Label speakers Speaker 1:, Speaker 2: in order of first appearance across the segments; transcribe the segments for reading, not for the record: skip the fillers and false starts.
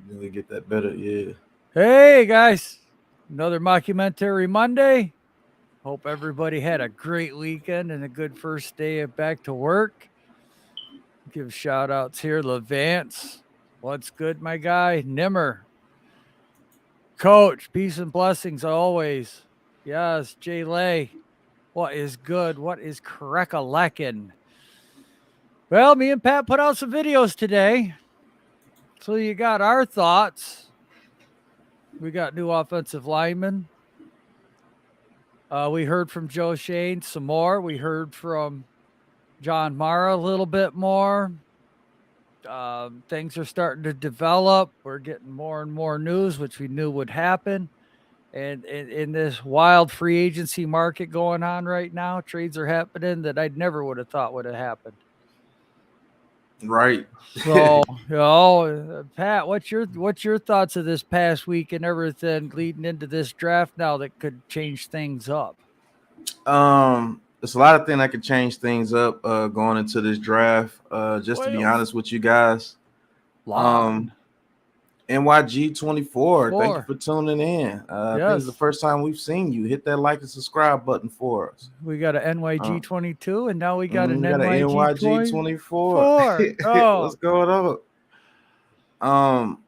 Speaker 1: Really get that better, yeah.
Speaker 2: Hey guys, another Mockumentary Monday. Hope everybody had a great weekend and a good first day of back to work. Give shout outs here, Levance. What's good, my guy? Nimmer. Coach, peace and blessings always. Yes, Jay Lay. What is good? What is crack-a-lackin'? Well, me and Pat put out some videos today. So you got our thoughts. We got new offensive linemen. We heard from Joe Shane some more. We heard from John Mara a little bit more. Things are starting to develop. We're getting more and more news, which we knew would happen. And in this wild free agency market going on right now, trades are happening that I never would have thought would have happened.
Speaker 1: Right.
Speaker 2: So, Pat, what's your thoughts of this past week and everything leading into this draft now that could change things up?
Speaker 1: There's a lot of things that could change things up going into this draft. Just to be
Speaker 2: Well,
Speaker 1: honest with you guys.
Speaker 2: line
Speaker 1: Um NYG24, thank you
Speaker 2: four.
Speaker 1: for tuning in. I think it's the
Speaker 2: Yes.
Speaker 1: first time we've seen you. Hit that like and subscribe button for us.
Speaker 2: We got an
Speaker 1: Uh,
Speaker 2: NYG 22 and now we got an
Speaker 1: we got an
Speaker 2: NYG
Speaker 1: NYG24.
Speaker 2: 24.
Speaker 1: What's
Speaker 2: Oh,
Speaker 1: going on? Um,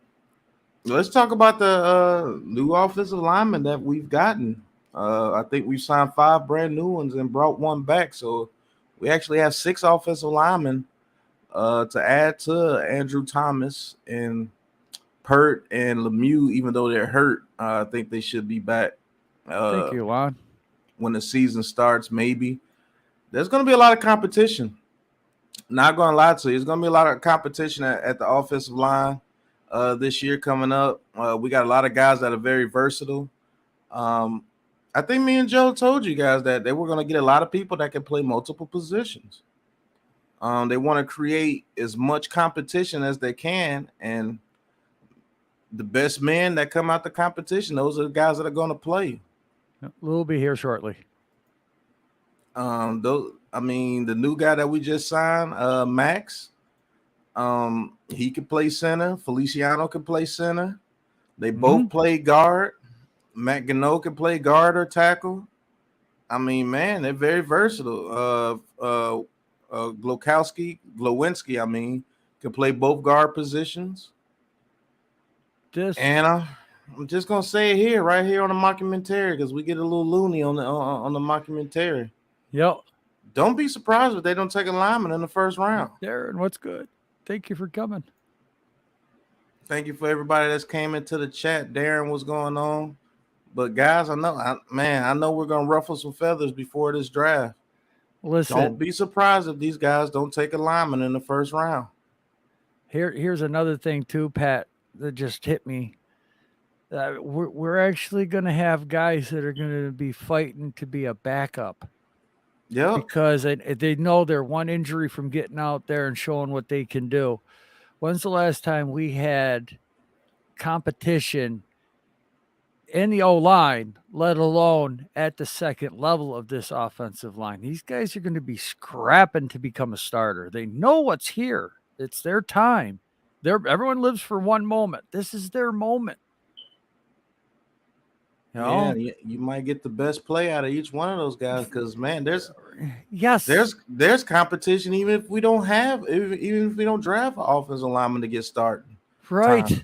Speaker 1: let's talk about the new offensive lineman that we've gotten. I think we've signed 5 brand new ones and brought one back. So we actually have 6 offensive linemen to add to Andrew Thomas and Pert and Lemieux, even though they're hurt. I think they should be back
Speaker 2: thank
Speaker 1: uh,
Speaker 2: you, Lon.
Speaker 1: when the season starts, maybe. There's going to be a lot of competition. Not going to lie to you. There's going to be a lot of competition at the offensive line this year coming up. We got a lot of guys that are very versatile. Um, I think me and Joe told you guys that they were going to get a lot of people that can play multiple positions. They want to create as much competition as they can, and the best men that come out the competition, those are the guys that are going to play.
Speaker 2: We'll be here shortly.
Speaker 1: Those, I mean, the new guy that we just signed, Max, he can play center. Feliciano can play center. They
Speaker 2: Hmm.
Speaker 1: both play guard. Matt Gano can play guard or tackle. I mean, man, they're very versatile. Glowinski, I mean, can play both guard positions.
Speaker 2: This,
Speaker 1: And I'm just gonna say it here, right here on the mockumentary, because we get a little loony on the mockumentary.
Speaker 2: yep.
Speaker 1: Don't be surprised if they don't take a lineman in the first round.
Speaker 2: Darren, what's good? Thank you for coming.
Speaker 1: Thank you for everybody that's came into the chat. Darren, what's going on? But guys, I know we're gonna ruffle some feathers before this draft. Don't
Speaker 2: Listen,
Speaker 1: be surprised if these guys don't take a lineman in the first round.
Speaker 2: here's another thing too, Pat, that just hit me. We're actually going to have guys that are going to be fighting to be a backup
Speaker 1: Yep.
Speaker 2: because they know they're one injury from getting out there and showing what they can do. When's the last time we had competition in the O line, let alone at the second level of this offensive line? These guys are going to be scrapping to become a starter. They know what's here. It's their time. Everyone lives for one moment. This is their moment. You
Speaker 1: Yeah,
Speaker 2: know?
Speaker 1: you might get the best play out of each one of those guys because man,
Speaker 2: Yes.
Speaker 1: there's competition even if we don't have even if we don't draft an offensive lineman to get starting time.
Speaker 2: Right.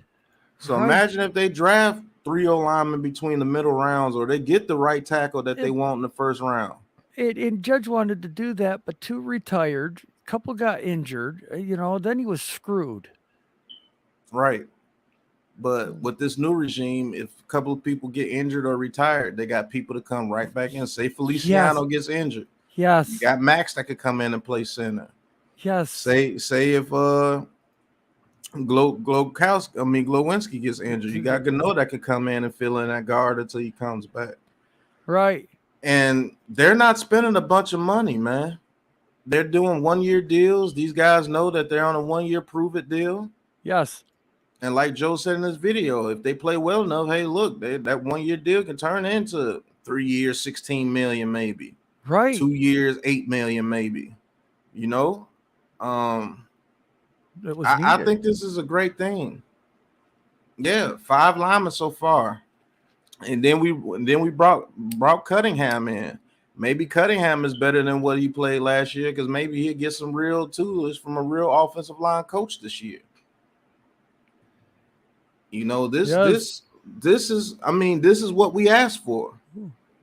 Speaker 1: So
Speaker 2: Right.
Speaker 1: imagine if they draft 3 linemen between the middle rounds, or they get the right tackle that they
Speaker 2: It,
Speaker 1: want in the first round.
Speaker 2: and Judge wanted to do that, but two retired, a couple got injured, then he was screwed.
Speaker 1: Right. But
Speaker 2: So,
Speaker 1: with this new regime, if a couple of people get injured or retired, they got people to come right back in. Say
Speaker 2: yes.
Speaker 1: Feliciano gets injured, you
Speaker 2: Yes.
Speaker 1: got Max that could come in and play center.
Speaker 2: Yes.
Speaker 1: Say if Glowinski gets injured, you got Gano that could come in and fill in that guard until he comes back.
Speaker 2: Right.
Speaker 1: And they're not spending a bunch of money, man. They're doing 1 year deals. These guys know that they're on a 1 year prove it deal.
Speaker 2: Yes.
Speaker 1: And like Joe said in this video, if they play well enough, hey, look, that 1 year deal can turn into 3 years, 16 million, maybe
Speaker 2: Right.
Speaker 1: 2 years, 8 million, maybe. You know, um,
Speaker 2: It was
Speaker 1: I
Speaker 2: needed.
Speaker 1: think this is a great thing. Yeah, 5 linemen so far. And then we brought Cunningham in. Maybe Cunningham is better than what he played last year because maybe he'll get some real tools from a real offensive line coach this year. You know,
Speaker 2: Yes.
Speaker 1: this is, I mean, this is what we asked for.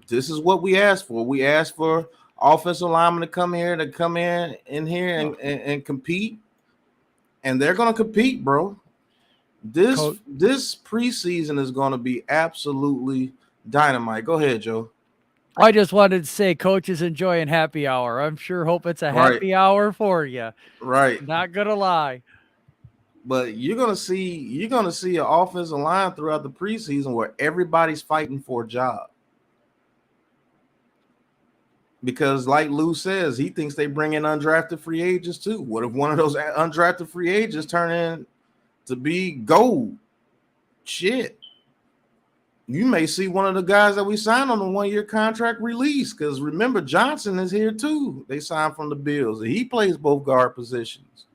Speaker 1: This is what we asked for. We asked for offensive linemen to come in here and compete, and they're gonna compete, bro. This preseason is gonna be absolutely dynamite. Go ahead, Joe.
Speaker 2: I just wanted to say, coach is enjoying happy hour. I'm sure hope it's a
Speaker 1: Right,
Speaker 2: happy hour for you.
Speaker 1: right.
Speaker 2: Not gonna lie.
Speaker 1: But you're gonna see an offensive line throughout the preseason where everybody's fighting for a job. Because, like Lou says, he thinks they bring in undrafted free agents too. What if one of those undrafted free agents turn in to be gold? Shit, you may see one of the guys that we signed on a 1-year contract release. Because remember, Johnson is here too. They signed from the Bills, and he plays both guard positions.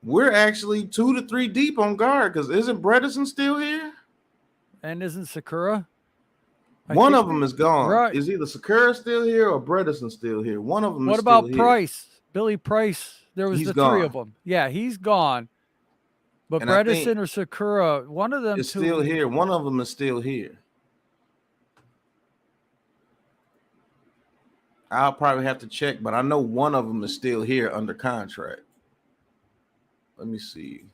Speaker 1: We're actually 2 to 3 deep on guard. Because isn't Bredesen still here?
Speaker 2: And isn't Sakura?
Speaker 1: One of them is gone.
Speaker 2: Right.
Speaker 1: Is either Sakura still here or Bredesen still here? One of them
Speaker 2: What
Speaker 1: is still
Speaker 2: about
Speaker 1: here.
Speaker 2: Price? Billy Price. There was
Speaker 1: He's
Speaker 2: the three
Speaker 1: gone.
Speaker 2: of them. Yeah, he's gone. But
Speaker 1: And I think
Speaker 2: Bredesen or Sakura, one of them
Speaker 1: it's
Speaker 2: two.
Speaker 1: still here. One of them is still here. I'll probably have to check, but I know one of them is still here under contract. Let me see.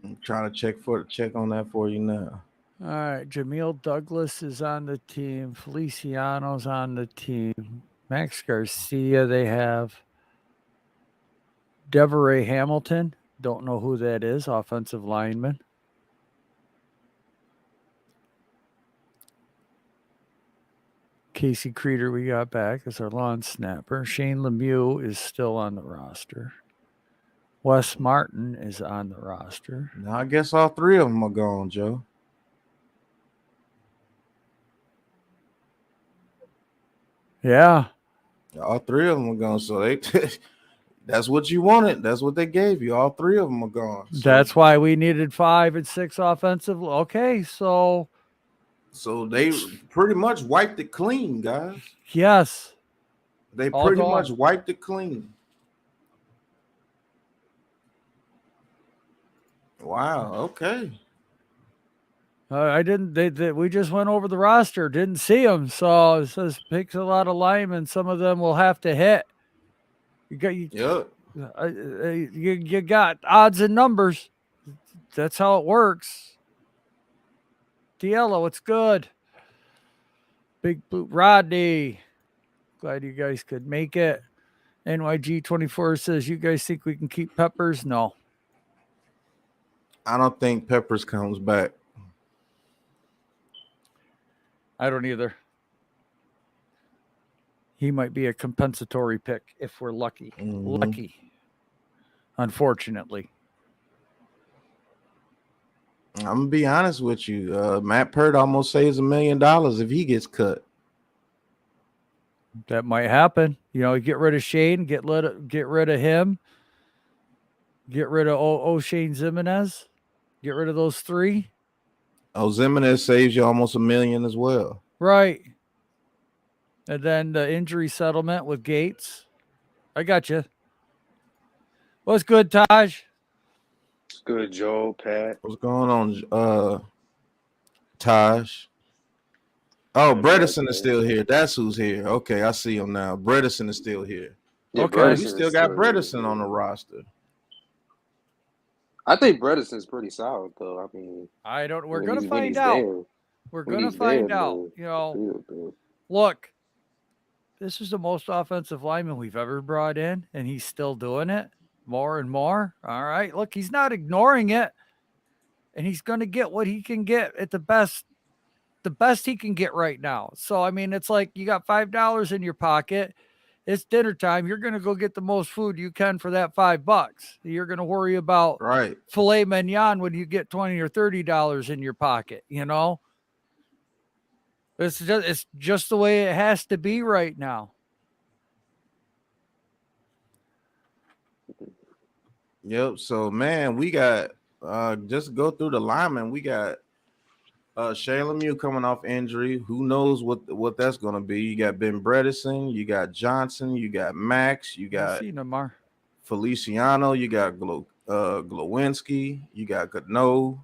Speaker 1: I'm trying to check on that for you now.
Speaker 2: All right, Jameel Douglas is on the team. Feliciano's on the team. Max Garcia, they have. Deveray Hamilton, don't know who that is, offensive lineman. Casey Creeder, we got back as our lawn snapper. Shane Lemieux is still on the roster. Wes Martin is on the roster.
Speaker 1: Now I guess all 3 of them are gone, Joe.
Speaker 2: Yeah.
Speaker 1: All 3 of them are gone. So they that's what you wanted. That's what they gave you. All 3 of them are gone. So,
Speaker 2: that's why we needed 5 and 6 offensive. Okay, so
Speaker 1: they pretty much wiped it clean, guys.
Speaker 2: yes.
Speaker 1: They
Speaker 2: All
Speaker 1: pretty
Speaker 2: gone.
Speaker 1: much wiped it clean. Wow. Okay.
Speaker 2: I didn't. We just went over the roster, didn't see them. So it says picks a lot of linemen. Some of them will have to hit.
Speaker 1: Yep.
Speaker 2: You got odds and numbers. That's how it works. Diello, it's good. Big Blue Rodney. Glad you guys could make it. NYG24 says, you guys think we can keep Peppers? No.
Speaker 1: I don't think Peppers comes back.
Speaker 2: I don't either. He might be a compensatory pick if we're lucky.
Speaker 1: Mm-hmm.
Speaker 2: Lucky. Unfortunately.
Speaker 1: I'm gonna be honest with you. Matt Pert almost saves $1 million if he gets cut.
Speaker 2: That might happen. You know, get rid of Shane, get rid of him, get rid of O'Shane Zimenez, get rid of those 3.
Speaker 1: Zimenez saves you almost $1 million as well.
Speaker 2: Right. And then the injury settlement with Gates. I got you. What's good, Taj?
Speaker 3: What's good, Joe, Pat?
Speaker 1: What's going on, Taj? Oh, Bredesen is still here. That's who's here. Okay, I see him now. Bredesen is still here.
Speaker 3: Yeah,
Speaker 2: okay.
Speaker 1: We still got Bredesen on the roster.
Speaker 3: I think Bredesen's pretty solid, though. I mean,
Speaker 2: we're going to find out. We're going to find out. You know, look, this is the most offensive lineman we've ever brought in, and he's still doing it more and more. All right. Look, he's not ignoring it, and he's going to get what he can get at the best the best he can get right now. So I mean, it's like you got $5 in your pocket. It's dinner time. You're going to go get the most food you can for that $5. You're going to worry about
Speaker 1: Right.
Speaker 2: filet mignon when you get $20 or $30 in your pocket. You know, it's just the way it has to be right now.
Speaker 1: Yep. So man, we got just go through the linemen. We got Shane Lemieux coming off injury. Who knows what that's gonna be? You got Ben Bredesen, you got Johnson, you got Max, you got
Speaker 2: Namar.
Speaker 1: Feliciano, you got Glowinski, you got Gano,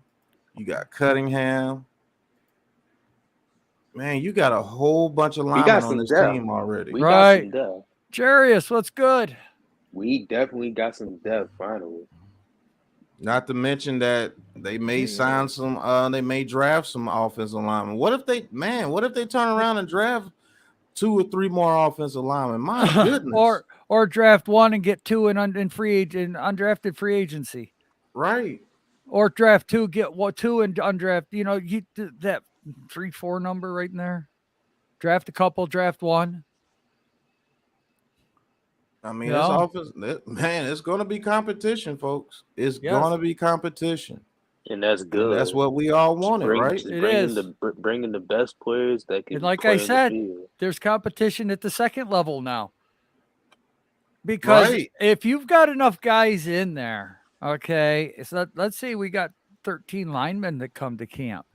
Speaker 1: you got Cunningham. Man, you got a whole bunch of
Speaker 3: We got
Speaker 1: linemen on
Speaker 3: some
Speaker 1: this
Speaker 3: depth.
Speaker 1: team already.
Speaker 3: We got
Speaker 2: Right.
Speaker 3: some depth.
Speaker 2: Jarius, what's good?
Speaker 3: We definitely got some depth finally.
Speaker 1: Not to mention that they may sign some, they may draft some offensive linemen. What if they turn around and draft 2 or 3 more offensive linemen? My goodness.
Speaker 2: or draft one and get two in undrafted free agency.
Speaker 1: Right.
Speaker 2: Or draft two, get two and undraft. You know, that 3-4 number right in there. Draft a couple, draft one.
Speaker 1: I mean, this offense, man, it's going to be competition, folks. It's going to be competition.
Speaker 3: And that's good.
Speaker 1: And that's what we all wanted, right?
Speaker 3: Bringing the best players that can.
Speaker 2: And like
Speaker 3: play
Speaker 2: I said, there's competition at the second level now. Because if you've got enough guys in there, okay, so let's say we got 13 linemen that come to camp.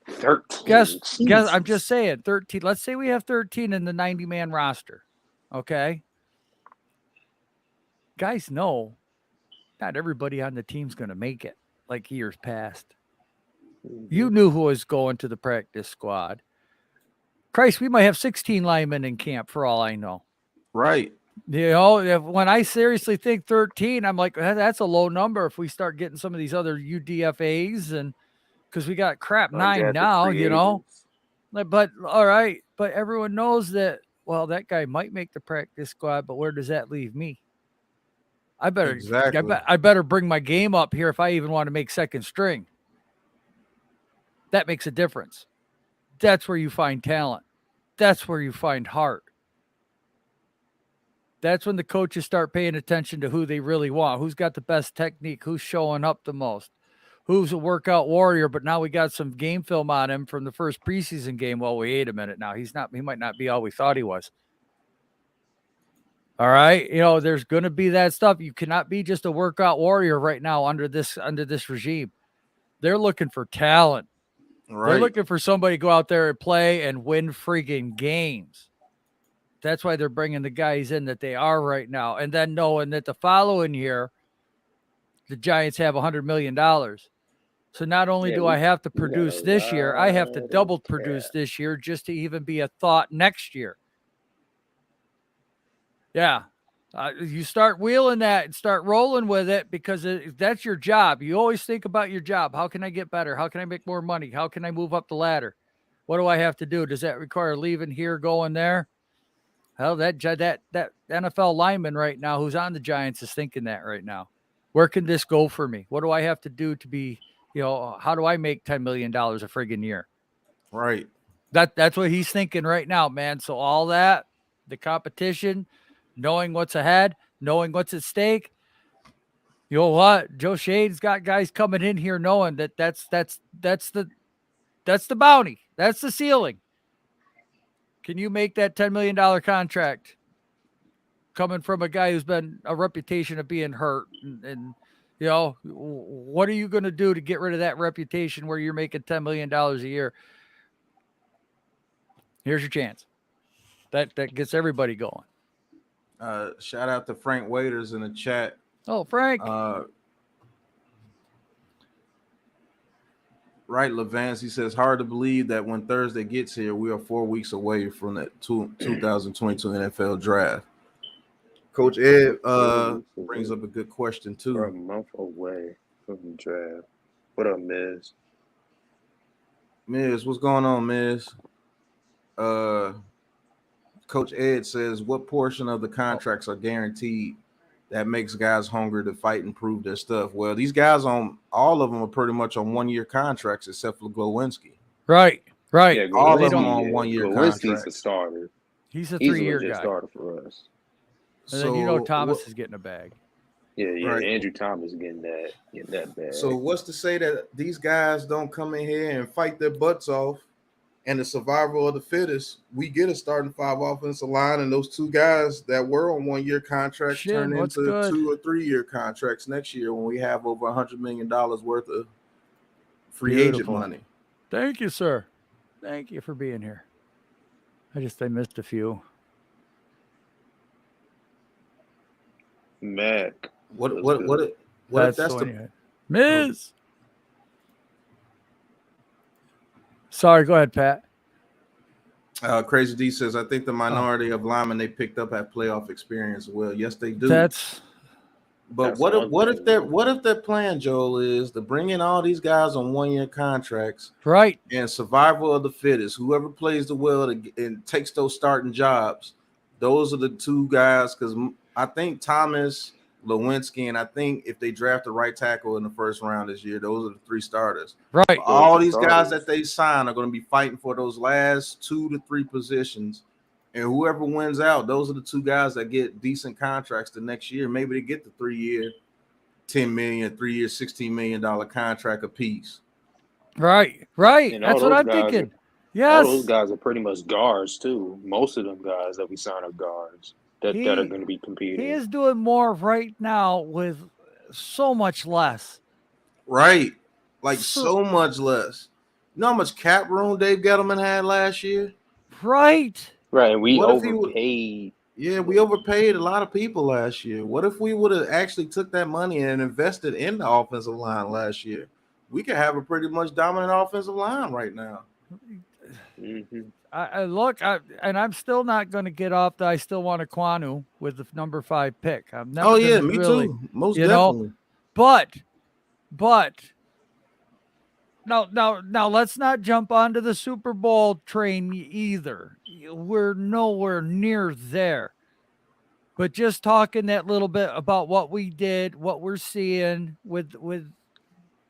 Speaker 3: 13.
Speaker 2: Guess I'm just saying 13. Let's say we have 13 in the 90-man roster. Okay. Guys know not everybody on the team's going to make it like years past. You knew who was going to the practice squad. Christ, we might have 16 linemen in camp for all I know.
Speaker 1: Right.
Speaker 2: You know, when I seriously think 13, I'm like, that's a low number if we start getting some of these other UDFAs, and because we got crap 9 now, you know. But all right, but everyone knows that, well, that guy might make the practice squad, but where does that leave me? I better bring my game up here if I even want to make second string. That makes a difference. That's where you find talent. That's where you find heart. That's when the coaches start paying attention to who they really want, who's got the best technique, who's showing up the most, who's a workout warrior, but now we got some game film on him from the first preseason game. Well, wait a minute now. He might not be all we thought he was. All right. You know, there's going to be that stuff. You cannot be just a workout warrior right now under this regime. They're looking for talent. Right. They're looking for somebody to go out there and play and win freaking games. That's why they're bringing the guys in that they are right now. And then knowing that the following year, the Giants have $100 million. So not only do I have to produce this year, I have to double produce this year just to even be a thought next year. Yeah. You start wheeling that and start rolling with it because that's your job. You always think about your job. How can I get better? How can I make more money? How can I move up the ladder? What do I have to do? Does that require leaving here, going there? Hell, that NFL lineman right now who's on the Giants is thinking that right now. Where can this go for me? What do I have to do to be, you know, how do I make $10 million a friggin' year?
Speaker 1: Right.
Speaker 2: That's what he's thinking right now, man. So all that, the competition, knowing what's ahead, knowing what's at stake. You know what? Joe Shade's got guys coming in here knowing that that's the bounty. That's the ceiling. Can you make that $10 million contract coming from a guy who's been a reputation of being hurt? And you know, what are you going to do to get rid of that reputation where you're making $10 million a year? Here's your chance. That gets everybody going.
Speaker 1: Shout out to Frank Waiters in the chat.
Speaker 2: Oh, Frank.
Speaker 1: Right, Levance, he says, hard to believe that when Thursday gets here, we are 4 weeks away from the 2022 NFL Draft. Coach Ed brings up a good question, too.
Speaker 3: We're a month away from the draft. What up, Miz?
Speaker 1: Miz, what's going on, Miz? Coach Ed says, what portion of the contracts are guaranteed that makes guys hungry to fight and prove their stuff? Well, these guys all of them are pretty much on 1-year contracts except for Glowinski.
Speaker 2: Right. Right.
Speaker 3: Yeah,
Speaker 1: All
Speaker 2: They
Speaker 1: of them
Speaker 2: don't.
Speaker 1: on 1-year
Speaker 3: Glowinski's a
Speaker 1: contracts.
Speaker 3: starter.
Speaker 2: He's a
Speaker 3: He's a
Speaker 2: 3-year
Speaker 3: legit
Speaker 2: guy.
Speaker 3: starter for us.
Speaker 2: And then you know
Speaker 1: So
Speaker 2: Thomas is getting a bag.
Speaker 3: Yeah.
Speaker 1: right.
Speaker 3: Andrew Thomas getting that bag.
Speaker 1: So what's to say that these guys don't come in here and fight their butts off, and the survival of the fittest, we get a starting 5 offensive line, and those 2 guys that were on 1-year contracts turn
Speaker 2: What's
Speaker 1: into
Speaker 2: good?
Speaker 1: 2 or 3-year contracts next year when we have over $100 million worth of free agent money.
Speaker 2: Thank you, sir. Thank you for being here. I missed a few.
Speaker 3: Mac.
Speaker 1: What if that's the
Speaker 2: Miz? Sorry, go ahead, Pat.
Speaker 1: Crazy D says, I think the minority of linemen they picked up have playoff experience. Well, yes, they do. But what if their plan, Joel, is to bring in all these guys on 1-year contracts,
Speaker 2: right?
Speaker 1: And survival of the fittest. Whoever plays the well and takes those starting jobs, those are the 2 guys. Because I think Thomas, Lewinsky, and I think if they draft the right tackle in the first round this year, those are the 3 starters.
Speaker 2: Right.
Speaker 1: But all these guys that they sign are going to be fighting for those last 2 to 3 positions. And whoever wins out, those are the 2 guys that get decent contracts the next year. Maybe they get the 3-year, $10 million, 3-year, $16 million contract apiece.
Speaker 2: Right. That's what I'm thinking. Yes.
Speaker 3: All those guys are pretty much guards too. Most of them guys that we sign are guards that are going to be competing.
Speaker 2: He is doing more right now with so much less.
Speaker 1: Right. Like so much less. You know how much cap room Dave Gettleman had last year?
Speaker 2: Right.
Speaker 3: Right. We overpaid.
Speaker 1: We overpaid a lot of people last year. What if we would have actually took that money and invested in the offensive line last year? We could have a pretty much dominant offensive line right now.
Speaker 3: Mm-hmm.
Speaker 2: I'm still not going to get off that I still want Kwanu with the number 5 pick. I'm never.
Speaker 1: Oh yeah, me too. Most definitely.
Speaker 2: But now let's not jump onto the Super Bowl train either. We're nowhere near there. But just talking that little bit about what we did, what we're seeing with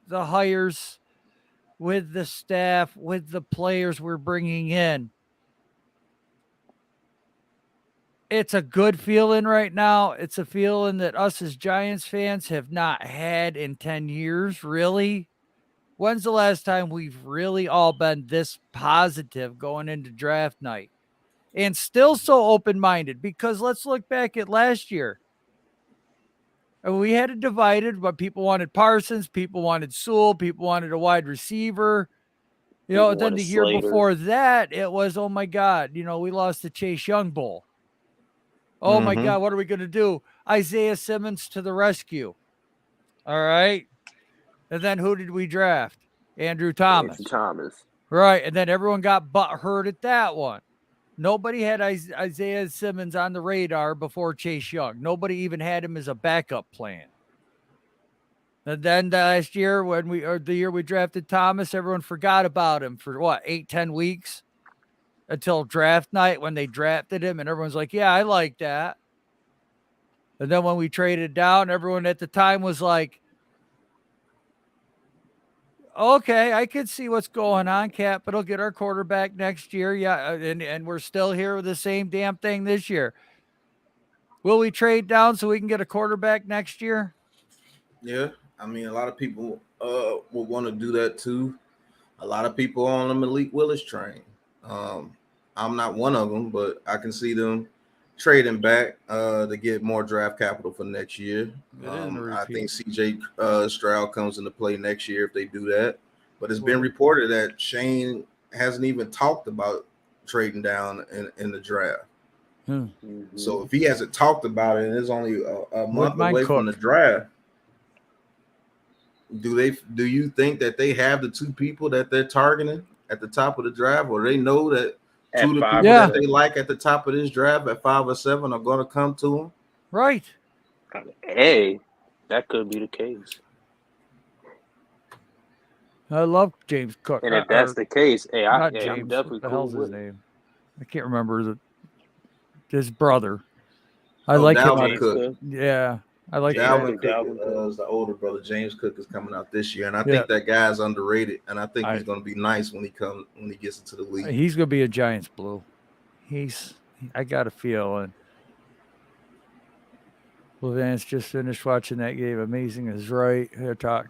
Speaker 2: the hires, with the staff, with the players we're bringing in. It's a good feeling right now. It's a feeling that us as Giants fans have not had in 10 years, really. When's the last time we've really all been this positive going into draft night? And still so open-minded, because let's look back at last year. And we had it divided, but people wanted Parsons, people wanted Sewell, people wanted a wide receiver. Then the year before that, it was, oh my God, we lost the Chase Young Bowl. Oh my God, what are we going to do? Isaiah Simmons to the rescue. All right. And then who did we draft? Andrew Thomas. Right. And then everyone got butthurt at that one. Nobody had Isaiah Simmons on the radar before Chase Young. Nobody even had him as a backup plan. And then last year, the year we drafted Thomas, everyone forgot about him for 8-10 weeks until draft night when they drafted him. And everyone's like, yeah, I like that. And then when we traded down, everyone at the time was like, okay, I could see what's going on, Cap, but we'll get our quarterback next year. Yeah, and we're still here with the same damn thing this year. Will we trade down so we can get a quarterback next year?
Speaker 1: Yeah, I mean, a lot of people will want to do that too. A lot of people on the Malik Willis train. I'm not one of them, but I can see them trading back to get more draft capital for next year. I think CJ Stroud comes into play next year if they do that. But it's been reported that Shane hasn't even talked about trading down in the draft.
Speaker 2: Mm-hmm.
Speaker 1: So if he hasn't talked about it and it's only a month away from the draft, do you think that they have the 2 people that they're targeting at the top of the draft, or they know that 2 of the people that they like at the top of this draft at 5 or 7 are going to come to them?
Speaker 2: Right.
Speaker 3: Hey, that could be the case.
Speaker 2: I love James Cook.
Speaker 3: And if that's the case, I'm
Speaker 2: James,
Speaker 3: definitely
Speaker 2: what the
Speaker 3: cool
Speaker 2: hell's
Speaker 3: with
Speaker 2: his name? I can't remember his brother. I like him.
Speaker 1: Cook.
Speaker 2: Yeah, I like
Speaker 1: Dalvin
Speaker 2: that.
Speaker 1: Cook is the older brother. James Cook is coming out this year, and I
Speaker 2: Yeah.
Speaker 1: think that guy's underrated. And I think he's going to be nice when he gets into the league.
Speaker 2: He's going to be a Giants blue. I got a feeling. Levance just finished watching that game. Amazing is right. Here, talk.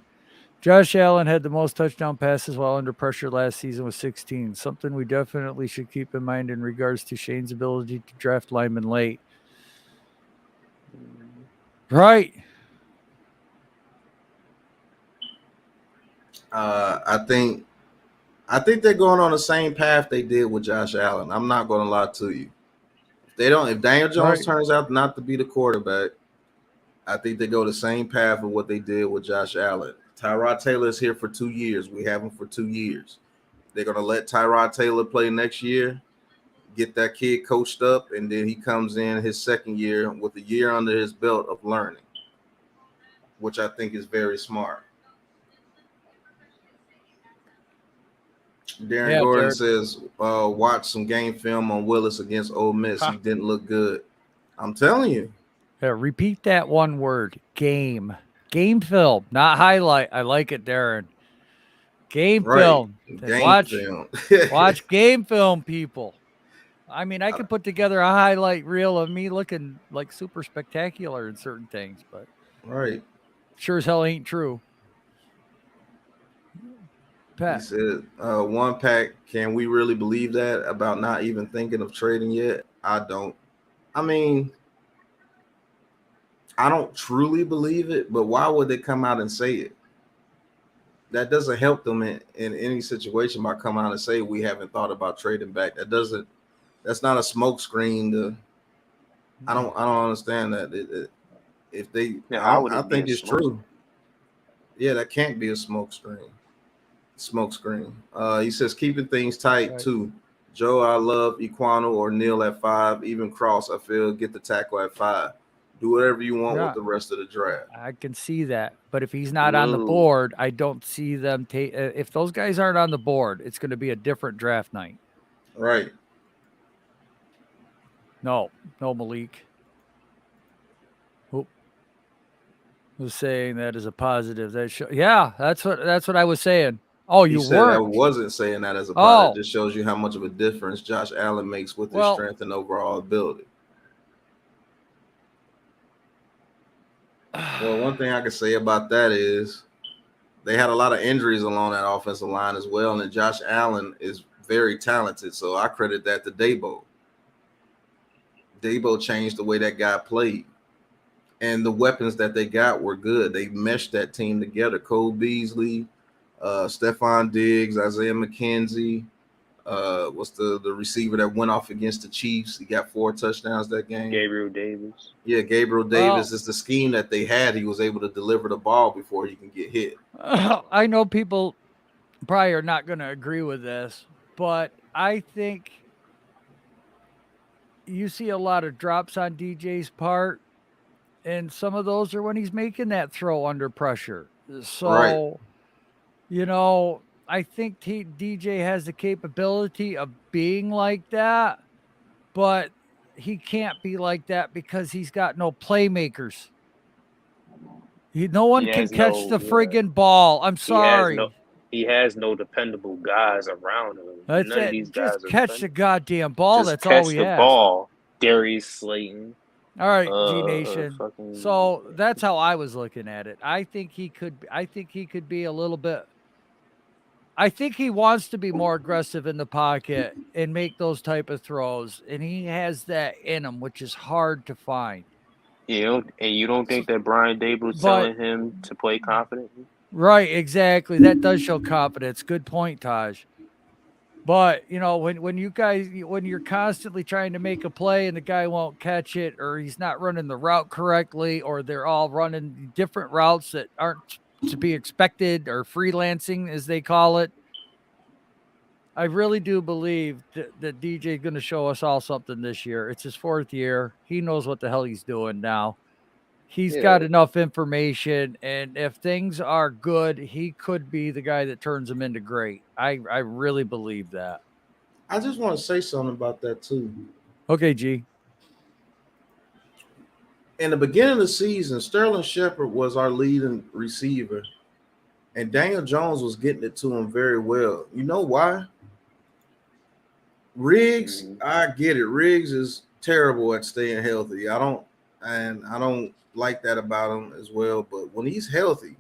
Speaker 2: Josh Allen had the most touchdown passes while under pressure last season with 16. Something we definitely should keep in mind in regards to Shane's ability to draft linemen late. Right.
Speaker 1: I think they're going on the same path they did with Josh Allen. I'm not going to lie to you. If Daniel Jones turns out not to be the quarterback, I think they go the same path of what they did with Josh Allen. Tyrod Taylor is here for 2 years. We have him for 2 years. They're going to let Tyrod Taylor play next year, get that kid coached up, and then he comes in his second year with a year under his belt of learning, which I think is very smart. Darren Gordon says, watch some game film on Willis against Ole Miss. He didn't look good. I'm telling you.
Speaker 2: Yeah, repeat that one word, game. Game film, not highlight. I like it, Darren. Game film. Watch game film, people. I mean, I could put together a highlight reel of me looking like super spectacular in certain things, but sure as hell ain't true.
Speaker 1: Pat. He said, one pack, can we really believe that about not even thinking of trading yet? I don't. I mean, I don't truly believe it, but why would they come out and say it? That doesn't help them in any situation by coming out and say we haven't thought about trading back. That's not a smoke screen. I don't understand that. If they, I think it's true. Yeah, that can't be a smoke screen. He says keeping things tight too. Joe, I love Equano or Neil at 5. Even Cross, I feel, get the tackle at 5. Do whatever you want with the rest of the draft.
Speaker 2: I can see that, but if he's not on the board, I don't see them take. If those guys aren't on the board, it's going to be a different draft night.
Speaker 1: Right.
Speaker 2: No, Malik. Was saying that as a positive. That's what I was saying. Oh, you
Speaker 1: were. I wasn't saying that as a positive. It just shows you how much of a difference Josh Allen makes with his strength and overall ability. Well, one thing I can say about that is they had a lot of injuries along that offensive line as well, and Josh Allen is very talented, so I credit that to Dabo. Dabo changed the way that guy played, and the weapons that they got were good. They meshed that team together. Cole Beasley, Stephon Diggs, Isaiah McKenzie, what's the receiver that went off against the Chiefs? He got 4 touchdowns that game.
Speaker 3: Gabriel Davis.
Speaker 1: Yeah, Gabriel Davis is the scheme that they had. He was able to deliver the ball before he can get hit.
Speaker 2: I know people probably are not going to agree with this, but I think you see a lot of drops on DJ's part, and some of those are when he's making that throw under pressure. So, I think DJ has the capability of being like that, but he can't be like that because he's got no playmakers. No one can catch the friggin' ball. I'm sorry.
Speaker 3: He has no dependable guys around him. None of these guys
Speaker 2: just catch the goddamn ball. That's all we have.
Speaker 3: Catch the ball. Darius Slayton.
Speaker 2: All right, G Nation. So that's how I was looking at it. I think he could be a little bit. I think he wants to be more aggressive in the pocket and make those type of throws, and he has that in him, which is hard to find.
Speaker 3: You don't think that Brian Dable's telling him to play confidently?
Speaker 2: Right, exactly. That does show confidence. Good point, Taj. But when you're constantly trying to make a play and the guy won't catch it, or he's not running the route correctly, or they're all running different routes that aren't to be expected, or freelancing as they call it, I really do believe that DJ is going to show us all something this year. It's his 4th year. He knows what the hell he's doing now. He's got enough information, and if things are good, he could be the guy that turns them into great. I really believe that.
Speaker 1: I just want to say something about that too.
Speaker 2: Okay, G.
Speaker 1: in the beginning of the season, Sterling Shepard was our leading receiver, and Daniel Jones was getting it to him very well. You know why? Riggs, I get it. Riggs is terrible at staying healthy. I don't like that about him as well. But when he's healthy,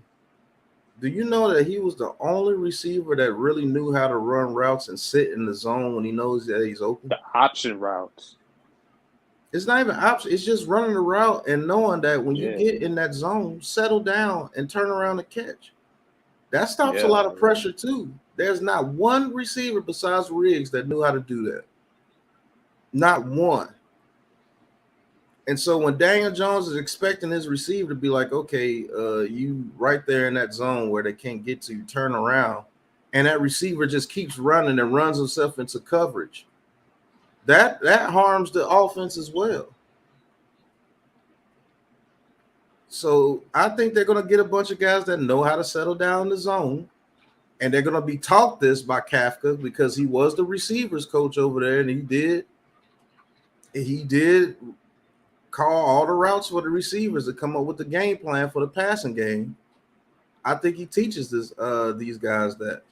Speaker 1: do you know that he was the only receiver that really knew how to run routes and sit in the zone when he knows that he's open?
Speaker 3: The option routes.
Speaker 1: It's not even option. It's just running the route and knowing that when you get in that zone, settle down and turn around and catch. That stops a lot of pressure too. There's not one receiver besides Riggs that knew how to do that. Not one. And so when Daniel Jones is expecting his receiver to be like, okay, you right there in that zone where they can't get to you, turn around, and that receiver just keeps running and runs himself into coverage. That harms the offense as well. So I think they're going to get a bunch of guys that know how to settle down the zone, and they're going to be taught this by Kafka because he was the receivers coach over there, and he did call all the routes for the receivers to come up with the game plan for the passing game. I think he teaches these guys that.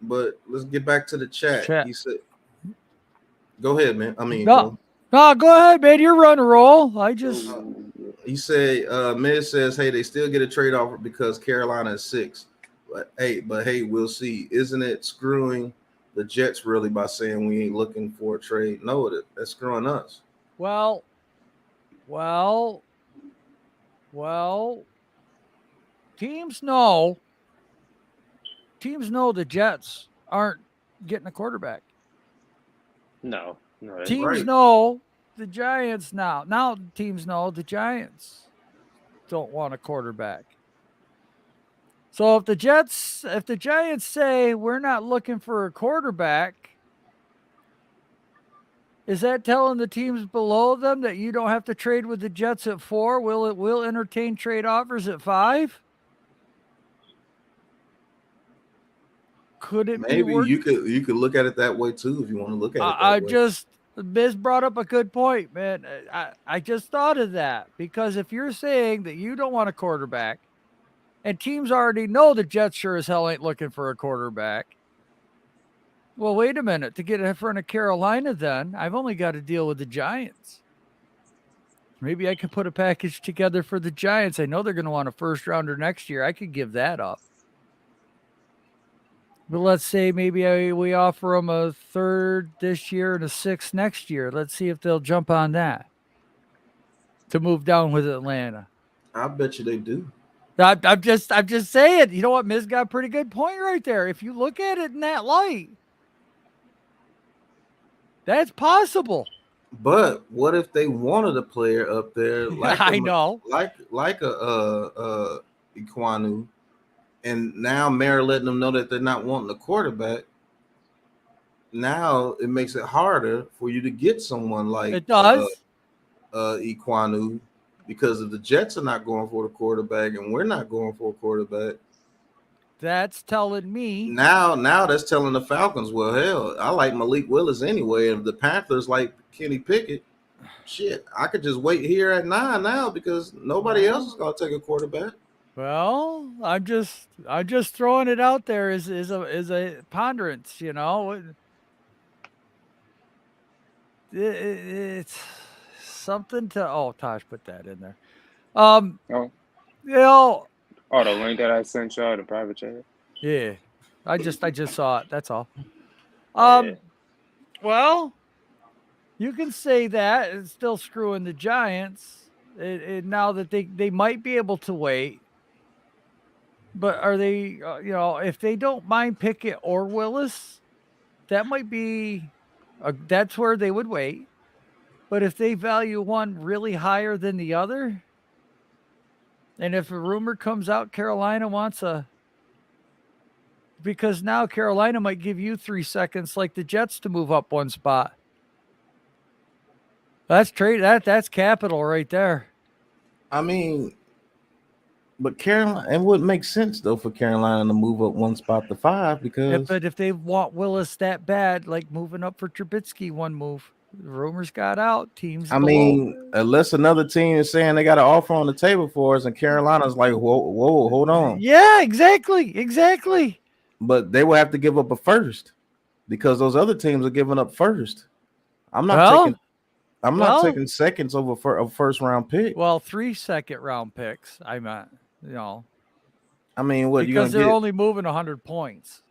Speaker 1: But let's get back to the chat. He said, "Go ahead, man. I mean,
Speaker 2: no, go ahead, man. You're running a roll.
Speaker 1: He said, Miz says, hey, they still get a trade offer because Carolina is 6. But hey, we'll see. Isn't it screwing the Jets really by saying we ain't looking for a trade? No, that's screwing us.
Speaker 2: Well. Teams know the Jets aren't getting a quarterback.
Speaker 3: No.
Speaker 2: Teams know the Giants now. Now teams know the Giants don't want a quarterback. So if the Giants say we're not looking for a quarterback, is that telling the teams below them that you don't have to trade with the Jets at 4? We'll entertain trade offers at 5? Could it
Speaker 1: maybe
Speaker 2: be
Speaker 1: you could look at it that way too if you want to look at it that way.
Speaker 2: Biz brought up a good point, man. I just thought of that because if you're saying that you don't want a quarterback and teams already know the Jets sure as hell ain't looking for a quarterback, well, wait a minute. To get in front of Carolina, then I've only got to deal with the Giants. Maybe I could put a package together for the Giants. I know they're going to want a first rounder next year. I could give that up. But let's say maybe we offer them a 3rd this year and a 6th next year. Let's see if they'll jump on that to move down with Atlanta.
Speaker 1: I bet you they do.
Speaker 2: I'm just saying. You know what? Miz got a pretty good point right there. If you look at it in that light, that's possible.
Speaker 1: But what if they wanted a player up there like
Speaker 2: I know,
Speaker 1: like Iquanu, and now Mara letting them know that they're not wanting a quarterback. Now it makes it harder for you to get someone like
Speaker 2: it does.
Speaker 1: Iquanu, because if the Jets are not going for the quarterback and we're not going for a quarterback,
Speaker 2: that's telling me
Speaker 1: now that's telling the Falcons, well, hell, I like Malik Willis anyway. And if the Panthers like Kenny Pickett, shit, I could just wait here at 9 now because nobody else is going to take a quarterback.
Speaker 2: Well, I'm just throwing it out there as a ponderance, you know. It's something to. Oh, Tosh put that in there. You know.
Speaker 3: Oh, the link that I sent y'all, the private chat.
Speaker 2: Yeah, I just saw it. That's all. Well, you can say that it's still screwing the Giants. Now that they might be able to wait. But are they, if they don't mind Pickett or Willis, that might be, that's where they would wait. But if they value one really higher than the other, and if a rumor comes out Carolina wants because now Carolina might give you 3 seconds like the Jets to move up 1 spot. That's capital right there.
Speaker 1: I mean, But Carolina, it wouldn't make sense though for Carolina to move up one spot to 5 because
Speaker 2: But if they want Willis that bad, like moving up for Trubisky, one move, the rumors got out. Teams
Speaker 1: I
Speaker 2: below.
Speaker 1: mean, unless another team is saying they got an offer on the table for us, and Carolina's like, whoa, hold on.
Speaker 2: Yeah, exactly.
Speaker 1: But they will have to give up a first because those other teams are giving up first. I'm not taking seconds over for a first round pick.
Speaker 2: Well, 3 second-round picks. I meant,
Speaker 1: I mean, what
Speaker 2: because
Speaker 1: you're
Speaker 2: they're
Speaker 1: gonna get?
Speaker 2: only moving 100 points.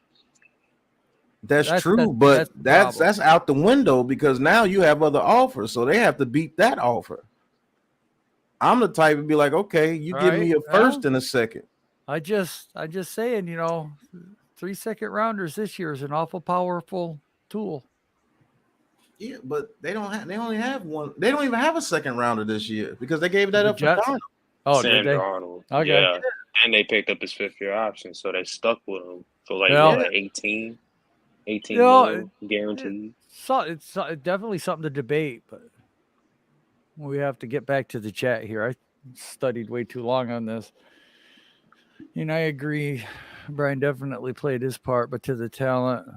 Speaker 1: That's true, but
Speaker 2: that's
Speaker 1: that's out the window because now you have other offers, so they have to beat that offer. I'm the type to be like, okay, you give me a first and a second.
Speaker 2: I just saying, 3 second rounders this year is an awful powerful tool.
Speaker 1: Yeah, but they only have one. They don't even have a second rounder this year because they gave that up for Darnold.
Speaker 2: Oh,
Speaker 3: Sam
Speaker 2: did they?
Speaker 3: Darnold.
Speaker 2: Okay.
Speaker 3: Yeah. And they picked up his 5th-year option, so they stuck with him for like 18 million guaranteed.
Speaker 2: It's definitely something to debate, but we have to get back to the chat here. I studied way too long on this. And I agree. Brian definitely played his part, but to the talent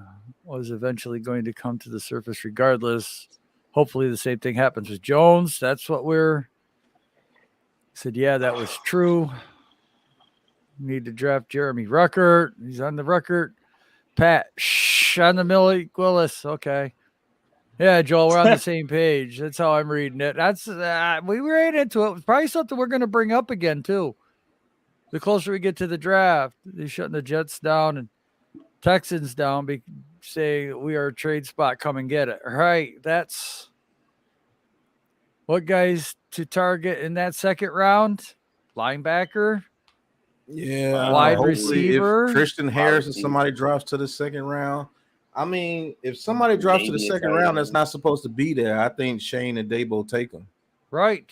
Speaker 2: was eventually going to come to the surface regardless. Hopefully the same thing happens with Jones. That's what said, yeah, that was true. Need to draft Jeremy Ruckert. He's on the record. Pat, on the Malik Willis. Okay. Yeah, Joel, we're on the same page. That's how I'm reading it. That's we ran into it. Probably something we're going to bring up again, too. The closer we get to the draft, they're shutting the Jets down and Texans down, saying we are a trade spot. Come and get it. All right. That's what guys to target in that second round? Linebacker.
Speaker 1: Yeah,
Speaker 2: wide receiver.
Speaker 1: If Christian Harris and somebody drops to the second round, I mean, if somebody drops to the second round that's not supposed to be there, I think Shane and Dabo take them.
Speaker 2: Right.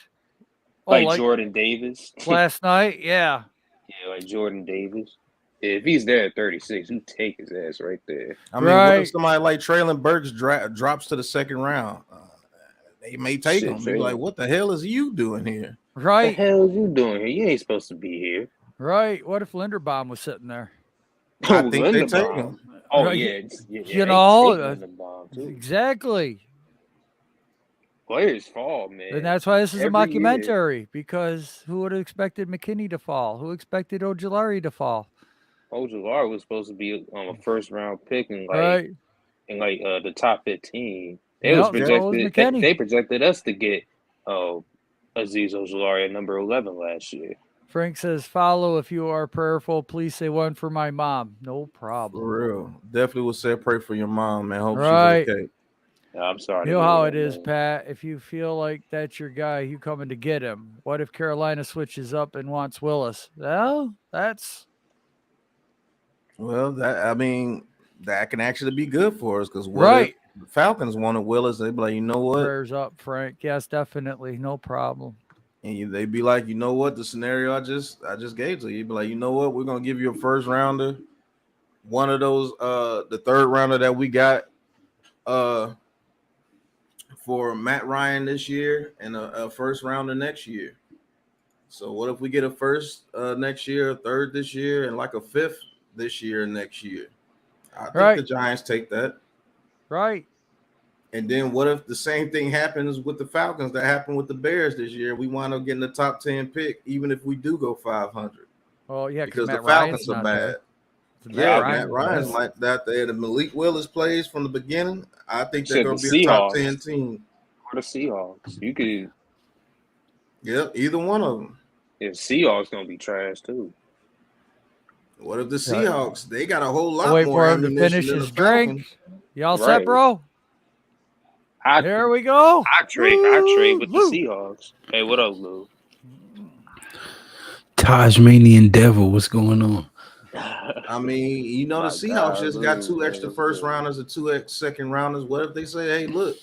Speaker 3: Like Jordan Davis.
Speaker 2: Last night, yeah.
Speaker 3: Yeah, like Jordan Davis. If he's there at 36, you take his ass right there.
Speaker 1: I mean, what if somebody like Traylon Burks drops to the second round? They may take him. Be like, what the hell is you doing here?
Speaker 2: Right.
Speaker 3: What the hell is you doing here? You ain't supposed to be here.
Speaker 2: Right. What if Linderbaum was sitting there?
Speaker 1: I think they take him.
Speaker 3: Oh,
Speaker 2: right.
Speaker 3: Yeah.
Speaker 2: Exactly.
Speaker 3: Players fall, man.
Speaker 2: And that's why this is a mockumentary, because who would have expected McKinney to fall? Who expected Ojulari to fall?
Speaker 3: Ojulari was supposed to be a first-round pick in the top 15. They projected us to get Azeez Ojulari at number 11 last year.
Speaker 2: Frank says, follow if you are prayerful. Please say one for my mom. No problem.
Speaker 1: For real. Definitely will say pray for your mom, man. Hope she's okay.
Speaker 3: I'm sorry.
Speaker 2: You know how it is, Pat. If you feel like that's your guy, you coming to get him. What if Carolina switches up and wants Willis? Well, that
Speaker 1: can actually be good for us because if the Falcons wanted Willis, they'd be like, you know what?
Speaker 2: Prayers up, Frank. Yes, definitely. No problem.
Speaker 1: And they'd be like, you know what? The scenario I just gave to you. You'd be like, you know what? We're gonna give you a first rounder, one of those, the third rounder that we got, for Matt Ryan this year, and a first rounder next year. So what if we get a first next year, a third this year, and like a fifth this year and next year? I think the Giants take that.
Speaker 2: Right.
Speaker 1: And then what if the same thing happens with the Falcons that happened with the Bears this year? We wind up getting the top 10 pick, even if we do go 500.
Speaker 2: Oh, yeah,
Speaker 1: because the Falcons are bad. Yeah, Matt Ryan's like that. The Malik Willis plays from the beginning. I think they're going to be a top 10 team.
Speaker 3: Or the Seahawks. You could.
Speaker 1: Yep, either one of them.
Speaker 3: Yeah, Seahawks going to be trash, too.
Speaker 1: What if the Seahawks, they got a whole lot
Speaker 2: wait
Speaker 1: more
Speaker 2: for him to finish his drink. Y'all set, bro? There we go.
Speaker 3: I trade with the Seahawks. Hey, what up, Lou?
Speaker 4: Tasmanian Devil, what's going on?
Speaker 1: I mean, the Seahawks just got 2 extra first rounders and 2 second rounders. What if they say, hey, look,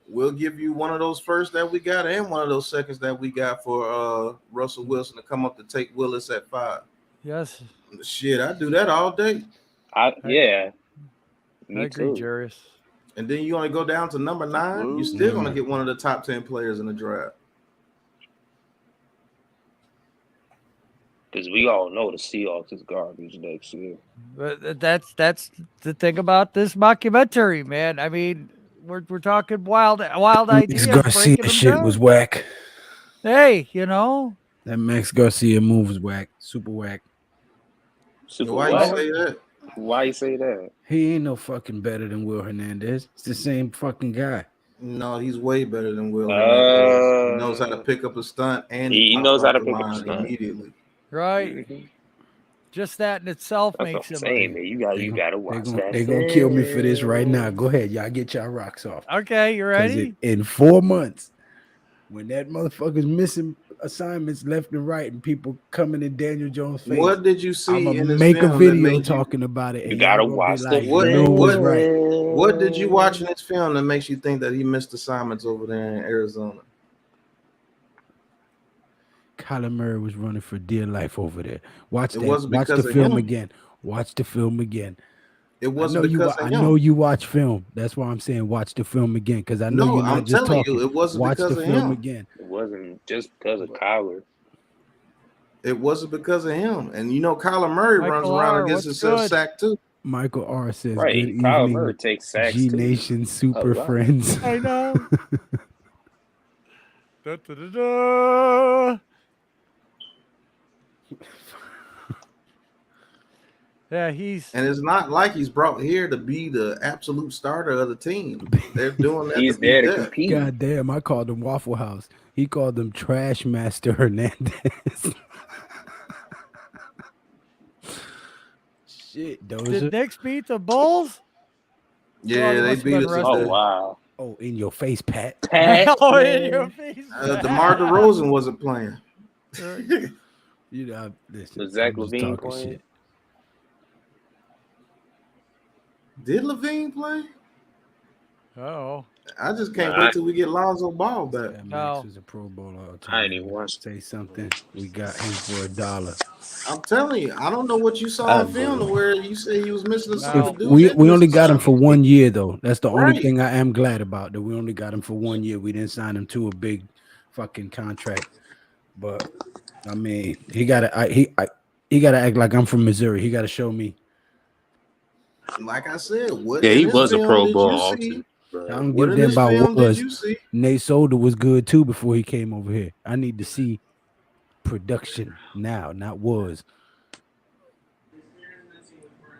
Speaker 1: we'll give you one of those first that we got and one of those seconds that we got for Russell Wilson to come up to take Willis at 5?
Speaker 2: Yes.
Speaker 1: Shit, I do that all day.
Speaker 3: Yeah.
Speaker 2: I agree, Jarius.
Speaker 1: And then you only go down to number 9, you're still going to get one of the top 10 players in the draft.
Speaker 3: Because we all know the Seahawks is garbage next year.
Speaker 2: But that's the thing about this mockumentary, man. I mean, we're talking wild ideas.
Speaker 4: Max Garcia shit was whack.
Speaker 2: Hey, you know
Speaker 4: that Max Garcia move was whack, super whack.
Speaker 1: Why you say that?
Speaker 3: Why you say that?
Speaker 4: He ain't no fucking better than Will Hernandez. It's the same fucking guy.
Speaker 1: No, he's way better than Will Hernandez. He knows how to pick up a stunt, and
Speaker 3: he knows how to pick up a stunt
Speaker 1: immediately.
Speaker 2: Right. Mm-hmm. Just that in itself makes him.
Speaker 3: Saying, man, you gotta watch that.
Speaker 4: They're gonna kill me for this right now. Go ahead, y'all get y'all rocks off.
Speaker 2: Okay, you ready?
Speaker 4: In 4 months, when that motherfucker's missing assignments left and right, and people coming in Daniel Jones' face,
Speaker 1: what did you see?
Speaker 4: I'm gonna make a video talking about it.
Speaker 3: You gotta watch
Speaker 4: like,
Speaker 1: what did you watch in this film that makes you think that he missed assignments over there in Arizona?
Speaker 4: Kyler Murray was running for dear life over there. Watch the film again. Watch the film again.
Speaker 1: It wasn't because of him.
Speaker 4: I know you watch film. That's why I'm saying watch the film again, because I know you're not just talking.
Speaker 1: It wasn't
Speaker 4: watch
Speaker 1: because
Speaker 4: the
Speaker 1: of
Speaker 4: film
Speaker 1: him.
Speaker 4: again.
Speaker 3: It wasn't just because of Kyler.
Speaker 1: It wasn't because of him. And you know Kyler Murray runs around and gets himself sacked too.
Speaker 4: Michael R says,
Speaker 3: right.
Speaker 4: Good
Speaker 3: Kyler
Speaker 4: evening,
Speaker 3: Murray takes sacks
Speaker 4: G
Speaker 3: too.
Speaker 4: Nation super friends.
Speaker 2: I know. Da, da, da, da. Yeah,
Speaker 1: and it's not like he's brought here to be the absolute starter of the team. They're doing that.
Speaker 3: He's there to compete.
Speaker 4: God damn, I called him Waffle House. He called him Trash Master Hernandez. Shit, Doja.
Speaker 2: Did Knicks beat the Bulls?
Speaker 1: Yeah, they beat us.
Speaker 3: Oh wow.
Speaker 4: Oh, in your face, Pat.
Speaker 2: Oh, in your face.
Speaker 1: DeMar DeRozan wasn't playing.
Speaker 4: You know, listen.
Speaker 3: Was Zach LaVine playing?
Speaker 4: Shit.
Speaker 1: Did LaVine play?
Speaker 2: Oh,
Speaker 1: I just can't wait till we get Lonzo Ball back.
Speaker 4: That Max was a Pro Bowler all the time.
Speaker 3: I ain't even watched.
Speaker 4: Say something. We got him for $1.
Speaker 1: I'm telling you, I don't know what you saw in film where you say he was missing something.
Speaker 4: We only got him for 1 year though. That's the only thing I am glad about. That we only got him for 1 year. We didn't sign him to a big fucking contract. But I mean, he gotta act like I'm from Missouri. He gotta show me.
Speaker 1: Like I said, what?
Speaker 3: Yeah, he was a Pro Bowl.
Speaker 4: I don't give a damn about what was. Nate Solder was good too before he came over here. I need to see production now, not was.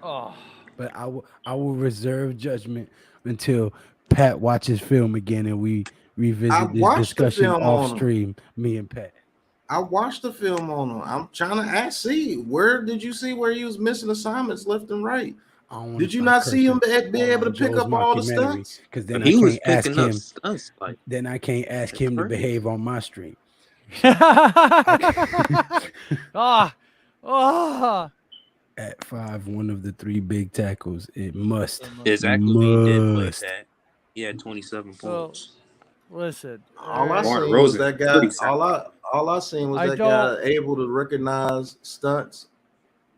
Speaker 2: Oh,
Speaker 4: but I will reserve judgment until Pat watches film again and we revisit this discussion off stream. Me and Pat.
Speaker 1: I watched the film on him. I'm trying to see where did you see where he was missing assignments left and right? Did you not see him be able to pick up all the stunts?
Speaker 4: Because then I can't ask him. Then I can't ask him to behave on my stream. At 5, one of the 3 big tackles. It must.
Speaker 3: Exactly. He did play that. He had 27 points.
Speaker 2: Listen,
Speaker 1: all I seen was that guy. All I seen was that guy able to recognize stunts.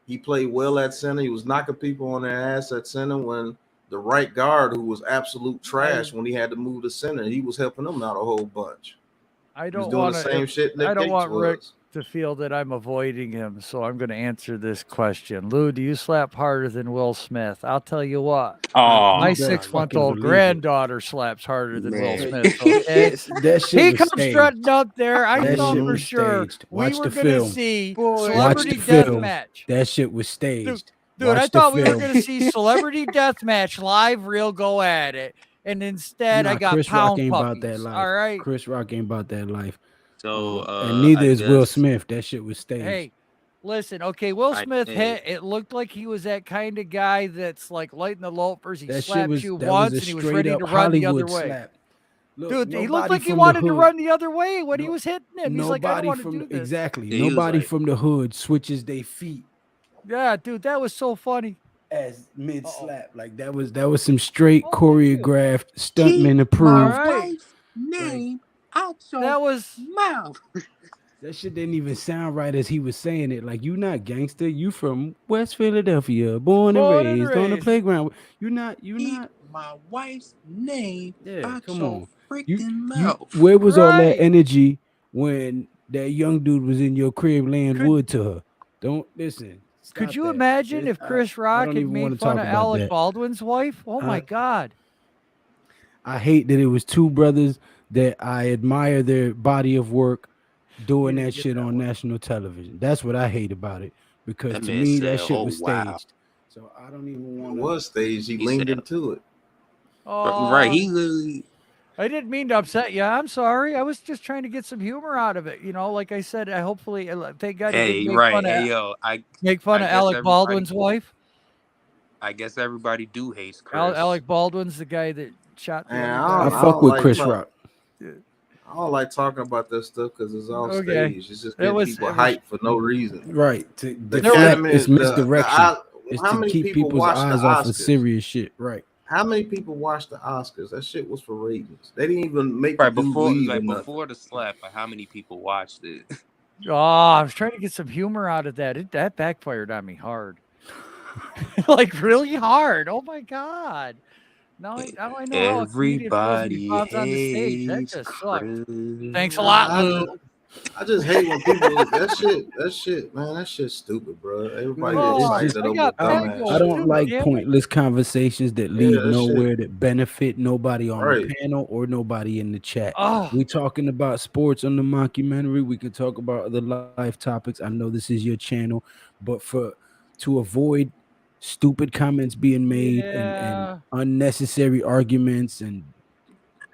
Speaker 1: He played well at center. He was knocking people on their ass at center when the right guard, who was absolute trash when he had to move to center, he was helping them out a whole bunch.
Speaker 2: I don't
Speaker 1: want the same shit.
Speaker 2: I don't want Rick to feel that I'm avoiding him, so I'm going to answer this question. Lou, do you slap harder than Will Smith? I'll tell you what. My 6-month-old granddaughter slaps harder than Will Smith. Okay?
Speaker 4: That shit
Speaker 2: he comes strutting up there. I thought for sure we were going to see Celebrity Deathmatch.
Speaker 4: That shit was staged.
Speaker 2: Dude, I thought we were going to see Celebrity Deathmatch live, real go at it. And instead, I got
Speaker 4: Chris
Speaker 2: pound
Speaker 4: Rock ain't
Speaker 2: puppies.
Speaker 4: about that life.
Speaker 2: All right,
Speaker 4: Chris Rock ain't about that life.
Speaker 3: So,
Speaker 4: and neither is Will Smith. That shit was staged.
Speaker 2: Hey, listen, okay, Will Smith it looked like he was that kind of guy that's like lighting the loafers. He slapped you once and he was ready to run the other way. Look, dude, he looked like he wanted to run the other way when he was hitting him. He's like, I don't want to do this.
Speaker 4: Exactly. Nobody from the hood switches their feet.
Speaker 2: Yeah, dude, that was so funny.
Speaker 4: As mid slap, like that was some straight choreographed stuntman approved.
Speaker 3: Wife's name out your mouth.
Speaker 4: That shit didn't even sound right as he was saying it. Like, you not gangster, you from West Philadelphia, born and raised on the playground. You not
Speaker 3: my wife's name out
Speaker 4: come
Speaker 3: your
Speaker 4: on.
Speaker 3: freaking mouth.
Speaker 4: Where was all that energy when that young dude was in your crib laying wood to her? Don't listen.
Speaker 2: Could you imagine if Chris Rock had made fun of Alec Baldwin's wife? Oh my God.
Speaker 4: I hate that it was two brothers that I admire their body of work doing that shit on national television. That's what I hate about it. Because to me, that shit was staged. So I don't even want to.
Speaker 1: It was staged. He leaned into it.
Speaker 2: Oh,
Speaker 3: right. He literally.
Speaker 2: I didn't mean to upset you. I'm sorry. I was just trying to get some humor out of it. You know, like I said, I hopefully, thank God he didn't make fun of Alec Baldwin's wife.
Speaker 3: I guess everybody do hate Chris.
Speaker 2: Alec Baldwin's the guy that shot the
Speaker 4: I fuck with Chris Rock.
Speaker 1: I don't like talking about that stuff because it's all staged. It's just getting people hyped for no reason.
Speaker 4: Right. It's misdirection. It's to keep people's eyes off of serious shit. Right.
Speaker 1: How many people watched the Oscars? That shit was for ratings. They didn't even make
Speaker 3: before the slap. How many people watched it?
Speaker 2: Oh, I was trying to get some humor out of that. That backfired on me hard, like really hard. Oh my God! Now I know
Speaker 3: everybody
Speaker 2: how on the stage. That just sucked. Thanks a lot, Lou.
Speaker 1: I just hate when people that shit, man, that shit's stupid, bro. Everybody gets excited over dumbass.
Speaker 4: I don't like pointless conversations that lead nowhere, that benefit nobody on the panel or nobody in the chat. We talking about sports on the mockumentary. We can talk about other life topics. I know this is your channel, but to avoid stupid comments being made and unnecessary arguments and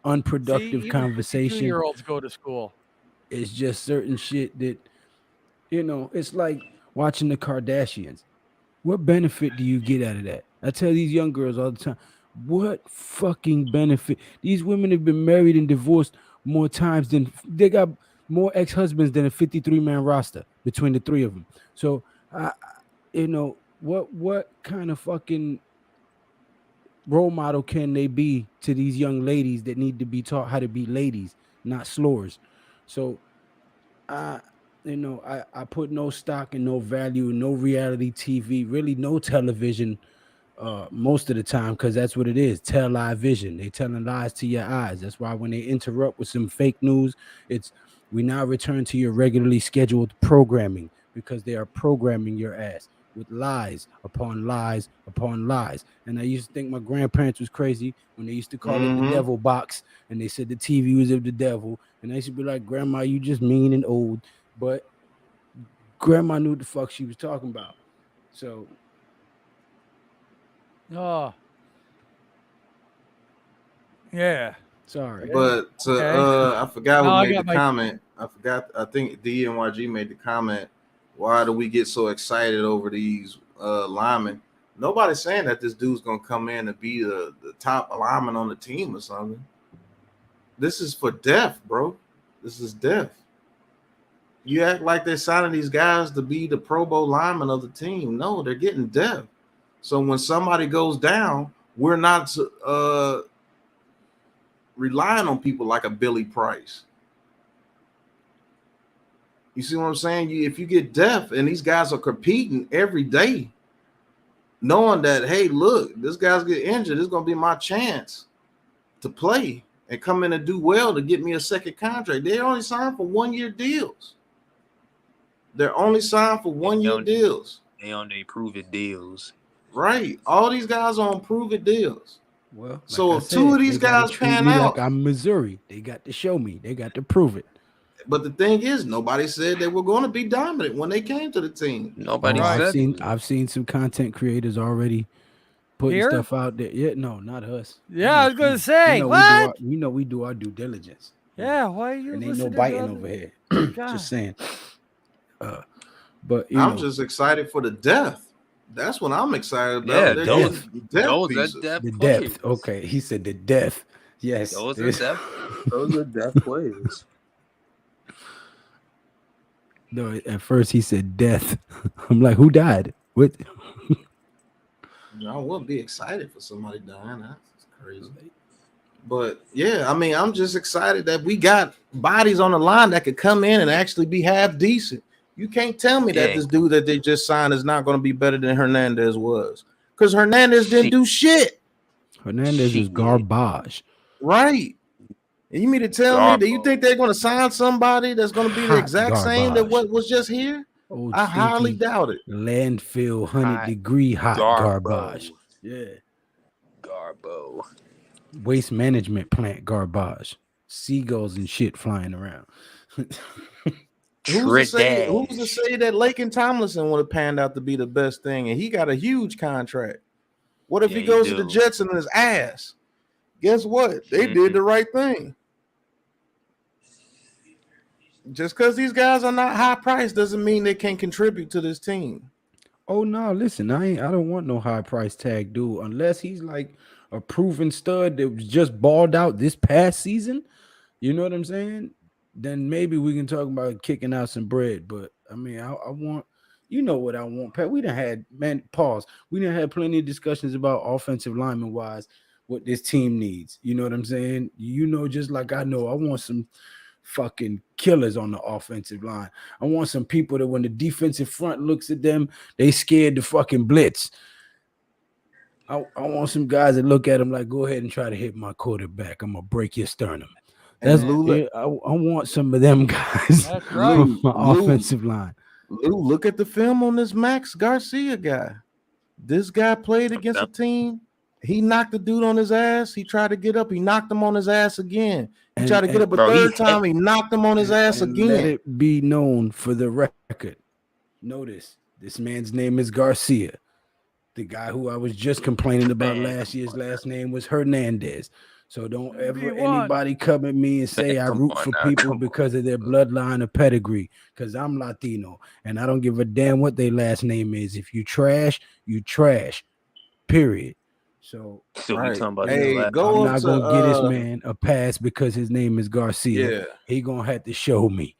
Speaker 4: unproductive conversation.
Speaker 2: 2-year-olds go to school.
Speaker 4: It's just certain shit that, it's like watching the Kardashians. What benefit do you get out of that? I tell these young girls all the time, what fucking benefit? These women have been married and divorced more times than they got more ex-husbands than a 53-man roster between the three of them. So, what kind of fucking role model can they be to these young ladies that need to be taught how to be ladies, not slurs? So, I put no stock and no value, no reality TV, really no television most of the time, because that's what it is, tell lie vision. They telling lies to your eyes. That's why when they interrupt with some fake news, we now return to your regularly scheduled programming, because they are programming your ass with lies upon lies upon lies. And I used to think my grandparents was crazy when they used to call it the devil box, and they said the TV was of the devil. And I used to be like, Grandma, you just mean and old. But Grandma knew what the fuck she was talking about. So.
Speaker 2: Oh. Yeah.
Speaker 4: Sorry.
Speaker 1: But I forgot who made the comment. I think DNYG made the comment. Why do we get so excited over these linemen? Nobody's saying that this dude's gonna come in and be the top lineman on the team or something. This is for depth, bro. This is depth. You act like they're signing these guys to be the Pro Bowl lineman of the team. No, they're getting depth. So when somebody goes down, we're not relying on people like a Billy Price. You see what I'm saying? If you get depth and these guys are competing every day, knowing that, hey, look, this guy's getting injured, this is going to be my chance to play and come in and do well to get me a second contract. They only signed for 1-year deals. They're only signed for 1-year deals.
Speaker 3: They on their prove-it deals.
Speaker 1: Right. All these guys are on prove-it deals.
Speaker 4: Well, like
Speaker 1: so if two of these guys pan out.
Speaker 4: Like I'm Missouri. They got to show me. They got to prove it.
Speaker 1: But the thing is, nobody said they were going to be dominant when they came to the team.
Speaker 3: Nobody said.
Speaker 4: I've seen some content creators already putting stuff out there. Yeah, no, not us.
Speaker 2: Yeah, I was going to say, what?
Speaker 4: We do our due diligence.
Speaker 2: Yeah, why are you?
Speaker 4: And ain't no biting over here. Just saying. But
Speaker 1: I'm just excited for the depth. That's what I'm excited about.
Speaker 3: Yeah,
Speaker 4: the depth. Okay, he said the depth. Yes,
Speaker 3: those are depth players.
Speaker 4: No, at first he said death. I'm like, who died? What?
Speaker 1: I wouldn't be excited for somebody dying. That's crazy. But yeah, I mean, I'm just excited that we got bodies on the line that could come in and actually be half decent. You can't tell me that this dude that they just signed is not going to be better than Hernandez was, because Hernandez didn't do shit.
Speaker 4: Hernandez is garbage.
Speaker 1: Right. And you mean to tell me that you think they're going to sign somebody that's going to be the exact same that what was just here?
Speaker 4: Old
Speaker 1: I highly doubt it.
Speaker 4: Landfill 100-degree hot garbage. Yeah.
Speaker 5: Garbo.
Speaker 4: Waste management plant garbage. Seagulls and shit flying around.
Speaker 1: Who's to say that Laken Tomlinson would have panned out to be the best thing, and he got a huge contract? What if he goes to the Jets and his ass? Guess what? They did the right thing. Just because these guys are not high priced doesn't mean they can't contribute to this team.
Speaker 4: Oh no, listen, I don't want no high price tag dude unless he's like a proven stud that was just balled out this past season. You know what I'm saying? Then maybe we can talk about kicking out some bread. But I mean, I want, you know what I want, Pat. We done had, man, pause. We done had plenty of discussions about offensive lineman wise what this team needs. You know what I'm saying? You know, just like I know, I want some fucking killers on the offensive line. I want some people that when the defensive front looks at them, they scared to fucking blitz. I want some guys that look at them like, go ahead and try to hit my quarterback. I'm gonna break your sternum. That's I want some of them guys.
Speaker 2: That's right.
Speaker 4: On my offensive line.
Speaker 1: Lou, look at the film on this Max Garcia guy. This guy played against a team. He knocked the dude on his ass. He tried to get up. He knocked him on his ass again. He tried to get up a third time. He knocked him on his ass again.
Speaker 4: Let it be known for the record. Notice this man's name is Garcia. The guy who I was just complaining about last year's last name was Hernandez. So don't ever anybody come at me and say I root for people because of their bloodline or pedigree. Because I'm Latino and I don't give a damn what their last name is. If you trash, you trash. Period. So
Speaker 5: right. I'm not
Speaker 4: gonna get this man a pass because his name is Garcia. Yeah. He gonna have to show me.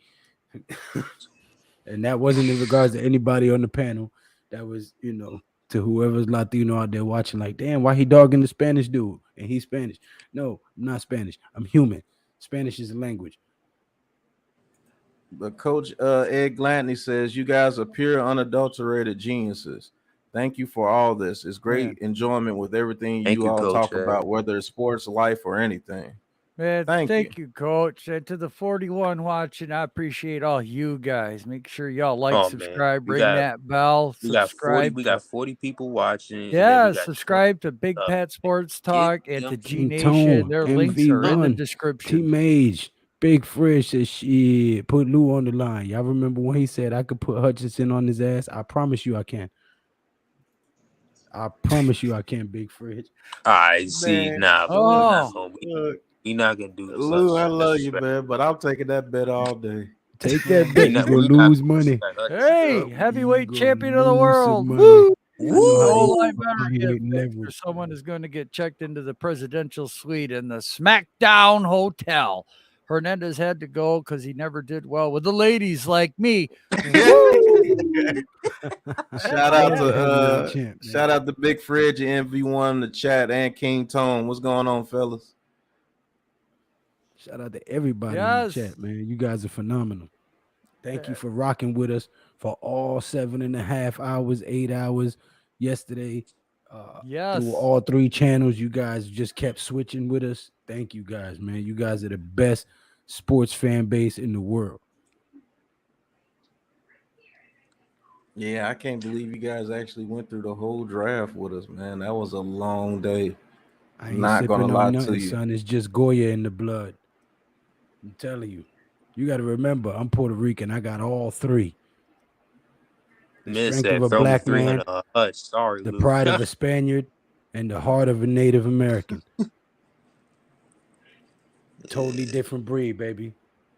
Speaker 4: And that wasn't in regards to anybody on the panel. That was, you know, to whoever's Latino out there watching, like, damn, why he dogging the Spanish dude? And he's Spanish. No, I'm not Spanish. I'm human. Spanish is a language.
Speaker 1: But Coach Ed Gladney says, you guys are pure, unadulterated geniuses. Thank you for all this. It's great enjoyment with everything you all Coach, talk about, whether it's sports, life, or anything.
Speaker 2: Man, thank you, Coach. And to the 41 watching, I appreciate all you guys. Make sure y'all like, subscribe, ring that bell, subscribe.
Speaker 5: We got 40 people watching.
Speaker 2: Yeah, subscribe to Big Pat Sports Talk and to G Nation. Their links are in the description.
Speaker 4: Team Age, Big Fresh says, shit, put Lou on the line. Y'all remember when he said I could put Hutchinson on his ass? I promise you I can. I promise you I can, Big Fridge.
Speaker 5: I see now. We're not gonna do this.
Speaker 1: Lou, I love you, man, but I'm taking that bet all day.
Speaker 4: Take that bet. You're gonna lose money.
Speaker 2: Hey, heavyweight champion of the world. Woo! Someone is going to get checked into the presidential suite in the SmackDown Hotel. Hernandez had to go because he never did well with the ladies like me.
Speaker 1: Shout out to Big Fridge and MV1 in the chat and King Tone. What's going on, fellas?
Speaker 4: Shout out to everybody in the chat, man. You guys are phenomenal. Thank you for rocking with us for all 7.5 hours, 8 hours yesterday. Through all 3 channels, you guys just kept switching with us. Thank you guys, man. You guys are the best sports fan base in the world.
Speaker 1: Yeah, I can't believe you guys actually went through the whole draft with us, man. That was a long day.
Speaker 4: I ain't not gonna lie to you, son. It's just Goya in the blood. I'm telling you. You got to remember, I'm Puerto Rican. I got all 3. The strength of a black man, the pride of a Spaniard, and the heart of a Native American. Totally different breed, baby.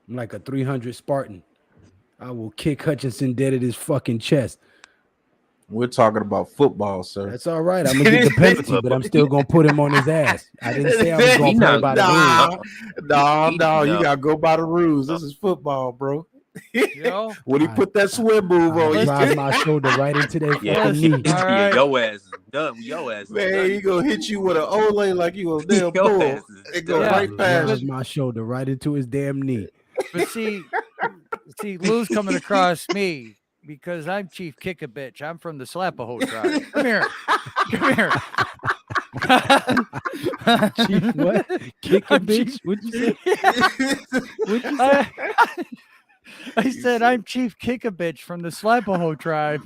Speaker 4: I'm like a 300 Spartan. I will kick Hutchinson dead at his fucking chest.
Speaker 1: We're talking about football, sir.
Speaker 4: That's all right. I'm gonna get the penalty, but I'm still gonna put him on his ass. I didn't say I was gonna play by the rules.
Speaker 1: No, you gotta go by the rules. This is football, bro. When he put that swim move on,
Speaker 4: he drive my shoulder right into their fucking knee.
Speaker 5: Right. Your ass is done. Your ass is
Speaker 1: man,
Speaker 5: done.
Speaker 1: He gonna hit you with an Olay like you a damn bull. It go right past
Speaker 4: my shoulder right into his damn knee.
Speaker 2: But see, Lou's coming across me because I'm Chief Kick a Bitch. I'm from the Slapaho tribe. Come here.
Speaker 4: Chief what? Kick a bitch? What'd you say?
Speaker 2: I said, I'm Chief Kick-a-Bitch from the Slapaho tribe.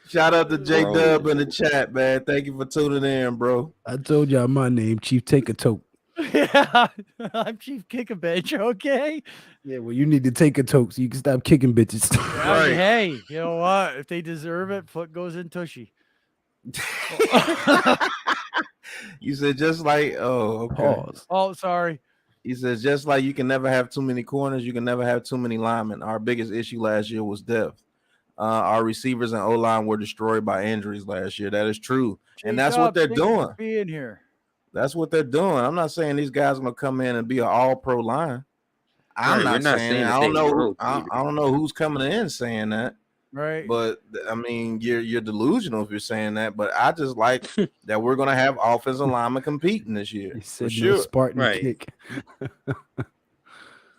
Speaker 1: Shout out to J-Dub in the chat, man. Thank you for tuning in, bro.
Speaker 4: I told y'all my name, Chief Take a Toke.
Speaker 2: Yeah, I'm Chief Kick-a-Bitch, okay?
Speaker 4: Yeah, well, you need to take a toke so you can stop kicking bitches.
Speaker 2: Right. Hey, you know what? If they deserve it, foot goes in tushy.
Speaker 1: You said just like, oh, okay.
Speaker 4: Pause.
Speaker 2: Oh, sorry.
Speaker 1: He says just like you can never have too many corners, you can never have too many linemen. Our biggest issue last year was depth. Our receivers and O-line were destroyed by injuries last year. That is true. And that's what they're doing.
Speaker 2: Being here.
Speaker 1: That's what they're doing. I'm not saying these guys are going to come in and be an all-pro line. I'm not saying I don't know. I don't know who's coming in saying that.
Speaker 2: Right.
Speaker 1: But I mean, you're delusional if you're saying that. But I just like that we're going to have offensive linemen competing this year. For sure.
Speaker 4: Spartan kick.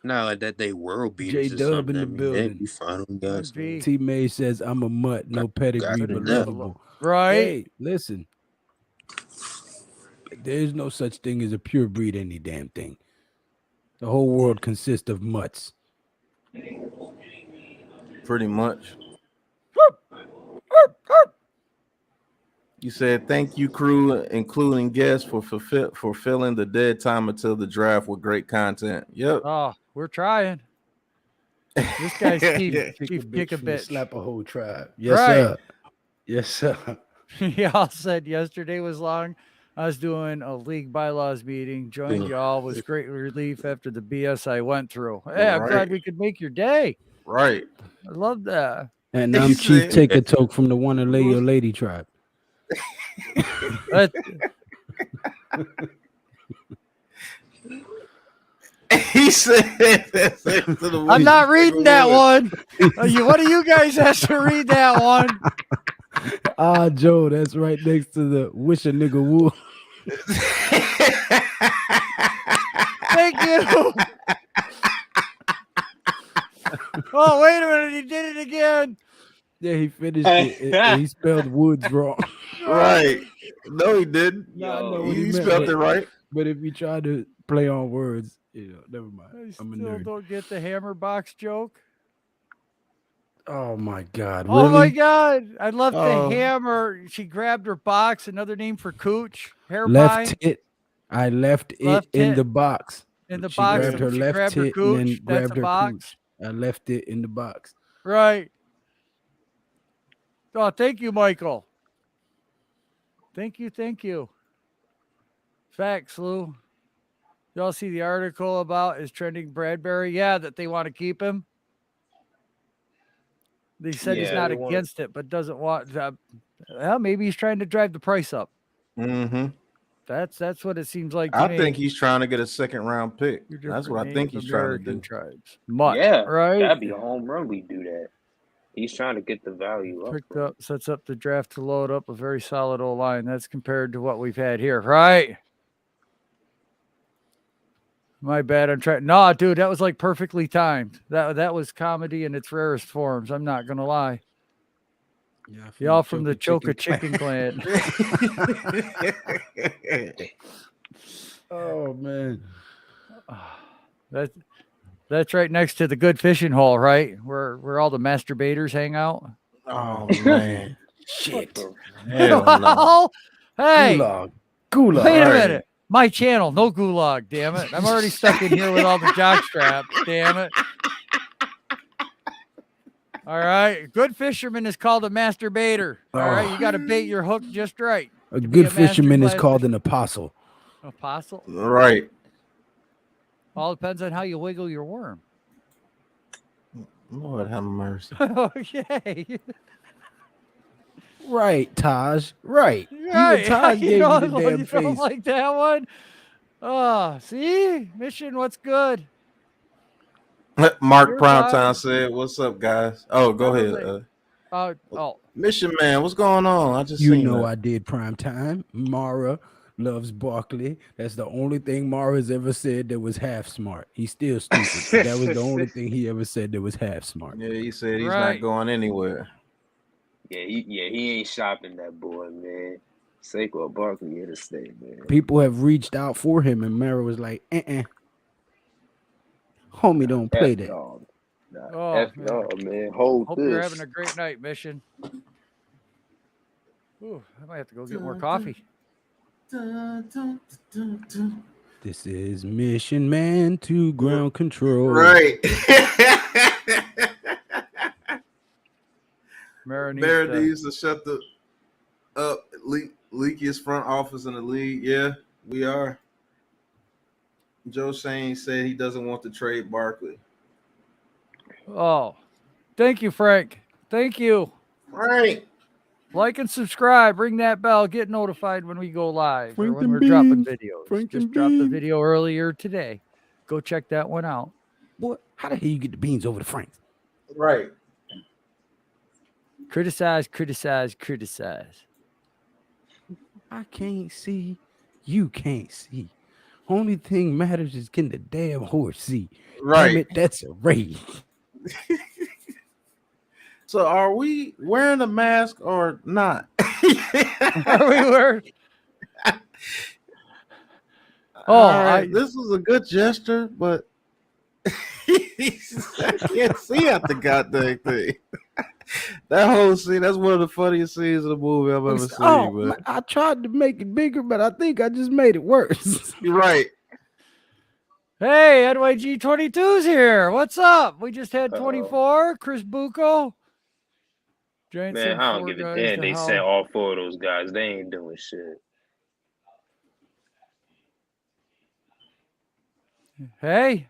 Speaker 5: Not like that they world beaters.
Speaker 4: J-Dub in the building. T-May says I'm a mutt, no pedigree, but lovable.
Speaker 2: Right.
Speaker 4: Hey, listen. There's no such thing as a pure breed any damn thing. The whole world consists of mutts.
Speaker 1: Pretty much. You said, thank you, crew, including guests, for fulfilling the dead time until the draft with great content. Yep.
Speaker 2: Oh, we're trying. This guy's Chief Kick-a-Bitch.
Speaker 4: Slap a whole tribe. Yes, sir. Yes, sir.
Speaker 2: Y'all said yesterday was long. I was doing a league bylaws meeting. Joined y'all. Was great relief after the BS I went through. Hey, I'm glad we could make your day.
Speaker 1: Right.
Speaker 2: I love that.
Speaker 4: And I'm Chief Take a Toke from the One and Lay Your Lady tribe.
Speaker 1: He said,
Speaker 2: I'm not reading that one. What do you guys have to read that one?
Speaker 4: Joe, that's right next to the wish a nigga would.
Speaker 2: Thank you. Oh, wait a minute. He did it again.
Speaker 4: Yeah, he finished it. He spelled woods wrong.
Speaker 1: Right. No, he didn't.
Speaker 4: No,
Speaker 1: he spelled it right.
Speaker 4: But if you try to play on words, never mind.
Speaker 2: I'm a nerd. Don't get the hammer box joke.
Speaker 4: Oh my God!
Speaker 2: Oh my God! I love the hammer. She grabbed her box. Another name for cooch. Hair
Speaker 4: left tit. I left it in the box.
Speaker 2: In the box.
Speaker 4: Grabbed her left tit and then grabbed her box. I left it in the box.
Speaker 2: Right. Oh, thank you, Michael. Thank you. Facts, Lou. Y'all see the article about is trending Bradbury? Yeah, that they want to keep him. They said he's not against it, but doesn't want. Well, maybe he's trying to drive the price up.
Speaker 1: Mm-hmm.
Speaker 2: That's what it seems like.
Speaker 1: I think he's trying to get a second-round pick. That's what I think he's trying to do.
Speaker 2: Tribes.
Speaker 3: Right? That'd be a home run. We do that. He's trying to get the value up.
Speaker 2: Sets up the draft to load up a very solid O-line. That's compared to what we've had here, right? My bad. I'm trying. No, dude, that was like perfectly timed. That was comedy in its rarest forms. I'm not gonna lie. Yeah, y'all from the Choka Chicken Clan.
Speaker 4: Oh man,
Speaker 2: that's right next to the good fishing hole, right? Where all the masturbators hang out.
Speaker 1: Oh man,
Speaker 4: shit.
Speaker 2: Well, hey,
Speaker 4: gulag.
Speaker 2: Wait a minute. My channel, no gulag, damn it. I'm already stuck in here with all the jock straps, damn it. All right. Good fisherman is called a masturbator. All right. You got to bait your hook just right.
Speaker 4: A good fisherman is called an apostle.
Speaker 2: Apostle?
Speaker 1: Right.
Speaker 2: All depends on how you wiggle your worm.
Speaker 1: Lord have mercy.
Speaker 2: Okay.
Speaker 4: Right, Taj. Right.
Speaker 2: Taj gave you the damn face. Don't like that one? Oh, see? Mission, what's good?
Speaker 1: Mark Primetime said, what's up, guys? Oh, go ahead. Mission Man, what's going on? I just seen that.
Speaker 4: I did Primetime. Mara loves Barkley. That's the only thing Mara's ever said that was half smart. He's still stupid. That was the only thing he ever said that was half smart.
Speaker 1: Yeah, he said he's not going anywhere.
Speaker 3: Yeah, he ain't shopping that boy, man. Saquon Barkley here to stay, man.
Speaker 4: People have reached out for him, and Mara was like, homie, don't play that.
Speaker 3: Y'all.
Speaker 2: Y'all,
Speaker 3: man. Hope this.
Speaker 2: You're having a great night, Mission. Ooh, I might have to go get more coffee.
Speaker 4: This is Mission Man to Ground Control.
Speaker 1: Right.
Speaker 2: Mara
Speaker 1: needs to shut the up leakiest front office in the league. Yeah, we are. Joe Shane said he doesn't want to trade Barkley.
Speaker 2: Oh, thank you, Frank. Thank you.
Speaker 1: Right.
Speaker 2: Like and subscribe. Ring that bell. Get notified when we go live or when we're dropping videos. Just dropped the video earlier today. Go check that one out.
Speaker 4: Boy, how the hell you get the beans over to Frank?
Speaker 1: Right.
Speaker 2: Criticize.
Speaker 4: I can't see. You can't see. Only thing matters is can the damn horse see.
Speaker 1: Right.
Speaker 4: Damn it, that's a raid.
Speaker 1: So are we wearing a mask or not?
Speaker 2: Are we wearing?
Speaker 1: This was a good gesture, but I can't see out the goddamn thing. That whole scene, that's one of the funniest scenes of the movie I've ever seen.
Speaker 4: I tried to make it bigger, but I think I just made it worse.
Speaker 1: You're right.
Speaker 2: Hey, NYG22's here. What's up? We just had 24. Chris Bucco.
Speaker 3: Man, I don't give a damn. They sent all 4 of those guys. They ain't doing shit.
Speaker 2: Hey.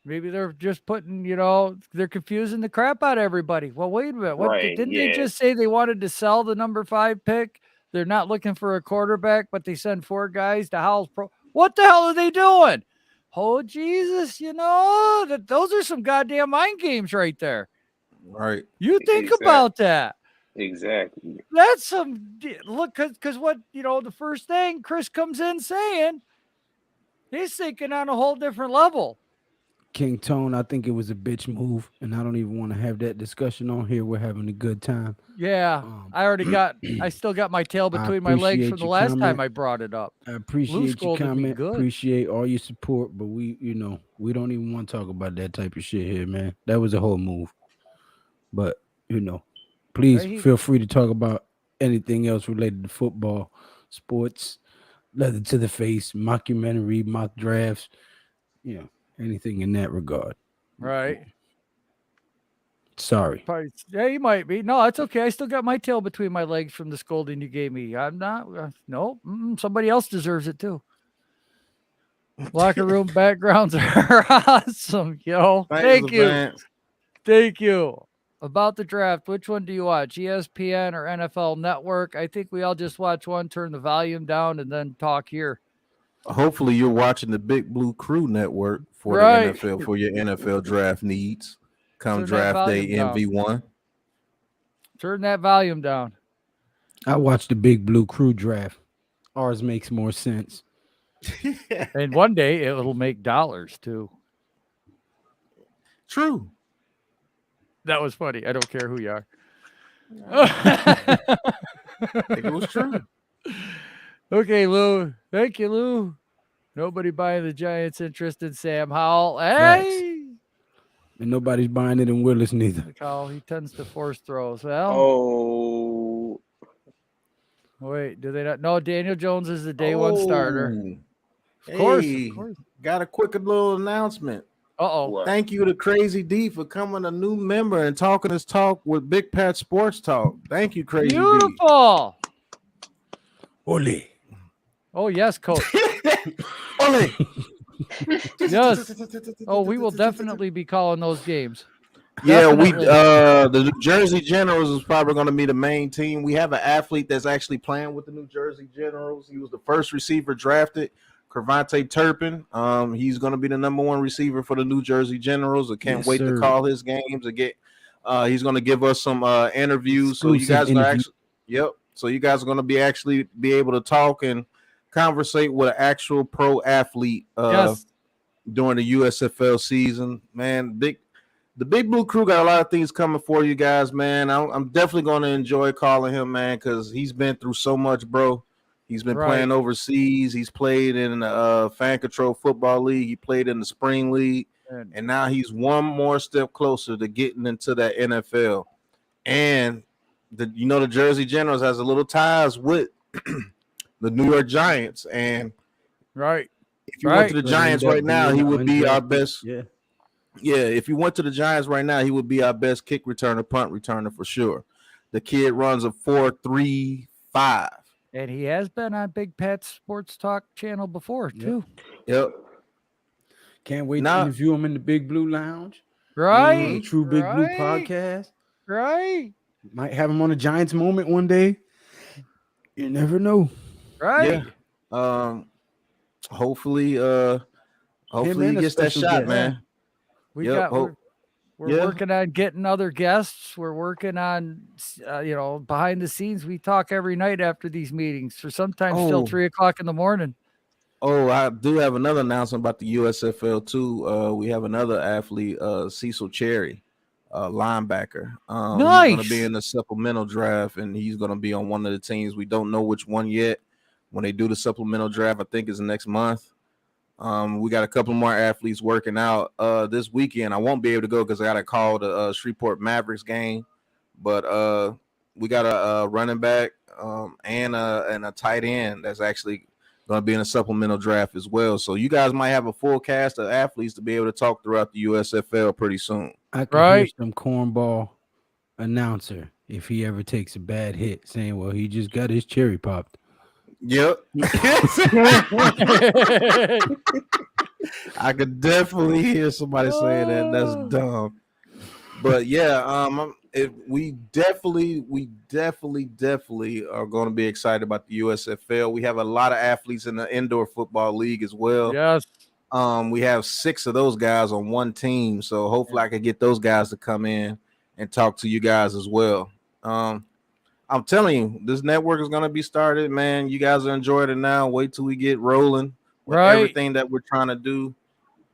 Speaker 2: Maybe they're just putting, they're confusing the crap out of everybody. Well, wait a minute. Didn't they just say they wanted to sell the number 5 pick? They're not looking for a quarterback, but they send 4 guys to Howell's Pro. What the hell are they doing? Oh, Jesus, those are some goddamn mind games right there.
Speaker 1: Right.
Speaker 2: You think about that.
Speaker 3: Exactly.
Speaker 2: That's look, because what, the first thing Chris comes in saying, he's thinking on a whole different level.
Speaker 4: King Tone, I think it was a bitch move, and I don't even want to have that discussion on here. We're having a good time.
Speaker 2: Yeah, I still got my tail between my legs from the last time I brought it up.
Speaker 4: I appreciate your comment. Appreciate all your support, but we don't even want to talk about that type of shit here, man. That was a whole move. But, please feel free to talk about anything else related to football, sports, leather to the face, mockumentary, mock drafts, anything in that regard.
Speaker 2: Right.
Speaker 4: Sorry.
Speaker 2: Yeah, you might be. No, it's okay. I still got my tail between my legs from the scolding you gave me. I'm not. No, somebody else deserves it too. Locker room backgrounds are awesome, yo. Thank you. Thank you. About the draft, which one do you watch? ESPN or NFL Network? I think we all just watch one, turn the volume down, and then talk here.
Speaker 1: Hopefully you're watching the Big Blue Crew Network for the NFL, for your NFL draft needs. Come draft day MV1.
Speaker 2: Turn that volume down.
Speaker 4: I watched the Big Blue Crew draft. Ours makes more sense.
Speaker 2: And one day it'll make dollars too.
Speaker 1: True.
Speaker 2: That was funny. I don't care who you are.
Speaker 1: I think it was true.
Speaker 2: Okay, Lou. Thank you, Lou. Nobody buying the Giants' interest in Sam Howell. Hey!
Speaker 4: And nobody's buying it in Willis neither.
Speaker 2: Look how he tends to force throws. Well, wait, do they not? No, Daniel Jones is the day one starter.
Speaker 1: Of course. Got a quick little announcement. Thank you to Crazy D for coming a new member and talking his talk with Big Pat Sports Talk. Thank you, Crazy
Speaker 2: Beautiful.
Speaker 1: D.
Speaker 4: Ole.
Speaker 2: Oh, yes, Coach.
Speaker 1: Ole.
Speaker 2: Yes. Oh, we will definitely be calling those games.
Speaker 1: Yeah, the New Jersey Generals is probably going to be the main team. We have an athlete that's actually playing with the New Jersey Generals. He was the first receiver drafted. Kervontae Turpin. He's going to be the number 1 receiver for the New Jersey Generals. I can't wait to call his games and get. He's going to give us some interviews. So you guys are actually, So you guys are going to be able to talk and conversate with an actual pro athlete during the USFL season. Man, the Big Blue Crew got a lot of things coming for you guys, man. I'm definitely going to enjoy calling him, man, because he's been through so much, bro. He's been playing overseas. He's played in the Fan Control Football League. He played in the Spring League. And now he's one more step closer to getting into that NFL. And the Jersey Generals has a little ties with the New York Giants. And if you went to the Giants right now, he would be our best. Yeah, if you went to the Giants right now, he would be our best kick returner, punt returner for sure. The kid runs a 4.35.
Speaker 2: And he has been on Big Pat's Sports Talk channel before, too.
Speaker 1: Yep.
Speaker 4: Can't wait to interview him in the Big Blue Lounge.
Speaker 2: Right.
Speaker 4: True Big Blue podcast.
Speaker 2: Right.
Speaker 4: Might have him on a Giants moment one day. You never know.
Speaker 2: Right.
Speaker 1: Yeah. Hopefully he gets that shot, man.
Speaker 2: We're working on getting other guests. We're working on, behind the scenes. We talk every night after these meetings, or sometimes till 3:00 in the morning.
Speaker 1: Oh, I do have another announcement about the USFL too. We have another athlete, Cecil Cherry, linebacker.
Speaker 2: Nice.
Speaker 1: He's going to be in the supplemental draft, and he's going to be on one of the teams. We don't know which one yet. When they do the supplemental draft, I think it's next month. We got a couple more athletes working out this weekend. I won't be able to go because I got to call the Shreveport Mavericks game, but we got a running back and a tight end that's actually going to be in a supplemental draft as well. So you guys might have a full cast of athletes to be able to talk throughout the USFL pretty soon.
Speaker 4: I can hear some cornball announcer if he ever takes a bad hit saying, well, he just got his cherry popped.
Speaker 1: Yep. I could definitely hear somebody saying that. That's dumb. But yeah, we definitely are going to be excited about the USFL. We have a lot of athletes in the indoor football league as well.
Speaker 2: Yes.
Speaker 1: We have 6 of those guys on one team, so hopefully I can get those guys to come in and talk to you guys as well. I'm telling you, this network is going to be started, man. You guys are enjoying it now. Wait till we get rolling with everything that we're trying to do.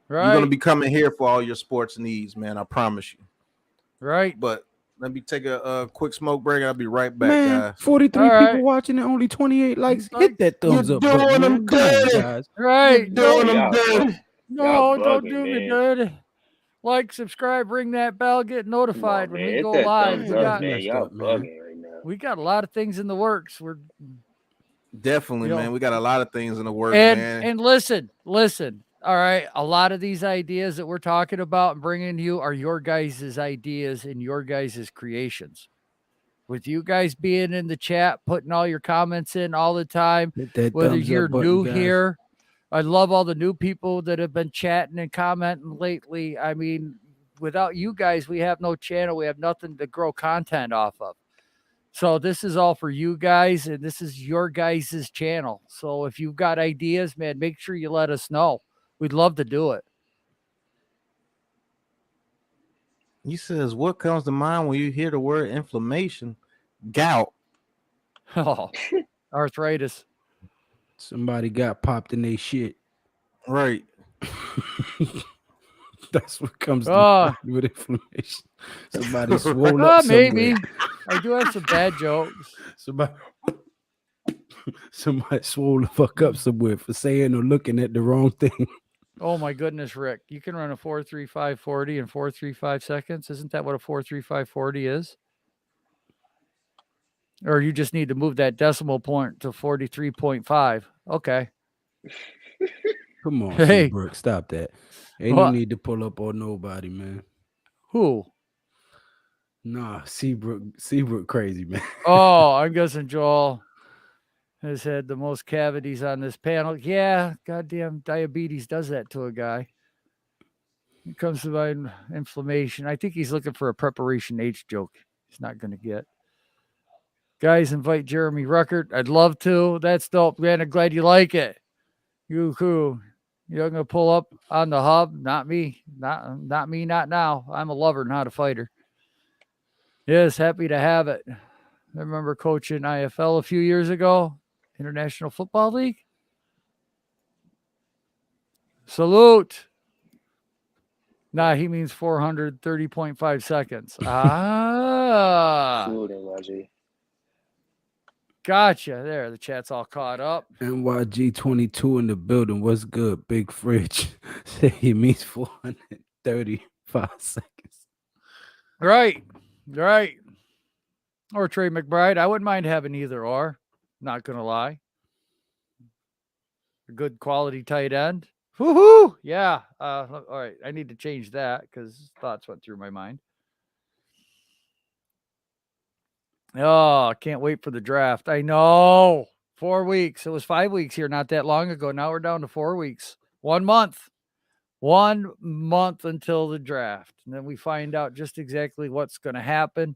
Speaker 1: You're going to be coming here for all your sports needs, man. I promise you.
Speaker 2: Right.
Speaker 1: But let me take a quick smoke break. I'll be right back, guys.
Speaker 4: 43 people watching and only 28 likes. Hit that thumbs up button.
Speaker 1: Doing them dirty.
Speaker 4: Guys.
Speaker 2: Right.
Speaker 1: Doing them dirty.
Speaker 2: No, don't do me dirty. Like, subscribe, ring that bell, get notified when we go live. We got a lot of things in the works. We're
Speaker 1: definitely, man. We got a lot of things in the works,
Speaker 2: man. And listen. All right, a lot of these ideas that we're talking about and bringing you are your guys' ideas and your guys' creations. With you guys being in the chat, putting all your comments in all the time, whether you're new here. I love all the new people that have been chatting and commenting lately. I mean, without you guys, we have no channel. We have nothing to grow content off of. So this is all for you guys, and this is your guys' channel. So if you've got ideas, man, make sure you let us know. We'd love to do it.
Speaker 1: He says, what comes to mind when you hear the word inflammation? Gout.
Speaker 2: Oh, arthritis.
Speaker 4: Somebody got popped in their shit.
Speaker 1: Right.
Speaker 4: That's what comes to mind with inflammation. Somebody swole up
Speaker 2: maybe. I do have some bad jokes.
Speaker 4: Somebody swole the fuck up somewhere for saying or looking at the wrong thing.
Speaker 2: Oh my goodness, Rick. You can run a 4.3540 in 4.35 seconds. Isn't that what a 4.3540 is? Or you just need to move that decimal point to 43.5. Okay.
Speaker 4: Come on, Seabrook, stop that. Ain't no need to pull up on nobody, man.
Speaker 2: Who?
Speaker 4: Nah, Seabrook crazy, man.
Speaker 2: Oh, I'm guessing Joel has had the most cavities on this panel. Yeah, goddamn diabetes does that to a guy. It comes to my inflammation. I think he's looking for a Preparation H joke. He's not going to get. Guys, invite Jeremy Ruckert. I'd love to. That's dope, man. I'm glad you like it. You're going to pull up on the hub? Not me. Not me, not now. I'm a lover, not a fighter. Yes, happy to have it. I remember coaching IFL a few years ago. International Football League. Salute. Nah, he means 430.5 seconds. Ah. Gotcha. There, the chat's all caught up.
Speaker 4: NYG22 in the building. What's good? Big Fridge. Say he means 435 seconds.
Speaker 2: Right. Or Trey McBride. I wouldn't mind having either or. Not going to lie. A good quality tight end. Woohoo! Yeah. All right. I need to change that because thoughts went through my mind. Oh, I can't wait for the draft. I know. 4 weeks. It was 5 weeks here not that long ago. Now we're down to 4 weeks. 1 month. 1 month until the draft. And then we find out just exactly what's going to happen.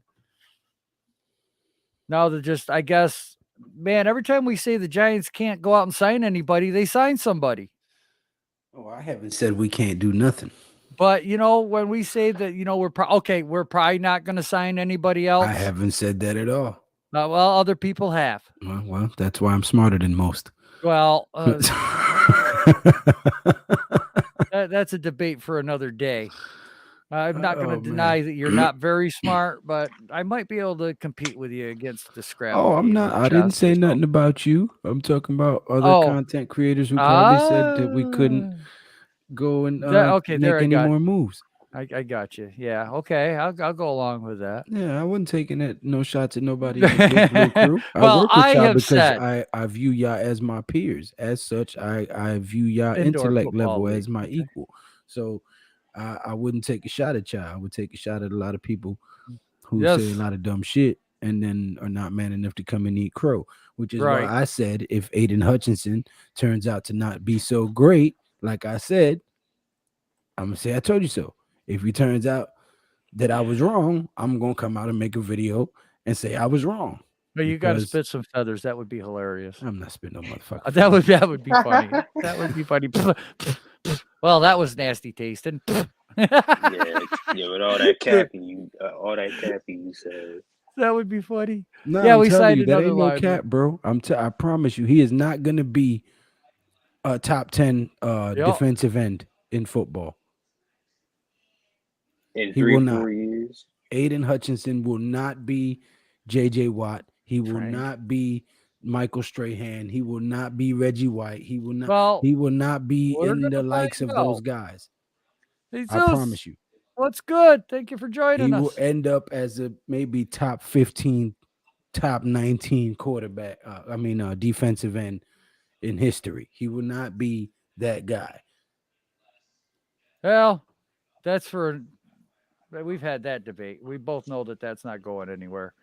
Speaker 2: Now I guess, man, every time we say the Giants can't go out and sign anybody, they sign somebody.
Speaker 4: Oh, I haven't said we can't do nothing.
Speaker 2: But, when we say that, we're probably not going to sign anybody else.
Speaker 4: I haven't said that at all.
Speaker 2: Well, other people have.
Speaker 4: Well, that's why I'm smarter than most.
Speaker 2: Well, that's a debate for another day. I'm not going to deny that you're not very smart, but I might be able to compete with you against the scrap.
Speaker 4: Oh, I'm not. I didn't say nothing about you. I'm talking about other content creators who probably said that we couldn't go and make any more moves.
Speaker 2: I got you. Yeah. Okay. I'll go along with that.
Speaker 4: Yeah, I wasn't taking no shots at nobody in the Big Blue Crew.
Speaker 2: Well,
Speaker 4: work with y'all because I view y'all as my peers. As such, I view y'all intellect level as my equal. So I wouldn't take a shot at y'all. I would take a shot at a lot of people who say a lot of dumb shit and then are not man enough to come and eat crow, which is why I said if Aiden Hutchinson turns out to not be so great, like I said, I'm going to say I told you so. If he turns out that I was wrong, I'm going to come out and make a video and say I was wrong.
Speaker 2: But you got to spit some feathers. That would be hilarious.
Speaker 4: I'm not spitting no motherfucker.
Speaker 2: That would be funny. That would be funny. Well, that was nasty tasting.
Speaker 3: yeah, with all that capping you said.
Speaker 2: That would be funny.
Speaker 4: No,
Speaker 2: yeah,
Speaker 4: we signed another that ain't no cap, bro. I promise you, he is not going to be a top 10 defensive end in football.
Speaker 3: In 3-4 years,
Speaker 4: Aiden Hutchinson will not be J.J. Watt. He will not be Michael Strahan. He will not be Reggie White. He will not. Well, he will not be in the likes of those guys.
Speaker 2: Jesus,
Speaker 4: I promise you.
Speaker 2: What's good? Thank you for joining us.
Speaker 4: He will end up as a maybe top 15, top 19 quarterback. Defensive end in history. He will not be that guy.
Speaker 2: Well, we've had that debate. We both know that that's not going anywhere.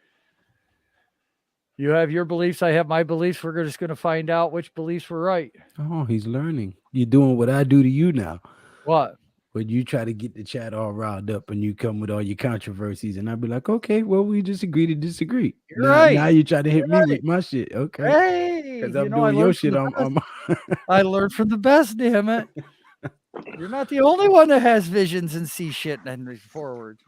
Speaker 2: You have your beliefs. I have my beliefs. We're just going to find out which beliefs were right.
Speaker 4: Oh, he's learning. You're doing what I do to you now.
Speaker 2: What?
Speaker 4: When you try to get the chat all riled up and you come with all your controversies, and I'd be like, okay, well, we just agree to disagree.
Speaker 2: You're right.
Speaker 4: Now you try to hit me with my shit. Okay.
Speaker 2: Hey,
Speaker 4: because I'm doing your shit.
Speaker 2: I learned from the best, damn it. You're not the only one that has visions and see shit and move forward.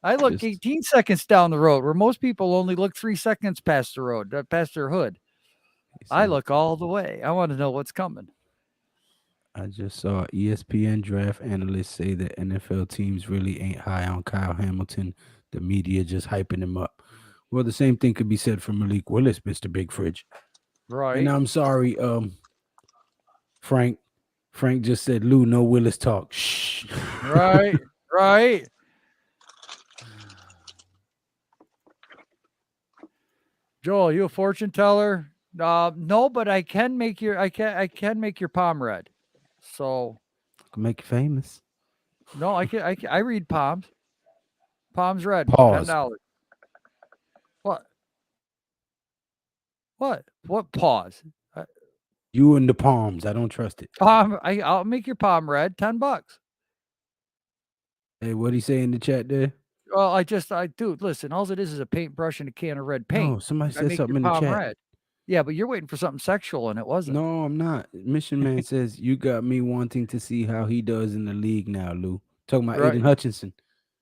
Speaker 2: I look 18 seconds down the road where most people only look 3 seconds past the road, past their hood. I look all the way. I want to know what's coming.
Speaker 4: I just saw ESPN draft analysts say that NFL teams really ain't high on Kyle Hamilton. The media just hyping him up. Well, the same thing could be said for Malik Willis, Mr. Big Fridge.
Speaker 2: Right.
Speaker 4: And I'm sorry, Frank. Frank just said, Lou, no Willis talk. Shh.
Speaker 2: Right. Joel, you a fortune teller? No, but I can make your palm red. So
Speaker 4: I can make you famous.
Speaker 2: No, I read palms. Palms red.
Speaker 4: Pause.
Speaker 2: $10. What pause?
Speaker 4: You and the palms. I don't trust it.
Speaker 2: I'll make your palm red. $10.
Speaker 4: Hey, what do you say in the chat there?
Speaker 2: Well, dude, listen, all it is a paintbrush and a can of red paint.
Speaker 4: No, somebody said something in the chat.
Speaker 2: Red. Yeah, but you're waiting for something sexual and it wasn't.
Speaker 4: No, I'm not. Mission Man says you got me wanting to see how he does in the league now, Lou. Talking about Aiden Hutchinson.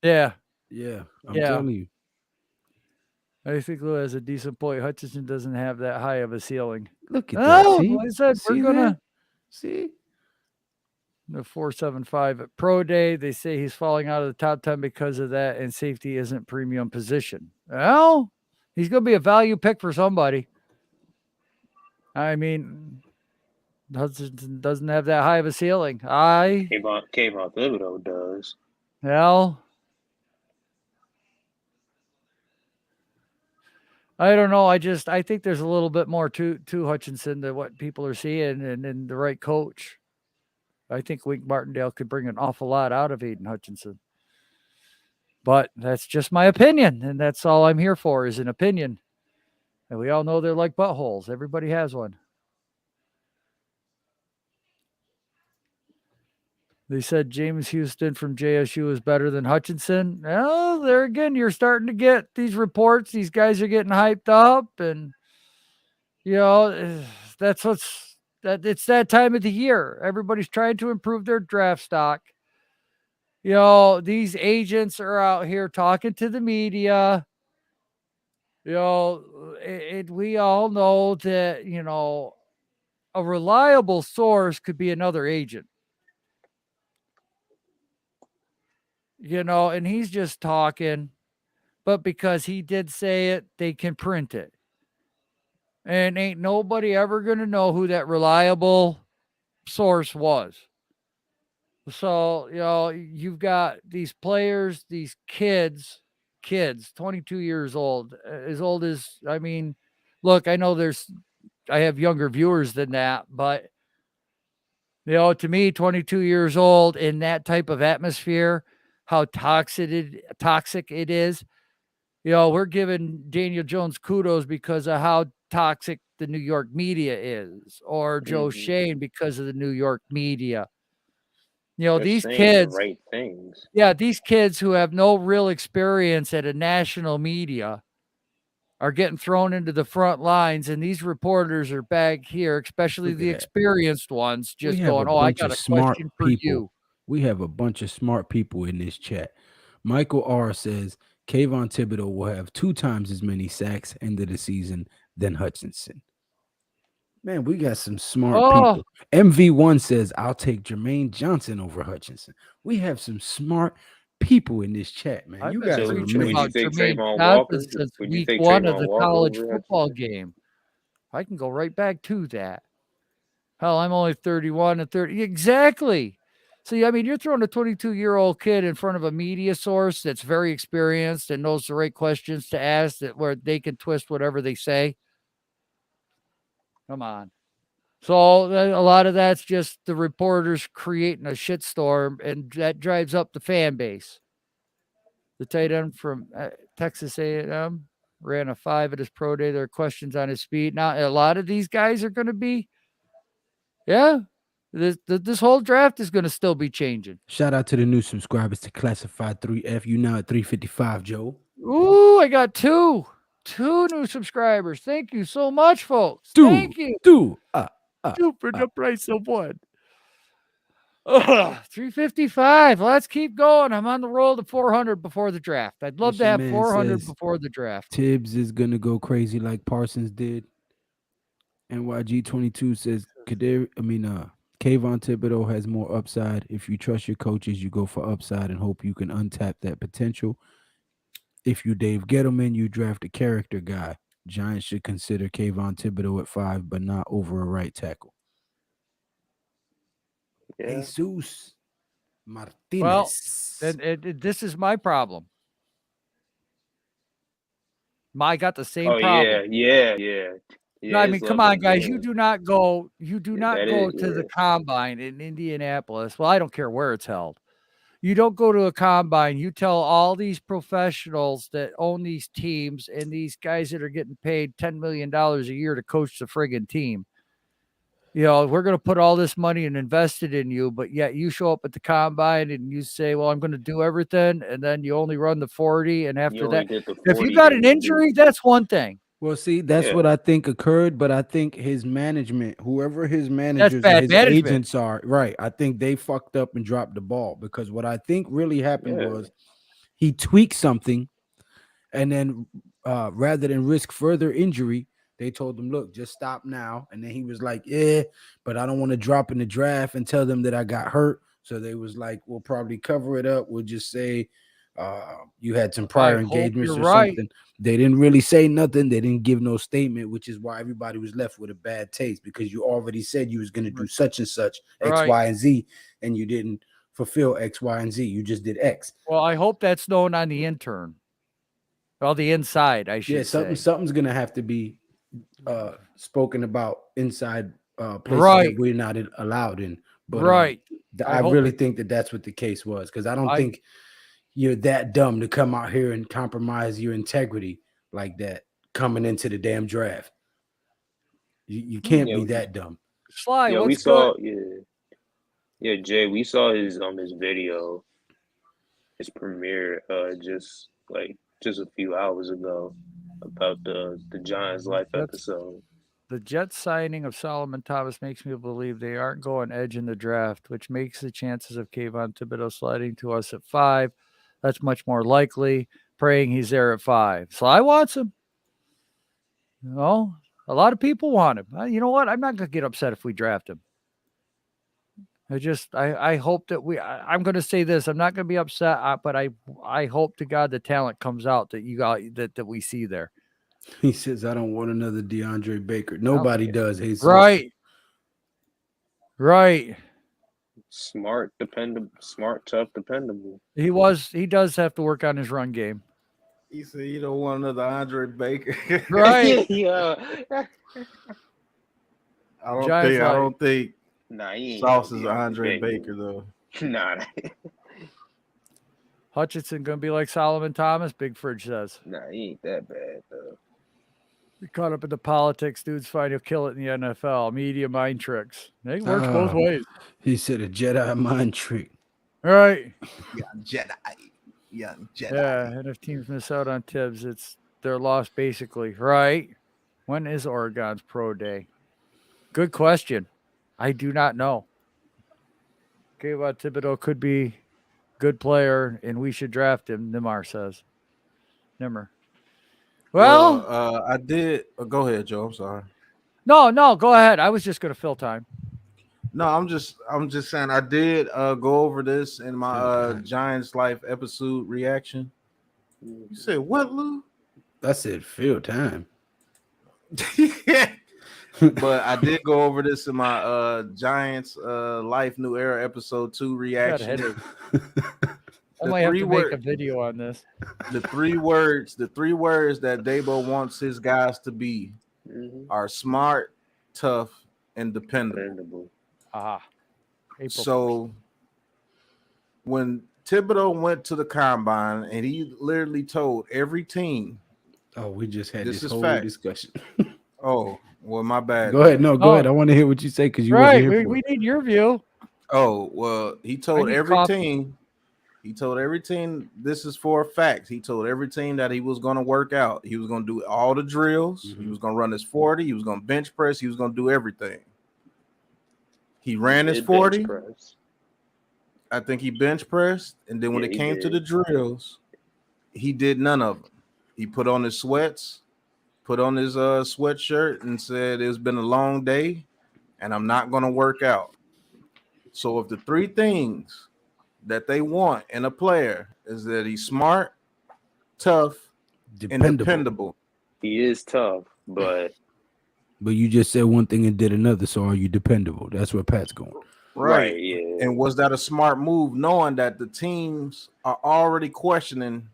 Speaker 2: Yeah.
Speaker 4: Yeah, I'm telling you.
Speaker 2: I think Lou has a decent point. Hutchinson doesn't have that high of a ceiling.
Speaker 4: Look at that.
Speaker 2: I said we're gonna
Speaker 4: see.
Speaker 2: The 4.75 at Pro Day. They say he's falling out of the top 10 because of that, and safety isn't premium position. Well, he's going to be a value pick for somebody. I mean, doesn't have that high of a ceiling.
Speaker 3: Kayvon Thibodeau does.
Speaker 2: Well, I don't know. I think there's a little bit more to Hutchinson than what people are seeing, and the right coach. I think Wink Martindale could bring an awful lot out of Aiden Hutchinson. But that's just my opinion, and that's all I'm here for is an opinion. And we all know they're like buttholes. Everybody has one. They said James Houston from JSU is better than Hutchinson. Well, there again, you're starting to get these reports. These guys are getting hyped up, and it's that time of the year. Everybody's trying to improve their draft stock. These agents are out here talking to the media. We all know that, a reliable source could be another agent. And he's just talking, but because he did say it, they can print it. And ain't nobody ever going to know who that reliable source was. So, you've got these players, these kids, 22 years old, as old as, look, I know I have younger viewers than that, but, to me, 22 years old in that type of atmosphere, how toxic it is. We're giving Daniel Jones kudos because of how toxic the New York media is, or Joe Shane because of the New York media. These kids,
Speaker 3: the right things.
Speaker 2: Yeah, these kids who have no real experience at a national media are getting thrown into the front lines, and these reporters are back here, especially the experienced ones, just going, "Oh, I got a question for you."
Speaker 4: We have a bunch of smart people in this chat. Michael R says Kayvon Thibodeau will have 2 times as many sacks end of the season than Hutchinson. Man, we got some smart people. MV1 says, I'll take Jermaine Johnson over Hutchinson. We have some smart people in this chat, man.
Speaker 2: You guys are amazing. About Jermaine Johnson since week 1 of the college football game. I can go right back to that. Hell, I'm only 31 and 30. Exactly. So, you're throwing a 22-year-old kid in front of a media source that's very experienced and knows the right questions to ask, where they can twist whatever they say. Come on. So a lot of that's just the reporters creating a shitstorm, and that drives up the fan base. The tight end from Texas A&M ran a 5 at his pro day. There are questions on his speed. Now, a lot of these guys are going to be, this whole draft is going to still be changing.
Speaker 4: Shout out to the new subscribers to Classified 3F. You now at 355, Joe.
Speaker 2: Ooh, I got two new subscribers. Thank you so much, folks. Thank you. Two for the price of one. 355. Let's keep going. I'm on the roll to 400 before the draft. I'd love to have 400 before the draft.
Speaker 4: Tibbs is going to go crazy like Parsons did. NYG22 says, Kayvon Thibodeau has more upside. If you trust your coaches, you go for upside and hope you can untap that potential. If you Dave Gettleman, you draft a character guy. Giants should consider Kayvon Thibodeau at 5, but not over a right tackle.
Speaker 3: Yeah.
Speaker 4: Jesus Martinez.
Speaker 2: Well, this is my problem. I got the same problem.
Speaker 3: Yeah.
Speaker 2: No, come on, guys. You do not go to the combine in Indianapolis. Well, I don't care where it's held. You don't go to a combine. You tell all these professionals that own these teams and these guys that are getting paid $10 million a year to coach the friggin' team. We're going to put all this money and invest it in you, but yet you show up at the combine and you say, well, I'm going to do everything. And then you only run the 40. And after that, if you got an injury, that's one thing.
Speaker 4: Well, see, that's what I think occurred, but I think his management, whoever his managers and his agents are, right, I think they fucked up and dropped the ball, because what I think really happened was he tweaked something, and then rather than risk further injury, They told him, look, just stop now. And then he was like, yeah, but I don't want to drop in the draft and tell them that I got hurt. So they was like, we'll probably cover it up. We'll just say you had some prior engagements or something. They didn't really say nothing. They didn't give no statement, which is why everybody was left with a bad taste, because you already said you was going to do such and such, X, Y, and Z, and you didn't fulfill X, Y, and Z. You just did X.
Speaker 2: Well, I hope that's known on the intern. Well, the inside, I should say.
Speaker 4: Something's going to have to be spoken about inside places that we're not allowed in. But I really think that that's what the case was, because I don't think you're that dumb to come out here and compromise your integrity like that coming into the damn draft. You can't be that dumb.
Speaker 2: Sly,
Speaker 3: yeah, we saw Jay, we saw his video, his premiere just a few hours ago about the Giants life episode.
Speaker 2: The Jets signing of Solomon Thomas makes me believe they aren't going edge in the draft, which makes the chances of Kayvon Thibodeau sliding to us at 5. That's much more likely. Praying he's there at 5. Sly wants him. You know, a lot of people want him. You know what? I'm not going to get upset if we draft him. I hope that I'm going to say this. I'm not going to be upset, but I hope to God the talent comes out that you got that we see there.
Speaker 4: He says, I don't want another DeAndre Baker. Nobody does.
Speaker 2: Right.
Speaker 3: Smart, tough, dependable.
Speaker 2: He does have to work on his run game.
Speaker 1: He said, you don't want another Andre Baker.
Speaker 2: Right.
Speaker 3: Yeah.
Speaker 1: I don't think Sauce is
Speaker 3: Andre
Speaker 1: Baker, though.
Speaker 3: Nah.
Speaker 2: Hutchinson going to be like Solomon Thomas, Big Fridge says.
Speaker 3: Nah, he ain't that bad, though.
Speaker 2: Be caught up in the politics. Dude's fine. He'll kill it in the NFL. Media mind tricks. It works both ways.
Speaker 4: He said a Jedi mind trick.
Speaker 2: All right.
Speaker 1: Young Jedi.
Speaker 2: Yeah, and if teams miss out on Tibbs, it's their loss, basically. Right. When is Oregon's pro day? Good question. I do not know. Kayvon Thibodeau could be good player, and we should draft him, Nimar says. Well,
Speaker 1: I did. Go ahead, Joe. I'm sorry.
Speaker 2: No, go ahead. I was just going to fill time.
Speaker 1: No, I'm just saying I did go over this in my Giants Life episode reaction. You said what, Lou?
Speaker 4: I said fill time.
Speaker 1: But I did go over this in my Giants Life New Era episode 2 reaction.
Speaker 2: I might have to make a video on this.
Speaker 1: The three words that Dabo wants his guys to be are smart, tough, and dependable. So when Thibodeau went to the combine and he literally told every team.
Speaker 4: Oh, we just had this whole discussion.
Speaker 1: Oh, well, my bad.
Speaker 4: Go ahead. No, go ahead. I want to hear what you say because you wasn't here for
Speaker 2: we need your view.
Speaker 1: Oh, well, he told every team. He told every team, this is for a fact. He told every team that he was going to work out. He was going to do all the drills. He was going to run his 40. He was going to bench press. He was going to do everything. He ran his 40. I think he bench pressed. And then when it came to the drills, he did none of them. He put on his sweats, put on his sweatshirt and said, it's been a long day and I'm not going to work out. So if the three things that they want in a player is that he's smart, tough, and dependable.
Speaker 3: He is tough, but
Speaker 4: you just said one thing and did another. So are you dependable? That's where Pat's going.
Speaker 1: Right. Yeah. And was that a smart move, knowing that the teams are already questioning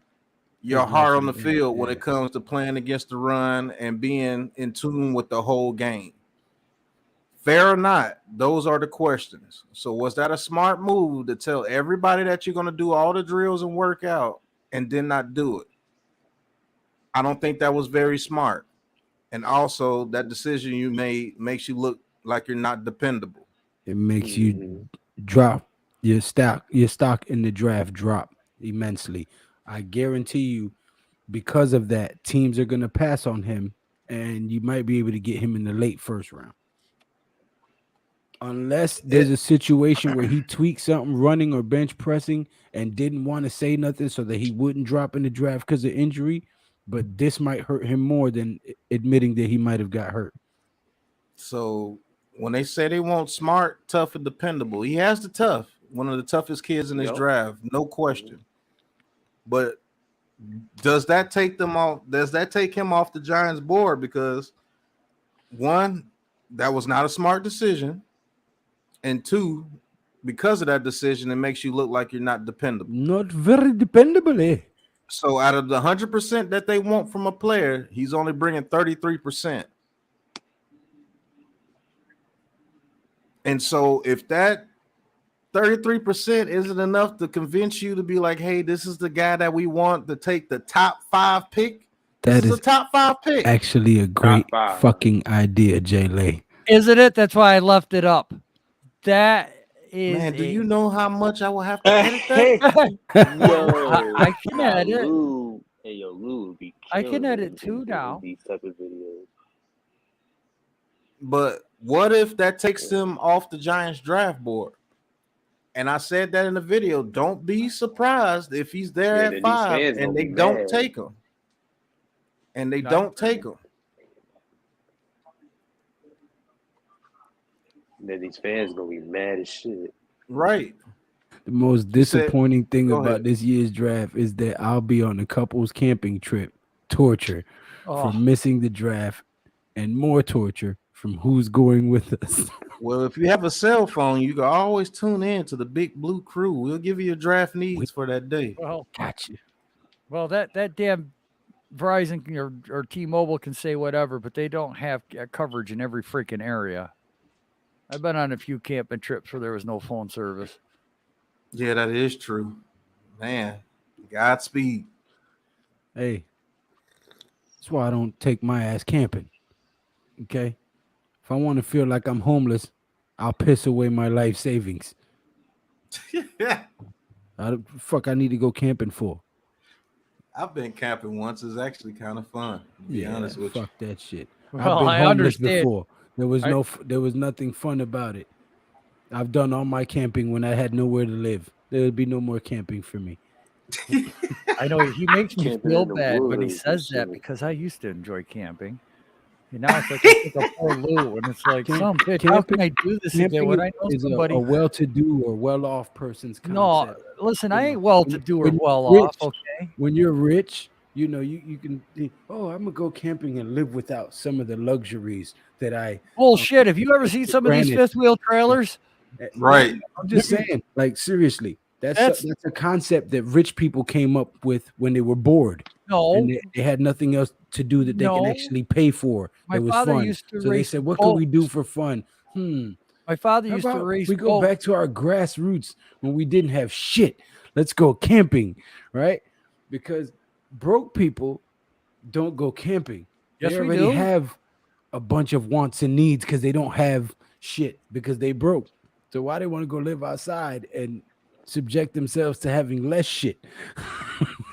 Speaker 1: your heart on the field when it comes to playing against the run and being in tune with the whole game? Fair or not, those are the questions. So was that a smart move to tell everybody that you're going to do all the drills and work out and then not do it? I don't think that was very smart. And also that decision you made makes you look like you're not dependable.
Speaker 4: It makes you drop your stock in the draft drop immensely. I guarantee you, because of that, teams are going to pass on him and you might be able to get him in the late first round. Unless there's a situation where he tweaked something running or bench pressing and didn't want to say nothing so that he wouldn't drop in the draft because of injury, but this might hurt him more than admitting that he might have got hurt.
Speaker 1: So when they say they want smart, tough, and dependable, he has the tough. One of the toughest kids in this draft, no question. But does that take them off? Does that take him off the Giants board? Because one, that was not a smart decision, and two, because of that decision, it makes you look like you're not dependable.
Speaker 4: Not very dependable, eh?
Speaker 1: So out of the 100% that they want from a player, he's only bringing 33%. And so if that 33% isn't enough to convince you to be like, hey, this is the guy that we want to take the top 5 pick. This is a top 5 pick.
Speaker 4: Actually a great fucking idea, Jay Lay.
Speaker 2: Isn't it? That's why I left it up. That is,
Speaker 1: man, do you know how much I will have to edit that?
Speaker 2: I can edit.
Speaker 3: Hey, yo, Lou would be
Speaker 2: I can edit too now.
Speaker 3: These type of videos.
Speaker 1: But what if that takes him off the Giants draft board? And I said that in the video. Don't be surprised if he's there at 5 and they don't take him. And they don't take him.
Speaker 3: Then these fans gonna be mad as shit.
Speaker 1: Right.
Speaker 4: The most disappointing thing about this year's draft is that I'll be on a couple's camping trip, torture for missing the draft, and more torture from who's going with us.
Speaker 1: Well, if you have a cell phone, you can always tune in to the Big Blue Crew. We'll give you your draft needs for that day.
Speaker 2: Well,
Speaker 4: gotcha.
Speaker 2: Well, that damn Verizon or T-Mobile can say whatever, but they don't have coverage in every freaking area. I've been on a few camping trips where there was no phone service.
Speaker 1: Yeah, that is true. Man, Godspeed.
Speaker 4: Hey, that's why I don't take my ass camping. Okay? If I want to feel like I'm homeless, I'll piss away my life savings.
Speaker 1: Yeah.
Speaker 4: I need to go camping for?
Speaker 1: I've been camping once. It's actually kind of fun, to be honest with you.
Speaker 4: Fuck that shit.
Speaker 2: Well,
Speaker 4: I've been
Speaker 2: I
Speaker 4: homeless
Speaker 2: understand.
Speaker 4: before. There was nothing fun about it. I've done all my camping when I had nowhere to live. There would be no more camping for me.
Speaker 2: I know he makes me feel bad when he says that because I used to enjoy camping. And now it's like I think of poor Lou, and it's like, some bitch, how can I do this again when I know somebody?
Speaker 4: A well-to-do or well-off person's concept.
Speaker 2: No, listen, I ain't well-to-do or well-off. Okay,
Speaker 4: when you're rich, you know you can think, oh, I'm gonna go camping and live without some of the luxuries that I.
Speaker 2: Bullshit! Have you ever seen some of these fifth-wheel trailers?
Speaker 1: Right.
Speaker 4: I'm just saying, like seriously, that's a concept that rich people came up with when they were bored.
Speaker 2: No,
Speaker 4: and they had nothing else to do that they can actually pay for.
Speaker 2: My
Speaker 4: that was
Speaker 2: father
Speaker 4: fun.
Speaker 2: used to
Speaker 4: so they
Speaker 2: race
Speaker 4: said, "What
Speaker 2: boats.
Speaker 4: can we do for fun?"
Speaker 2: My father used to race.
Speaker 4: We go back to our grassroots when we didn't have shit. Let's go camping, right? Because broke people don't go camping.
Speaker 2: Yes,
Speaker 4: they
Speaker 2: we
Speaker 4: already
Speaker 2: do.
Speaker 4: have a bunch of wants and needs because they don't have shit because they broke. So why they want to go live outside and subject themselves to having less shit?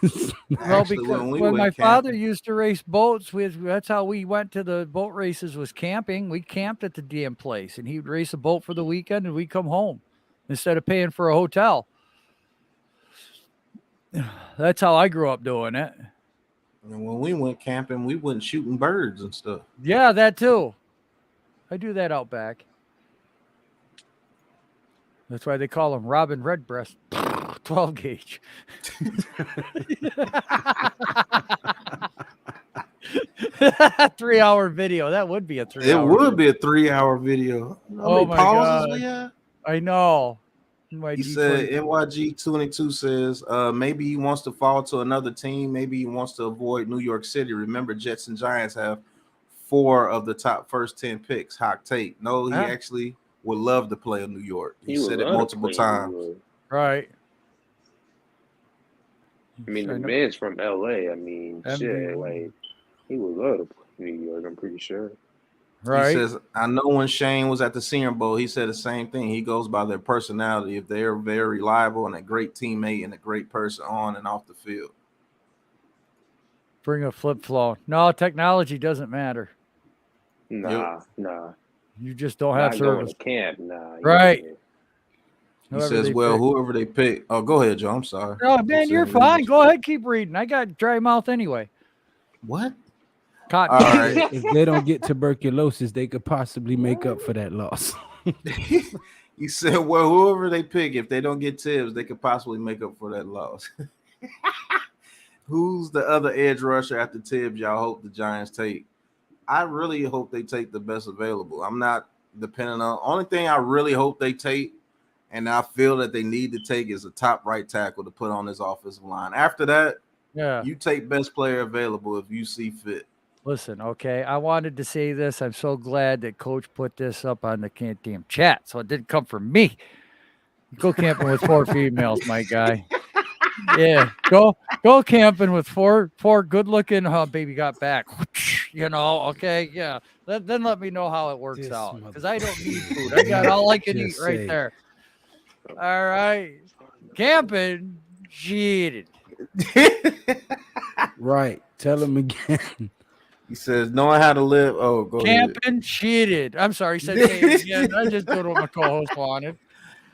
Speaker 2: Well, because when my father used to race boats, that's how we went to the boat races, was camping. We camped at the damn place, and he'd race a boat for the weekend, and we'd come home instead of paying for a hotel. That's how I grew up doing it.
Speaker 1: And when we went camping, we went shooting birds and stuff.
Speaker 2: Yeah, that too. I do that out back. That's why they call him Robin Redbreast. 12 gauge. 3-hour video. That would be a 3-hour.
Speaker 1: It would be a 3-hour video.
Speaker 2: Oh my God. I know.
Speaker 1: He said NYG22 says maybe he wants to fall to another team. Maybe he wants to avoid New York City. Remember, Jets and Giants have 4 of the top first 10 picks. Hot take. No, he actually would love to play in New York. He said it multiple times.
Speaker 2: Right.
Speaker 3: I mean, the man's from LA. I mean, shit, like he would love to play New York. I'm pretty sure.
Speaker 2: Right.
Speaker 1: He says, I know when Shane was at the Senior Bowl, he said the same thing. He goes by their personality. If they're very reliable and a great teammate and a great person on and off the field.
Speaker 2: Bring a flip flow. No, technology doesn't matter.
Speaker 3: Nah.
Speaker 2: You just don't have service.
Speaker 3: Going to camp, nah.
Speaker 2: Right.
Speaker 1: He says, well, whoever they pick. Oh, go ahead, Joe. I'm sorry.
Speaker 2: Oh, man, you're fine. Go ahead. Keep reading. I got dry mouth anyway.
Speaker 1: What?
Speaker 2: All right.
Speaker 4: If they don't get tuberculosis, they could possibly make up for that loss.
Speaker 1: He said, well, whoever they pick, if they don't get Tibbs, they could possibly make up for that loss. Who's the other edge rusher after Tibbs y'all hope the Giants take? I really hope they take the best available. I'm not depending on. Only thing I really hope they take, and I feel that they need to take, is a top right tackle to put on this offensive line. After that, you take best player available if you see fit.
Speaker 2: Listen, okay, I wanted to say this. I'm so glad that Coach put this up on the Can't Damn chat, so it didn't come from me. Go camping with 4 females, my guy. Yeah, go camping with four good-looking. Baby got back. Okay, yeah. Then let me know how it works out, because I don't need food. I got all I can eat right there. All right, camping cheated.
Speaker 4: Right. Tell him again.
Speaker 1: He says, knowing how to live. Oh, go
Speaker 2: camping
Speaker 1: ahead.
Speaker 2: Cheated. I'm sorry, he said again. I just did what my co-host wanted.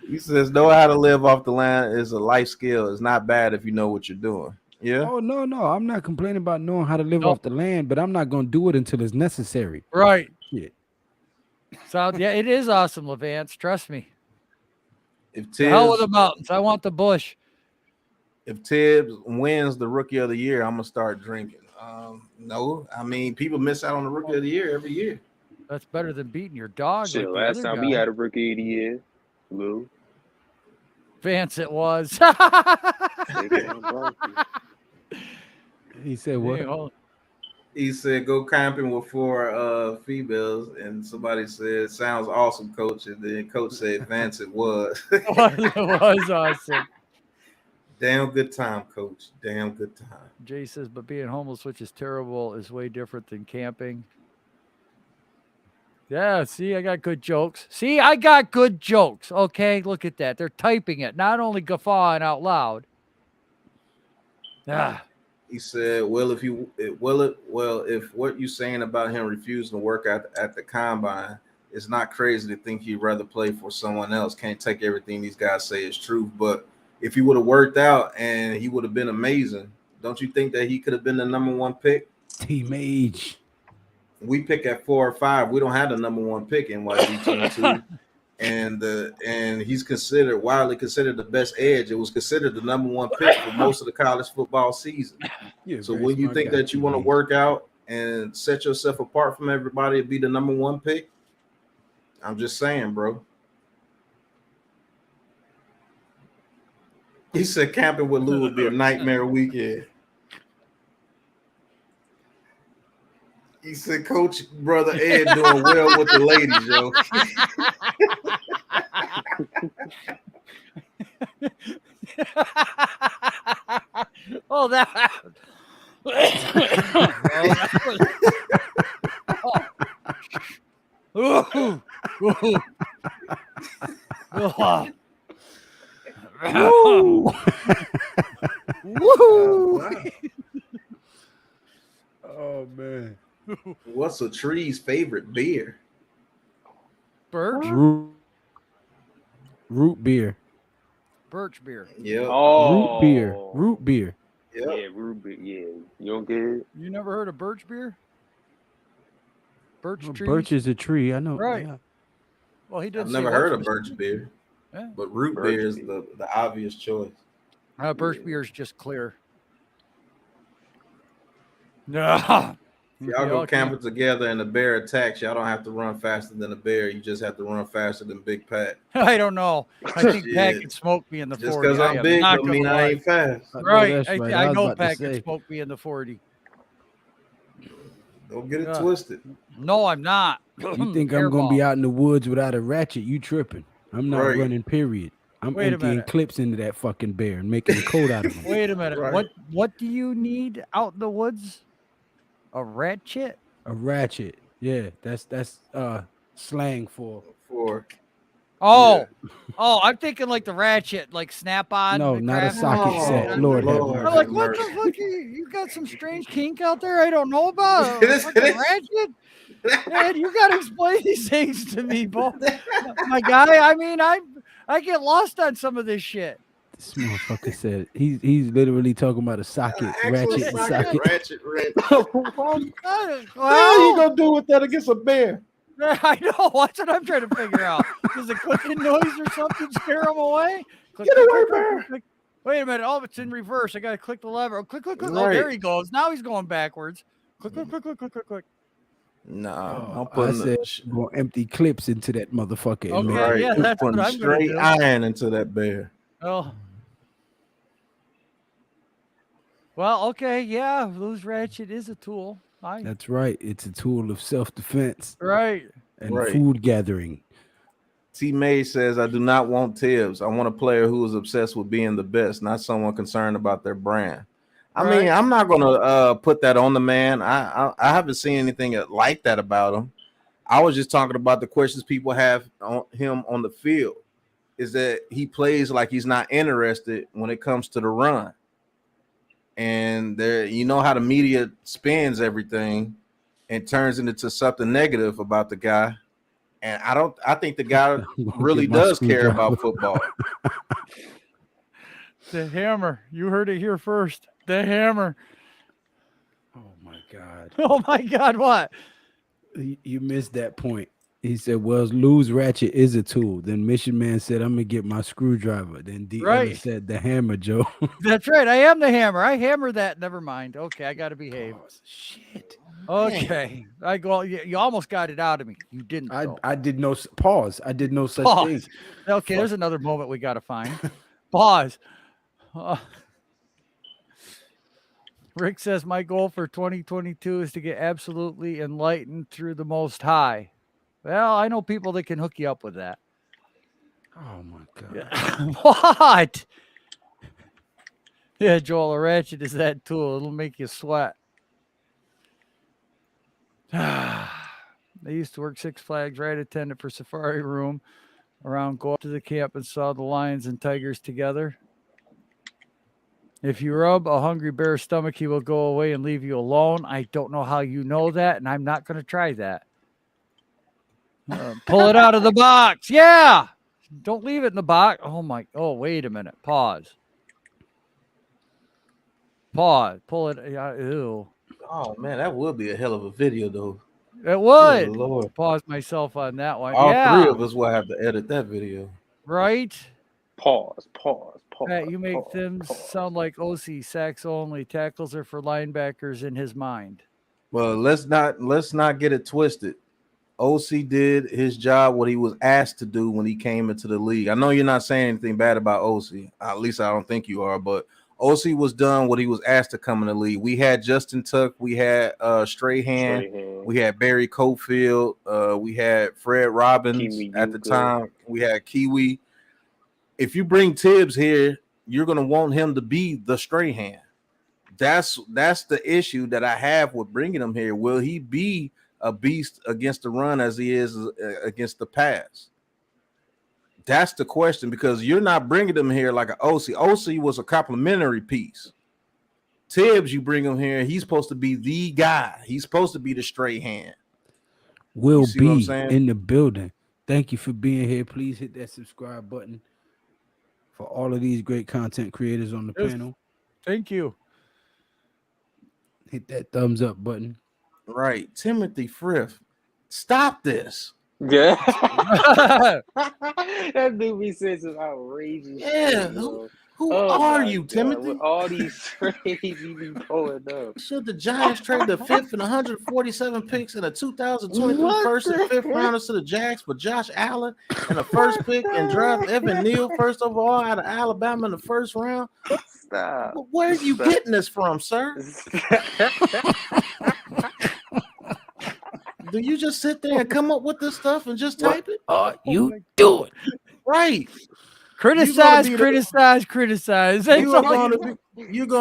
Speaker 1: He says, knowing how to live off the land is a life skill. It's not bad if you know what you're doing. Yeah.
Speaker 4: Oh, no. I'm not complaining about knowing how to live off the land, but I'm not going to do it until it's necessary.
Speaker 2: Right.
Speaker 4: Shit.
Speaker 2: So, yeah, it is awesome, Levance. Trust me.
Speaker 1: If Tibbs,
Speaker 2: the hell with the mountains. I want the bush.
Speaker 1: If Tibbs wins the Rookie of the Year, I'm going to start drinking. No, I mean, people miss out on the Rookie of the Year every year.
Speaker 2: That's better than beating your dog.
Speaker 3: Shit, last time we had a Rookie of the Year, Lou.
Speaker 2: Vance, it was.
Speaker 4: He said what?
Speaker 1: He said, go camping with 4 females, and somebody said, sounds awesome, Coach. And then Coach said, Vance, it was.
Speaker 2: It was awesome.
Speaker 1: Damn good time, Coach. Damn good time.
Speaker 2: Jay says, but being homeless, which is terrible, is way different than camping. Yeah, see, I got good jokes. Okay, look at that. They're typing it, not only guffawing out loud.
Speaker 1: He said, well, if what you're saying about him refusing to work at the combine, it's not crazy to think he'd rather play for someone else. Can't take everything these guys say is true. But if he would have worked out and he would have been amazing, don't you think that he could have been the number 1 pick?
Speaker 4: Team age.
Speaker 1: We pick at 4 or 5. We don't have the number 1 pick in YG22. and he's widely considered the best edge. It was considered the number 1 pick for most of the college football season. So when you think that you want to work out and set yourself apart from everybody to be the number 1 pick, I'm just saying, bro. He said camping with Lou would be a nightmare weekend. He said, Coach, brother Ed doing well with the ladies, yo.
Speaker 2: Oh, that.
Speaker 4: Woo! Woo! Oh man.
Speaker 1: What's a tree's favorite beer?
Speaker 2: Birch?
Speaker 4: Root beer.
Speaker 2: Birch beer.
Speaker 1: Yeah.
Speaker 3: Oh.
Speaker 4: Root beer.
Speaker 3: Yep. Yeah, root beer. Yeah. You don't get it?
Speaker 2: You never heard of birch beer? Birch tree.
Speaker 4: Birch is a tree. I know.
Speaker 2: Right.
Speaker 4: Yeah.
Speaker 2: Well, he didn't.
Speaker 1: I've never heard of birch beer.
Speaker 2: Yeah.
Speaker 1: But root beer is the obvious choice.
Speaker 2: Birch beer is just clear. No.
Speaker 1: Y'all go camping together and the bear attacks, y'all don't have to run faster than the bear. You just have to run faster than Big Pat.
Speaker 2: I don't know. I think Pat can smoke me in the 40.
Speaker 1: Just because I'm big don't mean I ain't fast.
Speaker 2: Right. I know Pat can smoke me in the 40.
Speaker 1: Don't get it twisted.
Speaker 2: No, I'm not.
Speaker 4: You think I'm going to be out in the woods without a ratchet? You tripping. I'm not running, period. I'm emptying clips into that fucking bear and making a coat out of him.
Speaker 2: Wait a minute. Right. What do you need out in the woods? A ratchet?
Speaker 4: A ratchet. Yeah, that's slang for.
Speaker 2: Oh, I'm thinking like the ratchet, like snap on.
Speaker 4: No, not a socket set. Lord have mercy.
Speaker 2: I'm like, what the fuck? You got some strange kink out there I don't know about? A ratchet? Man, you got to explain these things to me, boy. My guy, I mean, I get lost on some of this shit.
Speaker 4: This motherfucker said he's literally talking about a socket, ratchet, and socket.
Speaker 1: Ratchet. What are you gonna do with that against a bear?
Speaker 2: I know. That's what I'm trying to figure out. Does a clicking noise or something scare him away? Click,
Speaker 1: Get away, bear!
Speaker 2: Click. Wait a minute. Oh, it's in reverse. I gotta click the lever. Oh, click.
Speaker 1: Right.
Speaker 2: Oh, there he goes. Now he's going backwards. Click.
Speaker 1: Nah,
Speaker 4: I said going empty clips into that motherfucker.
Speaker 2: Okay,
Speaker 1: right.
Speaker 2: yeah, that's
Speaker 1: putting
Speaker 2: what I'm
Speaker 1: straight
Speaker 2: gonna do.
Speaker 1: iron into that bear.
Speaker 2: Oh. Well, okay, yeah, loose ratchet is a tool.
Speaker 4: That's right. It's a tool of self-defense.
Speaker 2: Right.
Speaker 4: And food gathering.
Speaker 1: T. May says, I do not want Tibbs. I want a player who is obsessed with being the best, not someone concerned about their brand. I mean, I'm not going to put that on the man. I haven't seen anything like that about him. I was just talking about the questions people have on him on the field, is that he plays like he's not interested when it comes to the run. And there, you know how the media spins everything and turns it into something negative about the guy. And I think the guy really does care about football.
Speaker 2: The hammer. You heard it here first. The hammer.
Speaker 4: Oh my God.
Speaker 2: Oh my God, what?
Speaker 4: You missed that point. He said, well, loose ratchet is a tool. Then Mission Man said, I'm gonna get my screwdriver. Then D said the hammer, Joe.
Speaker 2: That's right. I am the hammer. I hammer that. Never mind. Okay, I gotta behave.
Speaker 4: Oh, shit.
Speaker 2: Okay. I go. You almost got it out of me. You didn't.
Speaker 4: I did no pause. I did no such thing.
Speaker 2: Okay, there's another moment we gotta find. Pause. Rick says my goal for 2022 is to get absolutely enlightened through the Most High. Well, I know people that can hook you up with that.
Speaker 4: Oh my God.
Speaker 2: Yeah. What? Yeah, Joel, a ratchet is that tool. It'll make you sweat. I used to work Six Flags ride attendant for Safari Room around. Go up to the camp and saw the lions and tigers together. If you rub a hungry bear's stomach, he will go away and leave you alone. I don't know how you know that, and I'm not going to try that. Pull it out of the box. Yeah. Don't leave it in the box. Oh, wait a minute. Pause. Pull it. Ew.
Speaker 1: Oh, man, that would be a hell of a video, though.
Speaker 2: It would.
Speaker 1: Good Lord.
Speaker 2: Pause myself on that one.
Speaker 1: All three of us will have to edit that video.
Speaker 2: Right?
Speaker 3: Pause.
Speaker 2: Pat, you make them sound like OC, sacks only. Tackles are for linebackers in his mind.
Speaker 1: Well, let's not get it twisted. OC did his job, what he was asked to do when he came into the league. I know you're not saying anything bad about OC. At least I don't think you are, but OC was done what he was asked to come in the league. We had Justin Tuck, we had Strahan, we had Barry Cofield, we had Fred Robbins at the time, we had Kiwi. If you bring Tibbs here, you're gonna want him to be the Strahan. That's the issue that I have with bringing him here. Will he be a beast against the run as he is against the pass? That's the question, because you're not bringing him here like an OC. OC was a complimentary piece. Tibbs, you bring him here, he's supposed to be the guy. He's supposed to be the straight hand.
Speaker 4: Will be in the building. Thank you for being here. Please hit that subscribe button for all of these great content creators on the panel.
Speaker 2: Thank you.
Speaker 4: Hit that thumbs up button.
Speaker 1: Right. Timothy Frith. Stop this.
Speaker 3: Yeah. That dude be saying some outrageous.
Speaker 1: Yeah. Who are you,
Speaker 3: God,
Speaker 1: Timothy?
Speaker 3: with all these trades he be pulling up.
Speaker 1: Should the Giants trade the 5th and 147 picks in a 2023 first and 5th rounders to the Jags for Josh Allen and the first pick and draft Evan Neal first overall out of Alabama in the first round?
Speaker 3: Stop.
Speaker 1: Where are you getting this from, sir? Do you just sit there and come up with this stuff and just type it?
Speaker 4: You do it.
Speaker 1: Right.
Speaker 2: Criticize.
Speaker 1: You're going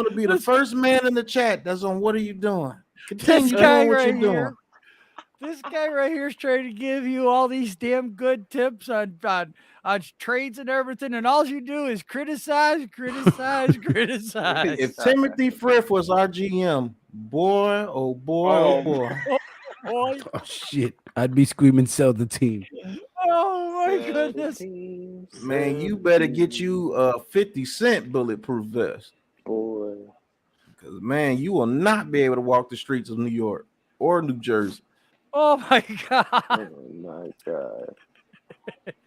Speaker 1: to be the first man in the chat that's on what are you doing? Continue doing what you're doing.
Speaker 2: This guy right here is trying to give you all these damn good tips on trades and everything, and all you do is criticize.
Speaker 1: If Timothy Frith was our GM, boy, oh boy.
Speaker 4: Oh shit! I'd be screaming, "Sell the team!"
Speaker 2: Oh my goodness!
Speaker 1: Man, you better get you a 50-cent bulletproof vest.
Speaker 3: Boy.
Speaker 1: Because, man, you will not be able to walk the streets of New York or New Jersey.
Speaker 2: Oh, my God.
Speaker 3: Oh, my God.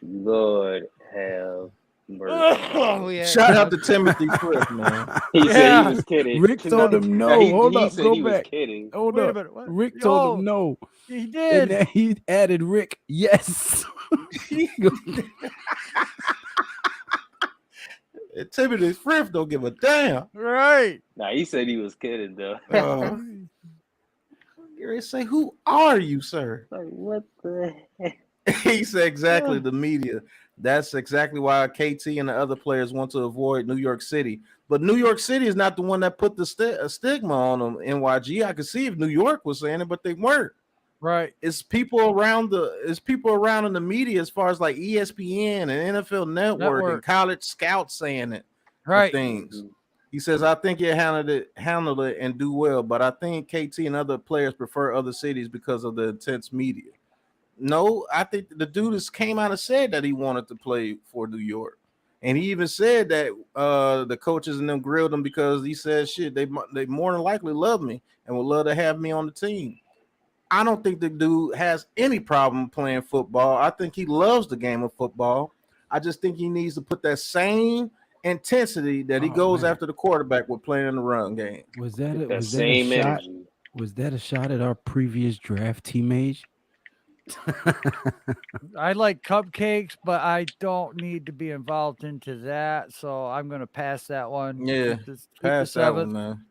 Speaker 3: Lord have mercy.
Speaker 1: Shout out to Timothy Frith, man.
Speaker 3: He said he was kidding.
Speaker 4: Rick told him no. Hold up,
Speaker 3: said
Speaker 4: go
Speaker 3: he
Speaker 4: back.
Speaker 3: was kidding.
Speaker 4: Hold
Speaker 2: Wait
Speaker 4: up.
Speaker 2: a minute. What?
Speaker 4: Rick told him no.
Speaker 2: He did.
Speaker 4: And then he added Rick, yes.
Speaker 1: Timothy Frith don't give a damn.
Speaker 2: Right.
Speaker 3: Nah, he said he was kidding, though.
Speaker 1: Gary say, who are you, sir?
Speaker 3: Like, what the heck?
Speaker 1: He said exactly the media. That's exactly why KT and the other players want to avoid New York City. But New York City is not the one that put the stigma on them. NYG. I could see if New York was saying it, but they weren't.
Speaker 2: Right.
Speaker 1: It's people around in the media as far as like ESPN and NFL Network. And college scouts saying it.
Speaker 2: Right.
Speaker 1: Things. He says, I think you handled it and do well, but I think KT and other players prefer other cities because of the intense media. No, I think the dude just came out and said that he wanted to play for New York. And he even said that the coaches and them grilled him because he said, shit, they more than likely love me and would love to have me on the team. I don't think the dude has any problem playing football. I think he loves the game of football. I just think he needs to put that same intensity that he goes after the quarterback with playing in the run game.
Speaker 4: Was that a shot at our previous draft teammate?
Speaker 2: I like cupcakes, but I don't need to be involved into that, so I'm going to pass that one.
Speaker 1: Yeah, pass that one, man.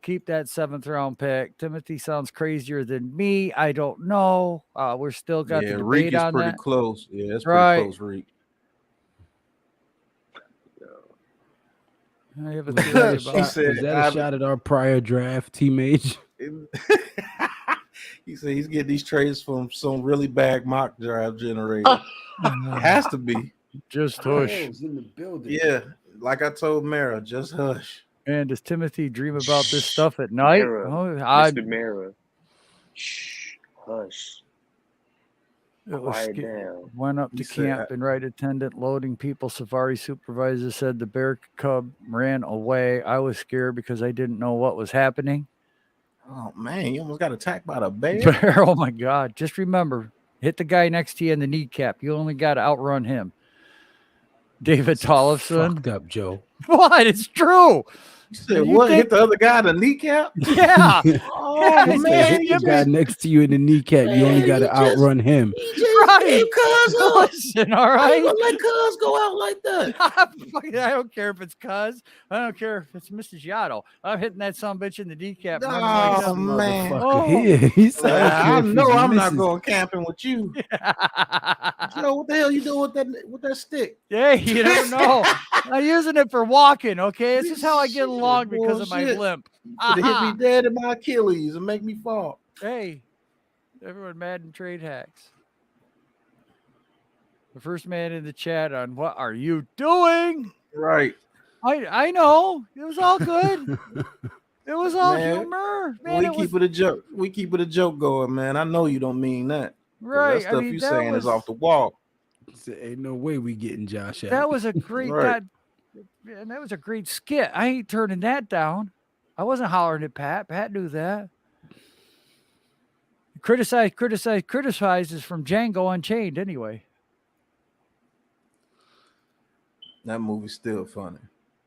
Speaker 2: Keep that 7th round pick. Timothy sounds crazier than me. I don't know. We're still got the debate
Speaker 1: Reek is
Speaker 2: on
Speaker 1: pretty
Speaker 2: that.
Speaker 1: Close. Yeah, it's pretty close, Reek.
Speaker 2: I have a theory about
Speaker 4: was that a shot at our prior draft teammates?
Speaker 1: He said he's getting these trades from some really bad mock draft generator. It has to be.
Speaker 2: Just hush.
Speaker 4: In the building.
Speaker 1: Yeah, like I told Mara, just hush.
Speaker 2: And does Timothy dream about this stuff at night?
Speaker 3: Mr. Mara. Shh, hush. Quiet down.
Speaker 2: Went up to camp and right attendant loading people. Safari supervisor said the bear cub ran away. I was scared because I didn't know what was happening.
Speaker 1: Oh, man, you almost got attacked by the bear.
Speaker 2: Oh, my God. Just remember, hit the guy next to you in the kneecap. You only got to outrun him. David Tollefson.
Speaker 4: Fucked up, Joe.
Speaker 2: What? It's true.
Speaker 1: You said what? Hit the other guy in the kneecap?
Speaker 2: Yeah.
Speaker 1: Oh, man.
Speaker 4: Hit the guy next to you in the kneecap. You only got to outrun him.
Speaker 2: Right. Listen, all right.
Speaker 1: Let Cuz go out like that.
Speaker 2: I don't care if it's Cuz. I don't care if it's Mrs. Yato. I'm hitting that bitch in the kneecap.
Speaker 1: Oh, man.
Speaker 4: He said,
Speaker 1: I know I'm not going camping with you. Joe, what the hell you doing with that stick?
Speaker 2: Yeah, you don't know. I'm using it for walking, okay? This is how I get along because of my limp.
Speaker 1: Hit me dead in my Achilles and make me fall.
Speaker 2: Hey, everyone mad in trade hacks. The first man in the chat on what are you doing?
Speaker 1: Right.
Speaker 2: I know. It was all good. It was all humor. Man,
Speaker 1: keep it a joke. We keep it a joke going, man. I know you don't mean that.
Speaker 2: Right.
Speaker 1: That stuff you saying is off the wall.
Speaker 4: Ain't no way we getting Josh out.
Speaker 2: That was a great and that was a great skit. I ain't turning that down. I wasn't hollering at Pat. Pat knew that. Criticize is from Django Unchained anyway.
Speaker 1: That movie's still funny.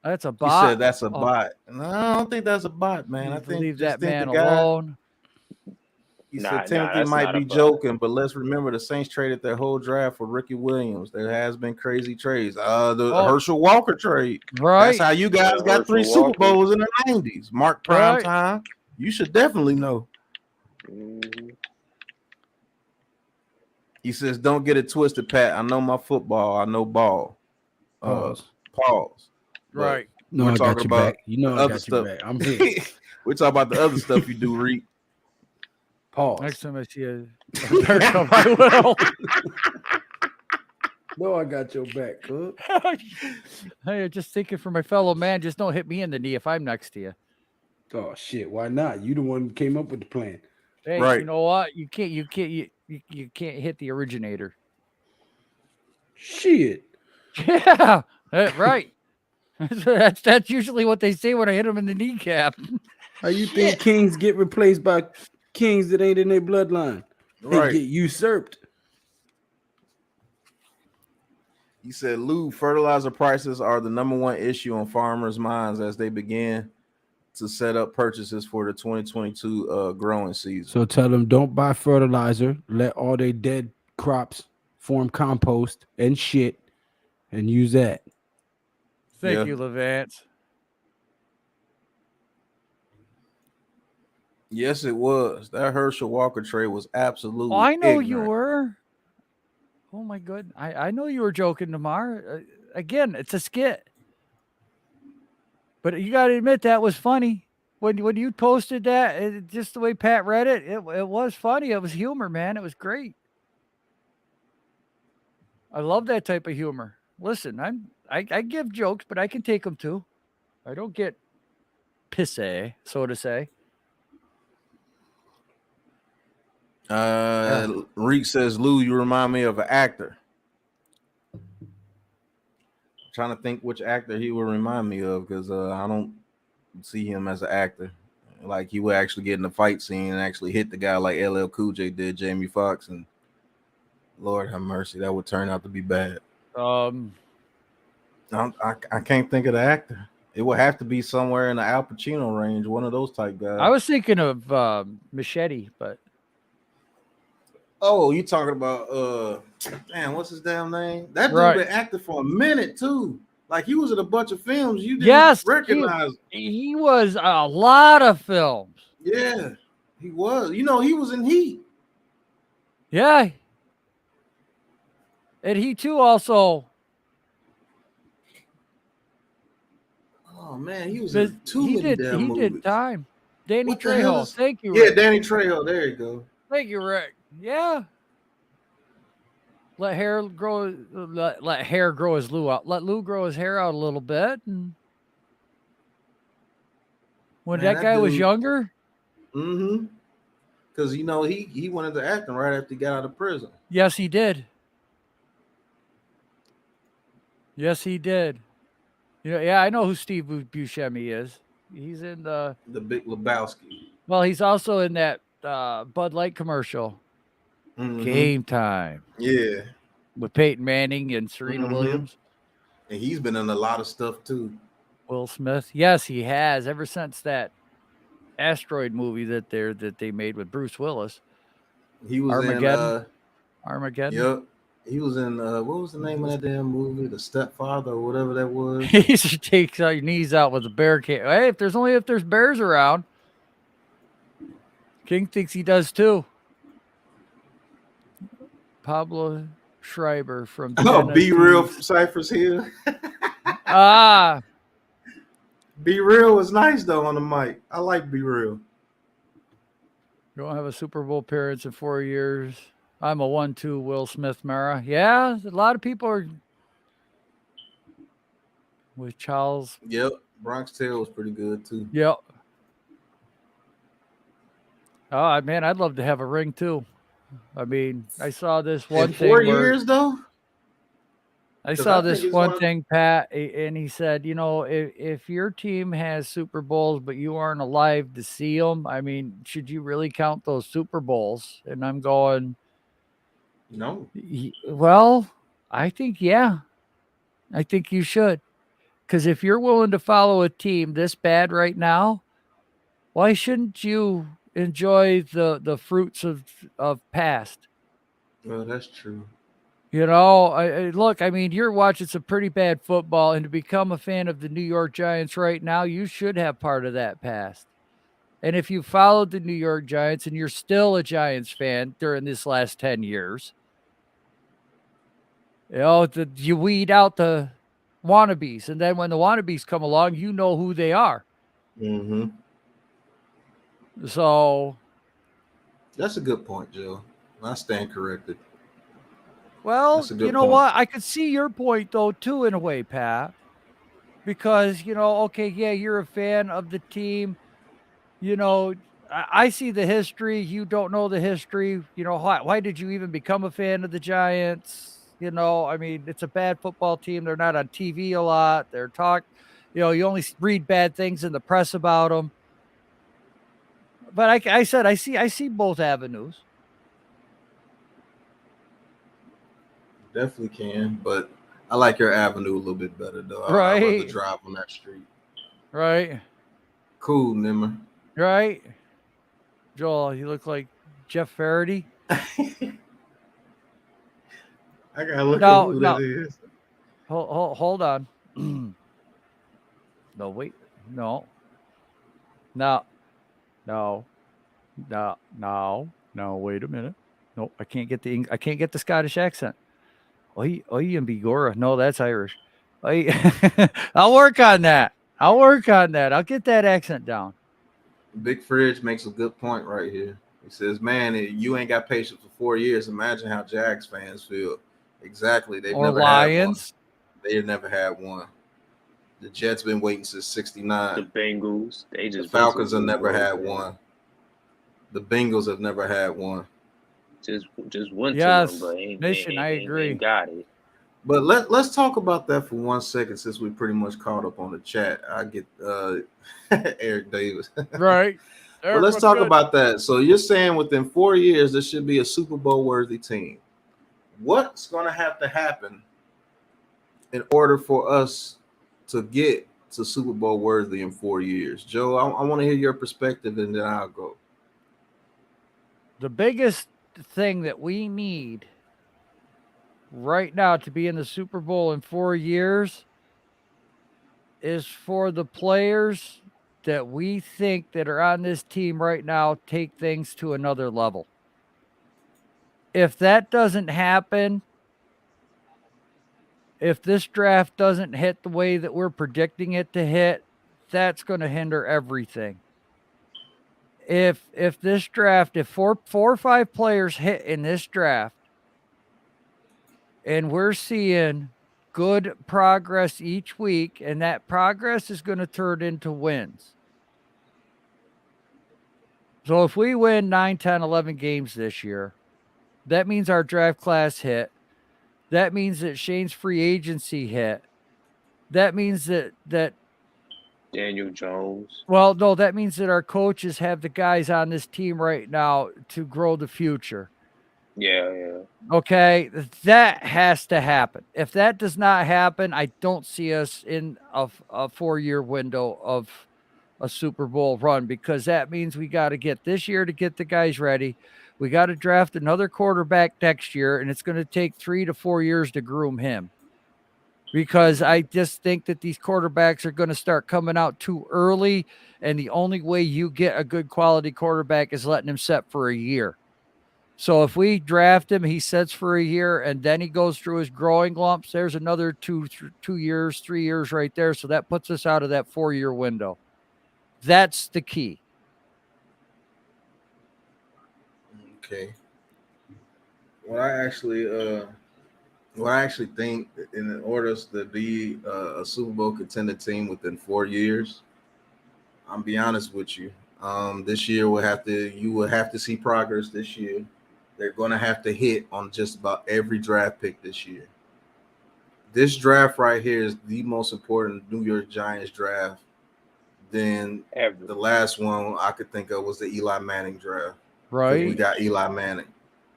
Speaker 2: That's a bot.
Speaker 1: He said that's a bot. No, I don't think that's a bot, man. I think
Speaker 2: leave that man
Speaker 1: the guy,
Speaker 2: alone.
Speaker 1: He said Timothy might be joking, but let's remember the Saints traded their whole draft for Ricky Williams. There has been crazy trades. Herschel Walker trade.
Speaker 2: Right.
Speaker 1: That's how you guys got 3 Super Bowls in the 90s. Mark Primetime. You should definitely know. He says, don't get it twisted, Pat. I know my football. I know ball. Pause.
Speaker 2: Right.
Speaker 4: No, I got your back. You know I got your back. I'm here.
Speaker 1: We're talking about the other stuff you do, Reek.
Speaker 4: Pause.
Speaker 2: Next time I see a bear cub, I will.
Speaker 4: No, I got your back, cuz.
Speaker 2: Hey, just thinking for my fellow man, just don't hit me in the knee if I'm next to you.
Speaker 4: Oh shit! Why not? You the one who came up with the plan.
Speaker 2: Hey,
Speaker 1: right.
Speaker 2: You know what? You can't hit the originator.
Speaker 4: Shit.
Speaker 2: Yeah, right. That's usually what they say when I hit them in the kneecap.
Speaker 4: How you think kings get replaced by kings that ain't in their bloodline? They get usurped.
Speaker 1: He said, Lou, fertilizer prices are the number one issue on farmers' minds as they begin to set up purchases for the 2022 growing season.
Speaker 4: So tell them don't buy fertilizer. Let all their dead crops form compost and shit and use that.
Speaker 2: Thank you, Levance.
Speaker 1: Yes, it was. That Herschel Walker trade was absolutely
Speaker 2: I know
Speaker 1: ignorant.
Speaker 2: you were. Oh, my goodness. I know you were joking, Damar. Again, it's a skit. But you got to admit that was funny. When you posted that, just the way Pat read it, it was funny. It was humor, man. It was great. I love that type of humor. Listen, I give jokes, but I can take them too. I don't get pissy, so to say.
Speaker 1: Reek says, Lou, you remind me of an actor. I'm trying to think which actor he would remind me of because I don't see him as an actor. Like he would actually get in the fight scene and actually hit the guy like LL Cool J did, Jamie Foxx, and Lord have mercy, that would turn out to be bad. I can't think of the actor. It would have to be somewhere in the Al Pacino range, one of those type guys.
Speaker 2: I was thinking of Machete, but
Speaker 1: oh, you talking about man, what's his damn name? That dude been acting for a minute too. Like he was in a bunch of films you didn't recognize.
Speaker 2: He was a lot of films.
Speaker 1: Yeah, he was. You know, he was in Heat.
Speaker 2: Yeah. And he too also.
Speaker 1: Oh man, he was in too many damn movies.
Speaker 2: He did time. Danny Trejo. Thank you,
Speaker 1: Rick.
Speaker 2: Rick.
Speaker 1: Yeah, Danny Trejo. There you go.
Speaker 2: Thank you, Rick. Yeah. Let hair grow his Lou out. Let Lou grow his hair out a little bit. And when that guy was younger.
Speaker 1: Mm-hmm. Because you know he went into acting right after he got out of prison.
Speaker 2: Yes, he did. Yes, he did. You know, yeah, I know who Steve Buscemi is. He's in the
Speaker 1: Big Lebowski.
Speaker 2: Well, he's also in that Bud Light commercial.
Speaker 1: Mm-hmm.
Speaker 2: Game Time.
Speaker 1: Yeah.
Speaker 2: With Peyton Manning and Serena Williams.
Speaker 1: And he's been in a lot of stuff too.
Speaker 2: Will Smith. Yes, he has. Ever since that asteroid movie that they made with Bruce Willis.
Speaker 1: He was
Speaker 2: Armageddon. Armageddon.
Speaker 1: Yep. He was in what was the name of that damn movie? The Stepfather or whatever that was.
Speaker 2: He takes your knees out with a bear can. Hey, if there's bears around. King thinks he does too. Pablo Schreiber from
Speaker 1: Be Real Cypress Hill. Be Real was nice though on the mic. I like Be Real.
Speaker 2: You don't have a Super Bowl appearance in 4 years. I'm a 1-2 Will Smith Mara. Yeah, a lot of people are with Charles.
Speaker 1: Yep. Bronx Tale was pretty good too.
Speaker 2: Yep. Oh man, I'd love to have a ring too. I mean, I saw this one thing.
Speaker 1: 4 years though?
Speaker 2: I saw this one thing, Pat, and he said, you know, if your team has Super Bowls, but you aren't alive to see them, I mean, should you really count those Super Bowls? And I'm going,
Speaker 1: no.
Speaker 2: Well, I think, yeah. I think you should. Because if you're willing to follow a team this bad right now, why shouldn't you enjoy the fruits of past?
Speaker 1: Well, that's true.
Speaker 2: You know, look, I mean, you're watching some pretty bad football, and to become a fan of the New York Giants right now, you should have part of that past. And if you followed the New York Giants and you're still a Giants fan during this last 10 years, you know, you weed out the wannabes. And then when the wannabes come along, you know who they are.
Speaker 1: Mm-hmm.
Speaker 2: So.
Speaker 1: That's a good point, Joe. I stand corrected.
Speaker 2: Well, you know what? I could see your point, though, too, in a way, Pat. Because, you know, okay, yeah, you're a fan of the team. You know, I see the history. You don't know the history. You know, why did you even become a fan of the Giants? I mean, it's a bad football team. They're not on TV a lot. They're you only read bad things in the press about them. But I said, I see both avenues.
Speaker 1: Definitely can, but I like your avenue a little bit better, though.
Speaker 2: Right.
Speaker 1: I'd rather drive on that street.
Speaker 2: Right.
Speaker 1: Cool, Nimmer.
Speaker 2: Right. Joel, you look like Jeff Faraday.
Speaker 1: I gotta look at who that is.
Speaker 2: Hold on. No, wait. No. Wait a minute. No, I can't get the Scottish accent. Oi, and Bigora. No, that's Irish. I'll work on that. I'll get that accent down.
Speaker 1: Big Fridge makes a good point right here. He says, "Man, you ain't got patience for 4 years. Imagine how Jags fans feel." Exactly. They've never
Speaker 2: Lions.
Speaker 1: had one. They've never had one. The Jets been waiting since '69.
Speaker 3: The Bengals.
Speaker 1: The Falcons have never had one. The Bengals have never had one.
Speaker 3: Just went to them, but
Speaker 2: I agree.
Speaker 3: Ain't got it.
Speaker 1: But let's talk about that for 1 second, since we pretty much caught up on the chat. I get Eric Davis.
Speaker 2: Right.
Speaker 1: But let's talk about that. So you're saying within 4 years there should be a Super Bowl worthy team. What's going to have to happen in order for us to get to Super Bowl worthy in 4 years? Joe, I want to hear your perspective, and then I'll go.
Speaker 2: The biggest thing that we need right now to be in the Super Bowl in 4 years is for the players that we think that are on this team right now take things to another level. If that doesn't happen, if this draft doesn't hit the way that we're predicting it to hit, that's going to hinder everything. If this draft, if four or five players hit in this draft, and we're seeing good progress each week, and that progress is going to turn into wins. So if we win 9, 10, 11 games this year, that means our draft class hit. That means that Shane's free agency hit. That means that
Speaker 3: Daniel Jones.
Speaker 2: Well, no, that means that our coaches have the guys on this team right now to grow the future.
Speaker 3: Yeah.
Speaker 2: Okay, that has to happen. If that does not happen, I don't see us in a 4-year window of a Super Bowl run, because that means we got to get this year to get the guys ready. We got to draft another quarterback next year, and it's going to take 3 to 4 years to groom him, because I just think that these quarterbacks are going to start coming out too early, and the only way you get a good quality quarterback is letting him set for a year. So if we draft him, he sets for a year, and then he goes through his growing lumps, there's another 2 years, 3 years right there. So that puts us out of that 4-year window. That's the key.
Speaker 1: Okay. What I actually think, in order to be a Super Bowl contender team within 4 years, I'm be honest with you. This year you will have to see progress this year. They're going to have to hit on just about every draft pick this year. This draft right here is the most important New York Giants draft. Then the last one I could think of was the Eli Manning draft.
Speaker 2: Right.
Speaker 1: We got Eli Manning.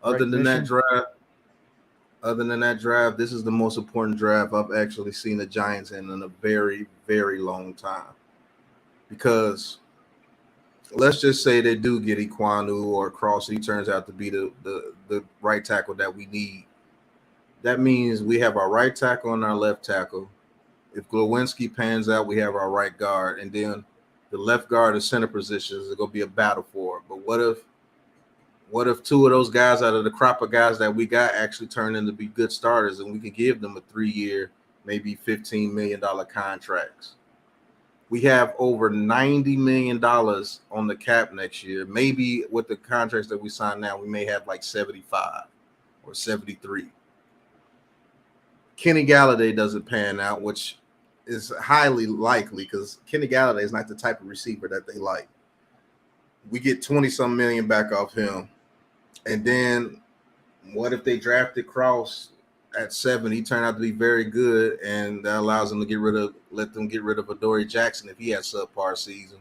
Speaker 1: Other than that draft, this is the most important draft I've actually seen the Giants in a very, very long time. Because let's just say they do get Ekwonu or Cross, he turns out to be the right tackle that we need. That means we have our right tackle and our left tackle. If Glowinski pans out, we have our right guard, and then the left guard and center positions are going to be a battle for it. But what if 2 of those guys out of the crop of guys that we got actually turn into be good starters, and we can give them a 3-year, maybe $15 million contracts? We have over $90 million on the cap next year. Maybe with the contracts that we sign now, we may have like 75 or 73. Kenny Galladay doesn't pan out, which is highly likely because Kenny Galladay is not the type of receiver that they like. We get 20-some million back off him. And then what if they drafted Cross at 7, he turned out to be very good, and that allows them to let them get rid of Adoree Jackson if he has subpar season,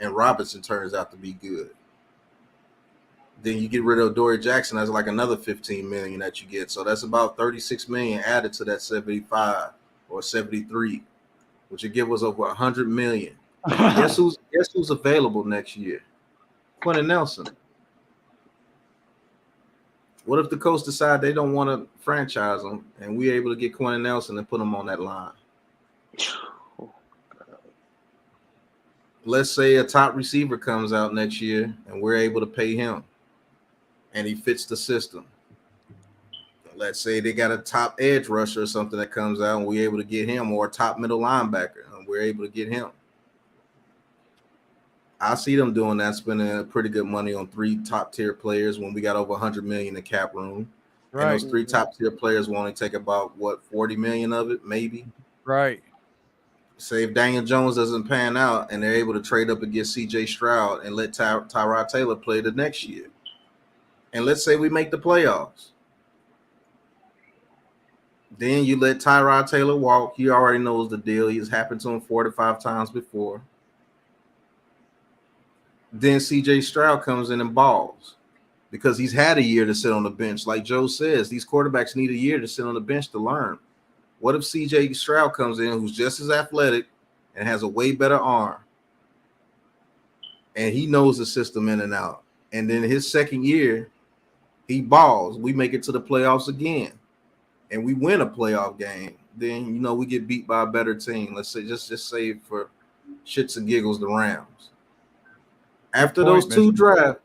Speaker 1: and Robinson turns out to be good. Then you get rid of Adoree Jackson, that's like another $15 million that you get. So that's about $36 million added to that 75 or 73, which would give us over $100 million. Guess who's available next year? Quentin Nelson. What if the coach decide they don't want to franchise him, and we're able to get Quentin Nelson and put him on that line? Let's say a top receiver comes out next year, and we're able to pay him, and he fits the system. Let's say they got a top edge rusher or something that comes out, and we're able to get him, or a top middle linebacker, and we're able to get him. I see them doing that, spending pretty good money on 3 top-tier players when we got over $100 million in cap room. Right. And those 3 top-tier players will only take about, $40 million of it, maybe?
Speaker 2: Right.
Speaker 1: Say if Daniel Jones doesn't pan out and they're able to trade up against C.J. Stroud and let Tyrod Taylor play the next year. And let's say we make the playoffs. Then you let Tyrod Taylor walk. He already knows the deal. He's happened to him 45 times before. Then C.J. Stroud comes in and balls because he's had a year to sit on the bench. Like Joe says, these quarterbacks need a year to sit on the bench to learn. What if C.J. Stroud comes in, who's just as athletic and has a way better arm, and he knows the system in and out, and then his second year, he balls. We make it to the playoffs again, and we win a playoff game. Then, we get beat by a better team. Let's say, just say for shits and giggles, the Rams. After those 2 drafts,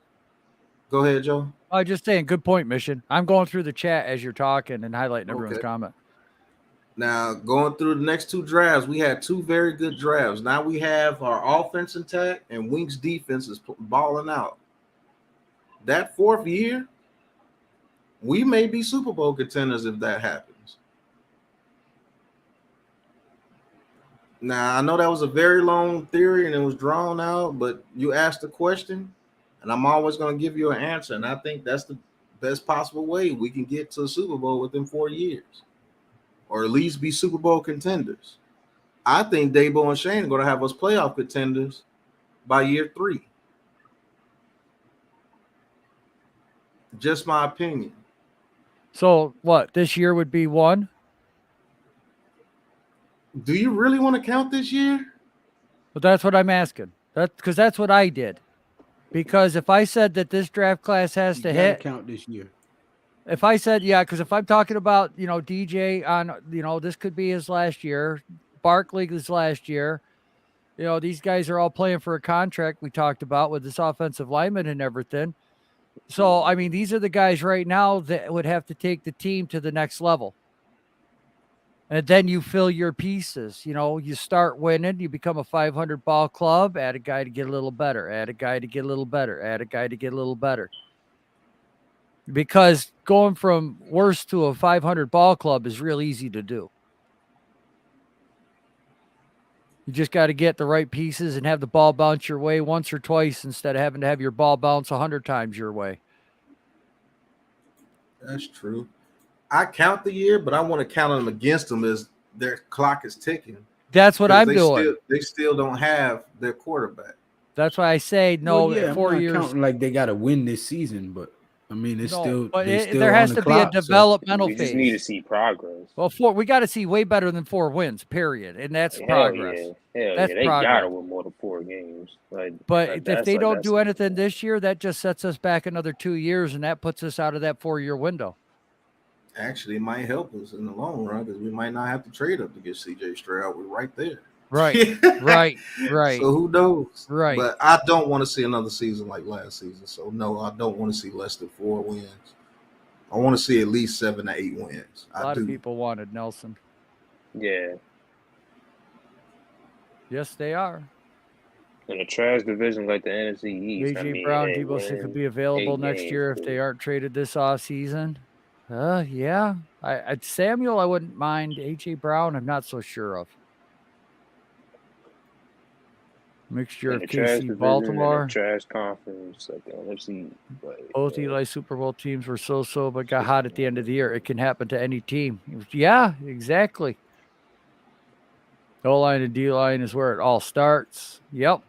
Speaker 1: go ahead, Joe.
Speaker 2: I just saying, good point, Mission. I'm going through the chat as you're talking and highlighting everyone's comment.
Speaker 1: Now, going through the next 2 drafts, we had 2 very good drafts. Now we have our offense intact, and Wink's defense is balling out. That 4th year, we may be Super Bowl contenders if that happens. Now, I know that was a very long theory and it was drawn out, but you asked the question, and I'm always going to give you an answer. And I think that's the best possible way we can get to a Super Bowl within 4 years, or at least be Super Bowl contenders. I think Dabo and Shane are going to have us playoff contenders by year 3. Just my opinion.
Speaker 2: So what? This year would be 1?
Speaker 1: Do you really want to count this year?
Speaker 2: But that's what I'm asking. Because that's what I did. Because if I said that this draft class has to hit,
Speaker 4: count this year.
Speaker 2: If I said, because if I'm talking about, DJ on, this could be his last year, Barkley his last year, these guys are all playing for a contract we talked about with this offensive lineman and everything. So, I mean, these are the guys right now that would have to take the team to the next level. And then you fill your pieces. You start winning, you become a 500 ball club, add a guy to get a little better, add a guy to get a little better, add a guy to get a little better. Because going from worst to a 500 ball club is real easy to do. You just got to get the right pieces and have the ball bounce your way once or twice instead of having to have your ball bounce 100 times your way.
Speaker 1: That's true. I count the year, but I want to count them against them as their clock is ticking.
Speaker 2: That's what I'm doing.
Speaker 1: They still don't have their quarterback.
Speaker 2: That's why I say no.
Speaker 4: Well, yeah,
Speaker 2: 4
Speaker 4: I'm not
Speaker 2: years.
Speaker 4: Counting like they got to win this season, but I mean, it's still. But
Speaker 2: there has to be a developmental phase.
Speaker 3: We just need to see progress.
Speaker 2: Well, we got to see way better than 4 wins, period, and that's progress.
Speaker 3: That's they got to win more than 4 games.
Speaker 2: But if they don't do anything this year, that just sets us back another 2 years, and that puts us out of that 4-year window.
Speaker 1: Actually, it might help us in the long run because we might not have to trade up to get C.J. Stroud. We're right there.
Speaker 2: Right, right.
Speaker 1: So who knows?
Speaker 2: Right.
Speaker 1: But I don't want to see another season like last season. So no, I don't want to see less than 4 wins. I want to see at least 7 to 8 wins.
Speaker 2: A lot of people wanted Nelson.
Speaker 3: Yeah.
Speaker 2: Yes, they are.
Speaker 3: In a trash division like the NFC East,
Speaker 2: A.J. Brown, Debo Samuel could be available next year if they aren't traded this offseason. Yeah. Samuel, I wouldn't mind. A.J. Brown, I'm not so sure of. Mixture of KC, Baltimore.
Speaker 3: Trash conference, like the NFC.
Speaker 2: Both Eli Super Bowl teams were so-so, but got hot at the end of the year. It can happen to any team. Yeah, exactly. O-line and D-line is where it all starts. Yep.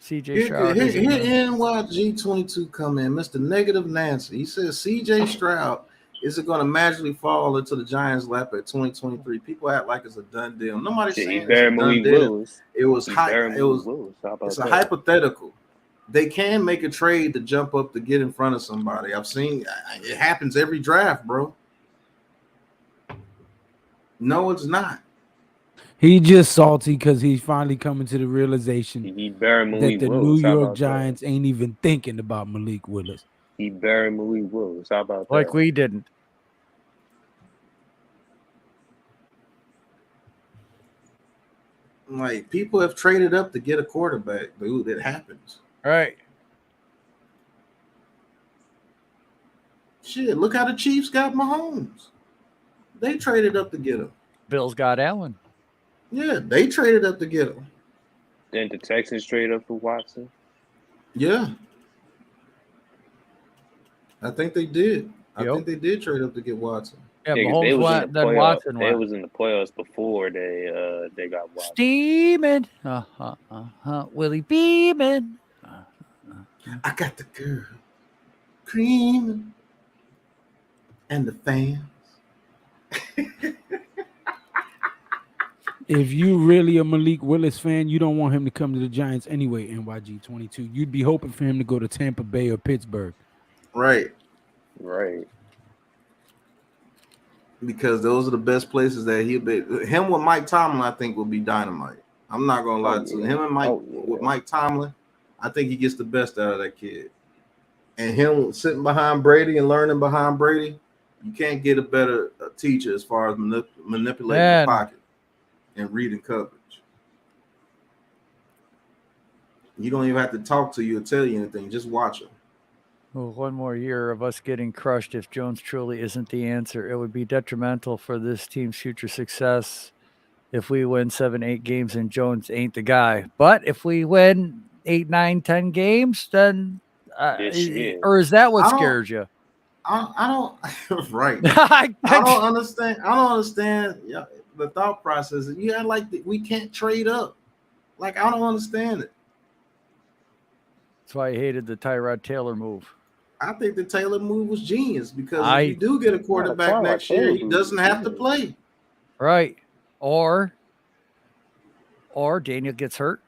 Speaker 2: CJ Stroud.
Speaker 1: Here NYG22 come in. Mr. Negative Nancy. He says CJ Stroud is it going to magically fall into the Giants' lap at 2023? People act like it's a done deal. Nobody's saying it's a done deal. It was it's a hypothetical. They can make a trade to jump up to get in front of somebody. I've seen it happens every draft, bro. No, it's not.
Speaker 4: He just salty because he's finally coming to the realization that the New York Giants ain't even thinking about Malik Willis.
Speaker 3: He buried Malik Willis. How about that?
Speaker 2: Like we didn't.
Speaker 1: Like people have traded up to get a quarterback, dude. It happens.
Speaker 2: Right.
Speaker 1: Shit, look how the Chiefs got Mahomes. They traded up to get him.
Speaker 2: Bills got Allen.
Speaker 1: Yeah, they traded up to get him.
Speaker 3: Then the Texans traded up for Watson.
Speaker 1: Yeah. I think they did. I think they did trade up to get Watson.
Speaker 2: Yeah, Mahomes went, then Watson went.
Speaker 3: They was in the playoffs before they got Watson.
Speaker 2: Steaming. Willie Beeman.
Speaker 1: I got the girl creaming and the fans.
Speaker 4: If you really a Malik Willis fan, you don't want him to come to the Giants anyway, NYG22. You'd be hoping for him to go to Tampa Bay or Pittsburgh.
Speaker 1: Right. Because those are the best places that he'll be. Him with Mike Tomlin, I think, will be dynamite. I'm not going to lie to you. Him and Mike, with Mike Tomlin, I think he gets the best out of that kid. And him sitting behind Brady and learning behind Brady, you can't get a better teacher as far as manipulating the pocket and reading coverage. You don't even have to talk to you or tell you anything. Just watch him.
Speaker 2: Well, one more year of us getting crushed if Jones truly isn't the answer. It would be detrimental for this team's future success if we win 7-8 games and Jones ain't the guy. But if we win 8, 9, 10 games, then or is that what scares you?
Speaker 1: I don't right. I don't understand. I don't understand the thought process. You act like we can't trade up. Like I don't understand it.
Speaker 2: That's why I hated the Tyrod Taylor move.
Speaker 1: I think the Taylor move was genius because if you do get a quarterback next year, he doesn't have to play.
Speaker 2: Right. Or Daniel gets hurt.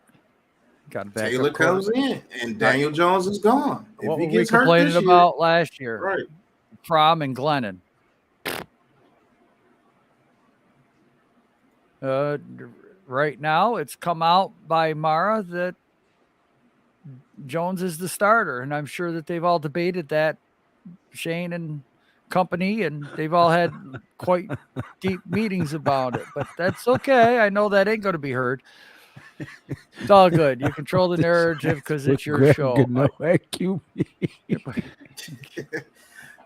Speaker 2: Got a backup
Speaker 1: Taylor comes in and Daniel Jones is gone.
Speaker 2: What were we complaining about last year?
Speaker 1: Right.
Speaker 2: Fromm and Glennon. Right now, it's come out by Mara that Jones is the starter, and I'm sure that they've all debated that, Shane and company, and they've all had quite deep meetings about it. But that's okay. I know that ain't going to be heard. It's all good. You control the narrative because it's your show.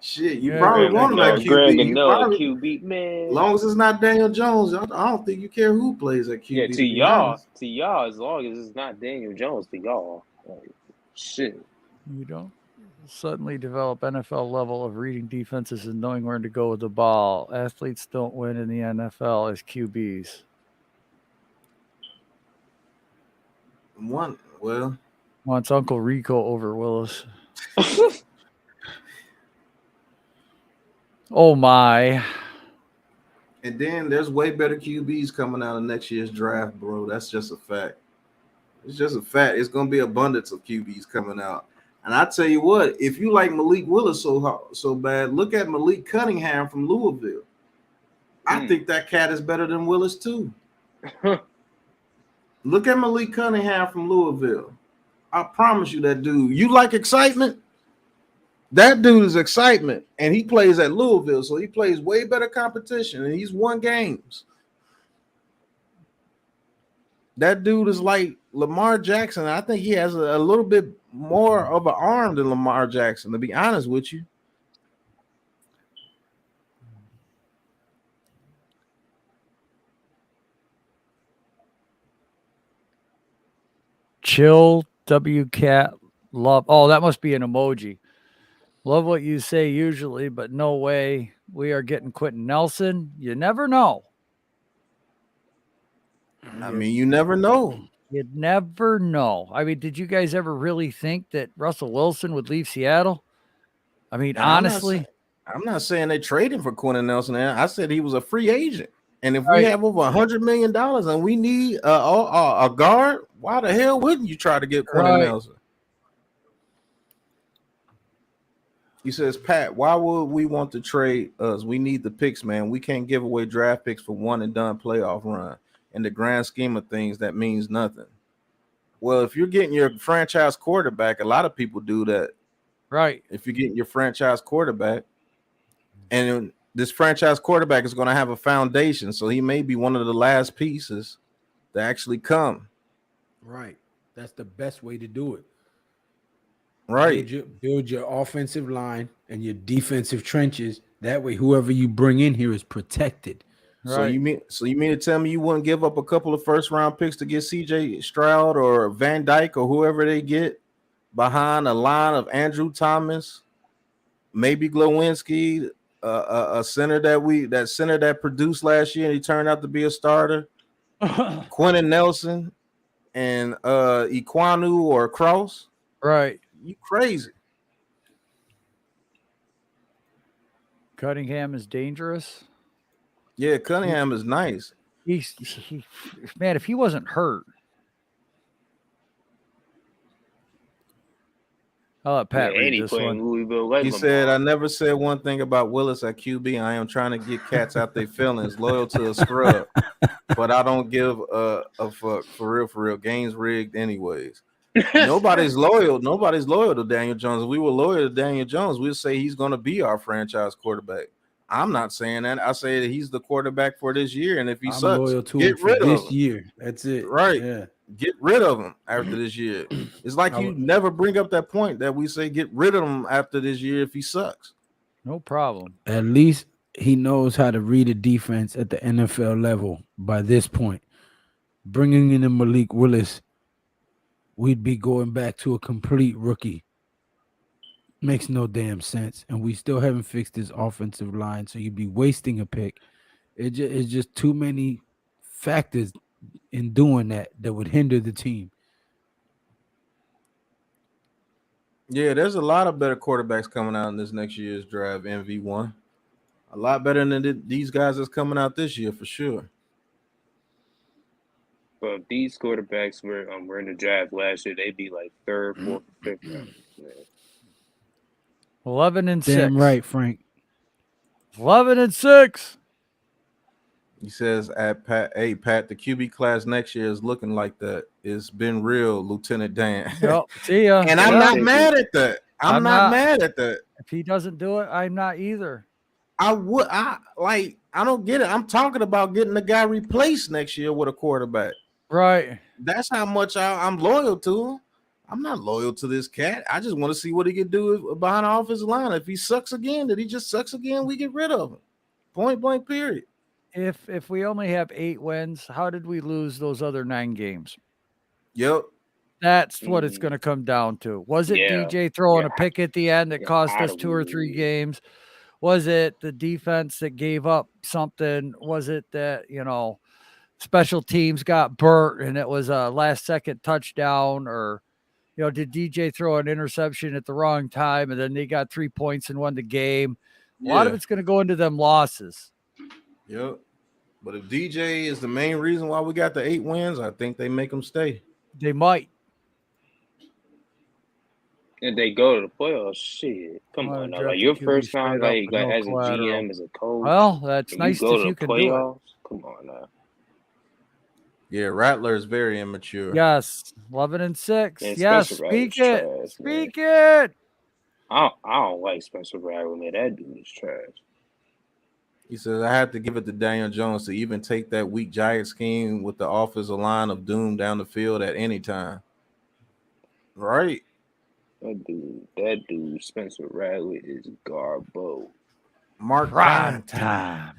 Speaker 1: Shit, you probably want him at QB.
Speaker 3: Man.
Speaker 1: As long as it's not Daniel Jones, I don't think you care who plays at QB.
Speaker 3: Yeah, to y'all, as long as it's not Daniel Jones, to y'all, like, shit.
Speaker 2: You don't suddenly develop NFL level of reading defenses and knowing where to go with the ball. Athletes don't win in the NFL as QBs. Wants Uncle Rico over Willis. Oh my.
Speaker 1: And then there's way better QBs coming out of next year's draft, bro. That's just a fact. It's just a fact. It's going to be abundance of QBs coming out. And I tell you what, if you like Malik Willis so bad, look at Malik Cunningham from Louisville. I think that cat is better than Willis too. Look at Malik Cunningham from Louisville. I promise you that dude. You like excitement? That dude is excitement, and he plays at Louisville, so he plays way better competition, and he's won games. That dude is like Lamar Jackson. I think he has a little bit more of an arm than Lamar Jackson, to be honest with you.
Speaker 2: Chill WCat love. Oh, that must be an emoji. Love what you say usually, but no way we are getting Quentin Nelson. You never know.
Speaker 1: I mean, you never know.
Speaker 2: You'd never know. I mean, did you guys ever really think that Russell Wilson would leave Seattle? I mean, and honestly,
Speaker 1: I'm not saying they traded for Quentin Nelson. I said he was a free agent. And if we have over $100 million and we need a guard, why the hell wouldn't you try to get Quentin Nelson? He says, Pat, why would we want to trade us? We need the picks, man. We can't give away draft picks for one and done playoff run. In the grand scheme of things, that means nothing. Well, if you're getting your franchise quarterback, a lot of people do that.
Speaker 2: Right.
Speaker 1: If you're getting your franchise quarterback, and this franchise quarterback is going to have a foundation, so he may be one of the last pieces to actually come.
Speaker 4: Right. That's the best way to do it.
Speaker 1: Right.
Speaker 4: Build your offensive line and your defensive trenches. That way, whoever you bring in here is protected.
Speaker 1: Right. So you mean to tell me you wouldn't give up a couple of first-round picks to get C.J. Stroud or Van Dyke or whoever they get behind a line of Andrew Thomas, maybe Glowinski, a center that produced last year and he turned out to be a starter, Quentin Nelson, and Iquanu or Cross?
Speaker 2: Right.
Speaker 1: You crazy.
Speaker 2: Cunningham is dangerous.
Speaker 1: Yeah, Cunningham is nice.
Speaker 2: Man, if he wasn't hurt. I'll let Pat read this one.
Speaker 1: He said, I never said one thing about Willis at QB. I am trying to get cats out their feelings, loyal to a scrub. But I don't give a fuck. For real. Game's rigged anyways. Nobody's loyal to Daniel Jones. If we were loyal to Daniel Jones, we'd say he's going to be our franchise quarterback. I'm not saying that. I say that he's the quarterback for this year, and if he sucks,
Speaker 4: loyal to
Speaker 1: get
Speaker 4: him
Speaker 1: rid
Speaker 4: for
Speaker 1: of
Speaker 4: this
Speaker 1: him.
Speaker 4: year. That's it.
Speaker 1: Right.
Speaker 4: Yeah.
Speaker 1: Get rid of him after this year. It's like you never bring up that point that we say get rid of him after this year if he sucks.
Speaker 2: No problem.
Speaker 4: At least he knows how to read a defense at the NFL level by this point. Bringing in a Malik Willis, we'd be going back to a complete rookie. Makes no damn sense. And we still haven't fixed his offensive line, so you'd be wasting a pick. It's just too many factors in doing that would hinder the team.
Speaker 1: Yeah, there's a lot of better quarterbacks coming out in this next year's draft, MV1. A lot better than these guys that's coming out this year for sure.
Speaker 3: But if these quarterbacks were in the draft last year, they'd be like third, fourth, fifth round.
Speaker 2: 11-6.
Speaker 4: Damn right, Frank.
Speaker 2: 11-6.
Speaker 1: He says, hey, Pat, the QB class next year is looking like that. It's been real, Lieutenant Dan.
Speaker 2: Yep. See ya.
Speaker 1: And I'm not mad at that. I'm not mad at that.
Speaker 2: If he doesn't do it, I'm not either.
Speaker 1: I don't get it. I'm talking about getting the guy replaced next year with a quarterback.
Speaker 2: Right.
Speaker 1: That's how much I'm loyal to him. I'm not loyal to this cat. I just want to see what he can do behind the offensive line. If he sucks again, that he just sucks again, we get rid of him. Point blank, period.
Speaker 2: If we only have 8 wins, how did we lose those other 9 games?
Speaker 1: Yep.
Speaker 2: That's what it's going to come down to. Was it DJ throwing a pick at the end that cost us 2 or 3 games? Was it the defense that gave up something? Was it that, special teams got burnt and it was a last-second touchdown? Or, did DJ throw an interception at the wrong time and then they got 3 points and won the game? A lot of it's going to go into them losses.
Speaker 1: Yep. But if DJ is the main reason why we got the 8 wins, I think they make them stay.
Speaker 2: They might.
Speaker 3: And they go to the playoffs. Shit, come on now. Like your first time, like as a GM, as a coach.
Speaker 2: Well, that's nice if you can do it.
Speaker 3: Come on now.
Speaker 1: Yeah, Rattler is very immature.
Speaker 2: Yes, 11-6. Yes, speak it. Trash, speak it.
Speaker 3: I don't like Spencer Rattler, man. That dude is trash.
Speaker 1: He says, I had to give it to Daniel Jones to even take that weak Giant scheme with the offensive line of doom down the field at any time. Right.
Speaker 3: That dude, Spencer Rattler is garbo.
Speaker 1: Mark Prime time.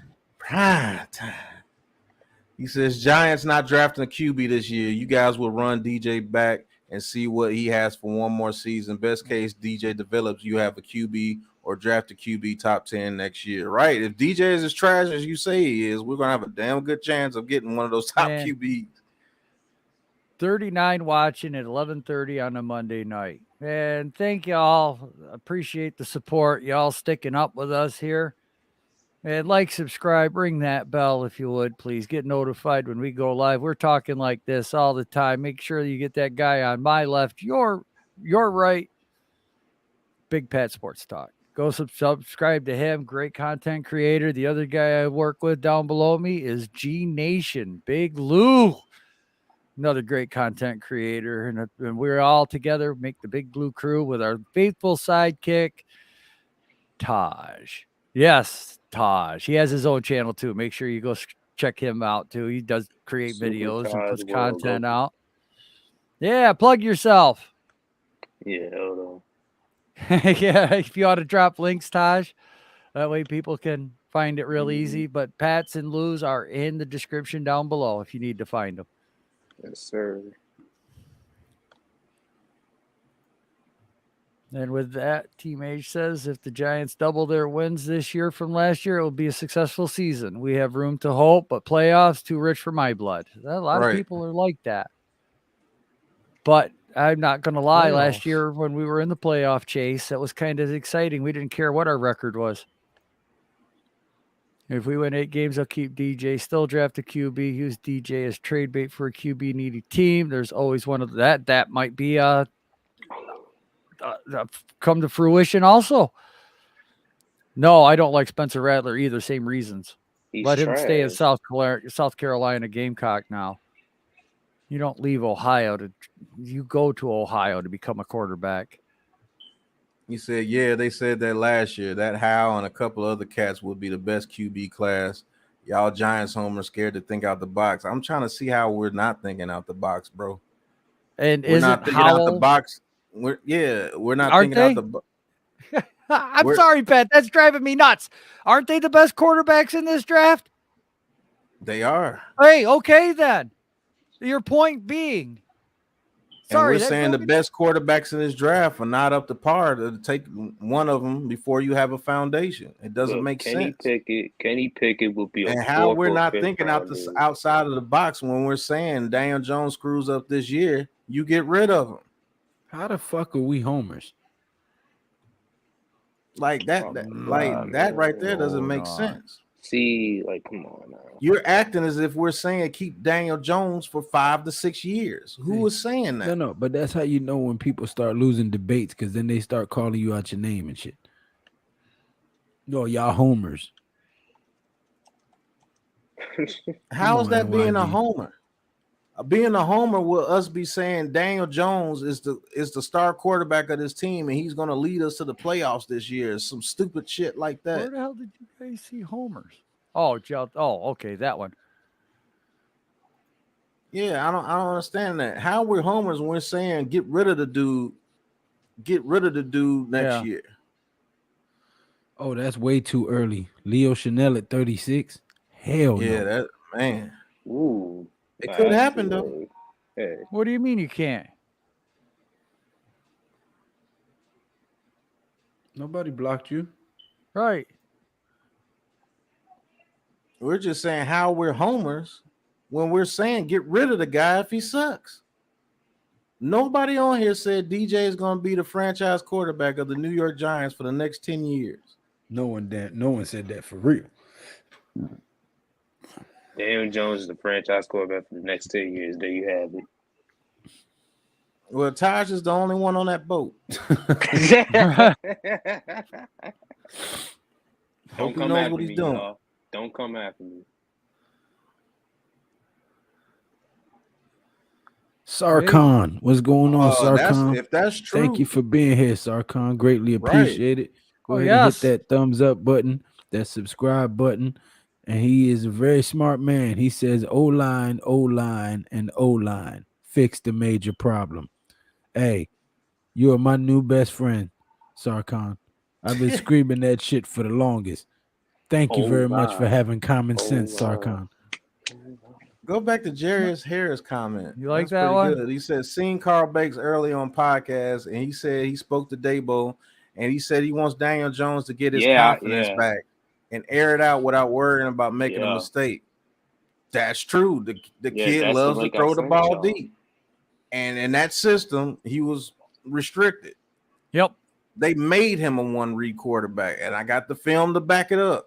Speaker 1: He says, Giants not drafting a QB this year. You guys will run DJ back and see what he has for one more season. Best case, DJ develops. You have a QB or draft a QB top 10 next year, right? If DJ is as trash as you say he is, we're gonna have a damn good chance of getting one of those top QBs.
Speaker 2: 39 watching at 11:30 on a Monday night. And thank y'all. Appreciate the support. Y'all sticking up with us here. And like, subscribe, ring that bell if you would, please. Get notified when we go live. We're talking like this all the time. Make sure you get that guy on my left, your right. Big Pat Sports Talk. Go subscribe to him. Great content creator. The other guy I work with down below me is G Nation. Big Lou. Another great content creator. And we're all together, make the Big Blue Crew with our faithful sidekick, Taj. Yes, Taj. He has his own channel too. Make sure you go check him out too. He does create videos and puts content out. Yeah, plug yourself.
Speaker 3: Yeah, hold on.
Speaker 2: Yeah, if you ought to drop links, Taj. That way people can find it real easy. But Pat's and Lou's are in the description down below if you need to find them.
Speaker 3: Yes, sir.
Speaker 2: And with that, Team H says if the Giants double their wins this year from last year, it will be a successful season. We have room to hope, but playoffs too rich for my blood. A lot of people are like that. But I'm not going to lie. Last year when we were in the playoff chase, that was kind of exciting. We didn't care what our record was. If we win 8 games, I'll keep DJ. Still draft a QB. Use DJ as trade bait for a QB needy team. There's always one of that. That might be come to fruition also. No, I don't like Spencer Rattler either. Same reasons. Let him stay in South Carolina Gamecock now. You don't leave Ohio you go to Ohio to become a quarterback.
Speaker 1: He said, yeah, they said that last year. That Howell and a couple other cats would be the best QB class. Y'all Giants homers scared to think out the box. I'm trying to see how we're not thinking out the box, bro.
Speaker 2: And we're not thinking out the
Speaker 1: box. We're not thinking out the box.
Speaker 2: I'm sorry, Pat. That's driving me nuts. Aren't they the best quarterbacks in this draft?
Speaker 1: They are.
Speaker 2: Hey, okay then. Your point being.
Speaker 1: Sorry, and we're saying the best quarterbacks in this draft are not up to par to take one of them before you have a foundation. It doesn't make sense.
Speaker 3: Kenny Pickett will be.
Speaker 1: And how we're not thinking outside of the box when we're saying Daniel Jones screws up this year, you get rid of him.
Speaker 4: How the fuck are we homers?
Speaker 1: Like that right there doesn't make sense.
Speaker 3: See, like, come on now.
Speaker 1: You're acting as if we're saying keep Daniel Jones for 5 to 6 years. Who was saying that?
Speaker 4: No, but that's how you know when people start losing debates, because then they start calling you out your name and shit. No, y'all homers.
Speaker 1: How is that being a homer? Being a homer will us be saying Daniel Jones is the star quarterback of this team and he's going to lead us to the playoffs this year. Some stupid shit like that.
Speaker 2: Where the hell did you guys see homers? Oh, okay, that one.
Speaker 1: Yeah, I don't understand that. How we're homers when we're saying get rid of the dude next year.
Speaker 4: Oh, that's way too early. Leo Chanel at 36. Hell no.
Speaker 1: Yeah, that man.
Speaker 3: Ooh.
Speaker 1: It could happen though.
Speaker 3: Hey.
Speaker 2: What do you mean you can't?
Speaker 4: Nobody blocked you.
Speaker 2: Right.
Speaker 1: We're just saying how we're homers when we're saying get rid of the guy if he sucks. Nobody on here said DJ is going to be the franchise quarterback of the New York Giants for the next 10 years.
Speaker 4: No one said that for real.
Speaker 3: Daniel Jones is the franchise quarterback for the next 10 years. There you have it.
Speaker 1: Well, Taj is the only one on that boat.
Speaker 3: Don't come after me, y'all. Don't come after me.
Speaker 4: Sarkhan, what's going on, Sarkhan?
Speaker 1: If that's true,
Speaker 4: thank you for being here, Sarkhan. Greatly appreciate it. Go ahead and hit that thumbs up button, that subscribe button. And he is a very smart man. He says O-line, and O-line. Fix the major problem. Hey, you are my new best friend, Sarkhan. I've been screaming that shit for the longest. Thank you very much for having common sense, Sarkhan.
Speaker 1: Go back to Jarius Harris' comment.
Speaker 2: You like
Speaker 1: That's
Speaker 2: that
Speaker 1: pretty
Speaker 2: one?
Speaker 1: good. He said, seen Carl Bakes early on podcast, and he said he spoke to Dabo, and he said he wants Daniel Jones to get his confidence back and air it out without worrying about making a mistake. That's true. The kid loves to throw the ball deep. And in that system, he was restricted.
Speaker 2: Yep.
Speaker 1: They made him a one-read quarterback, and I got the film to back it up.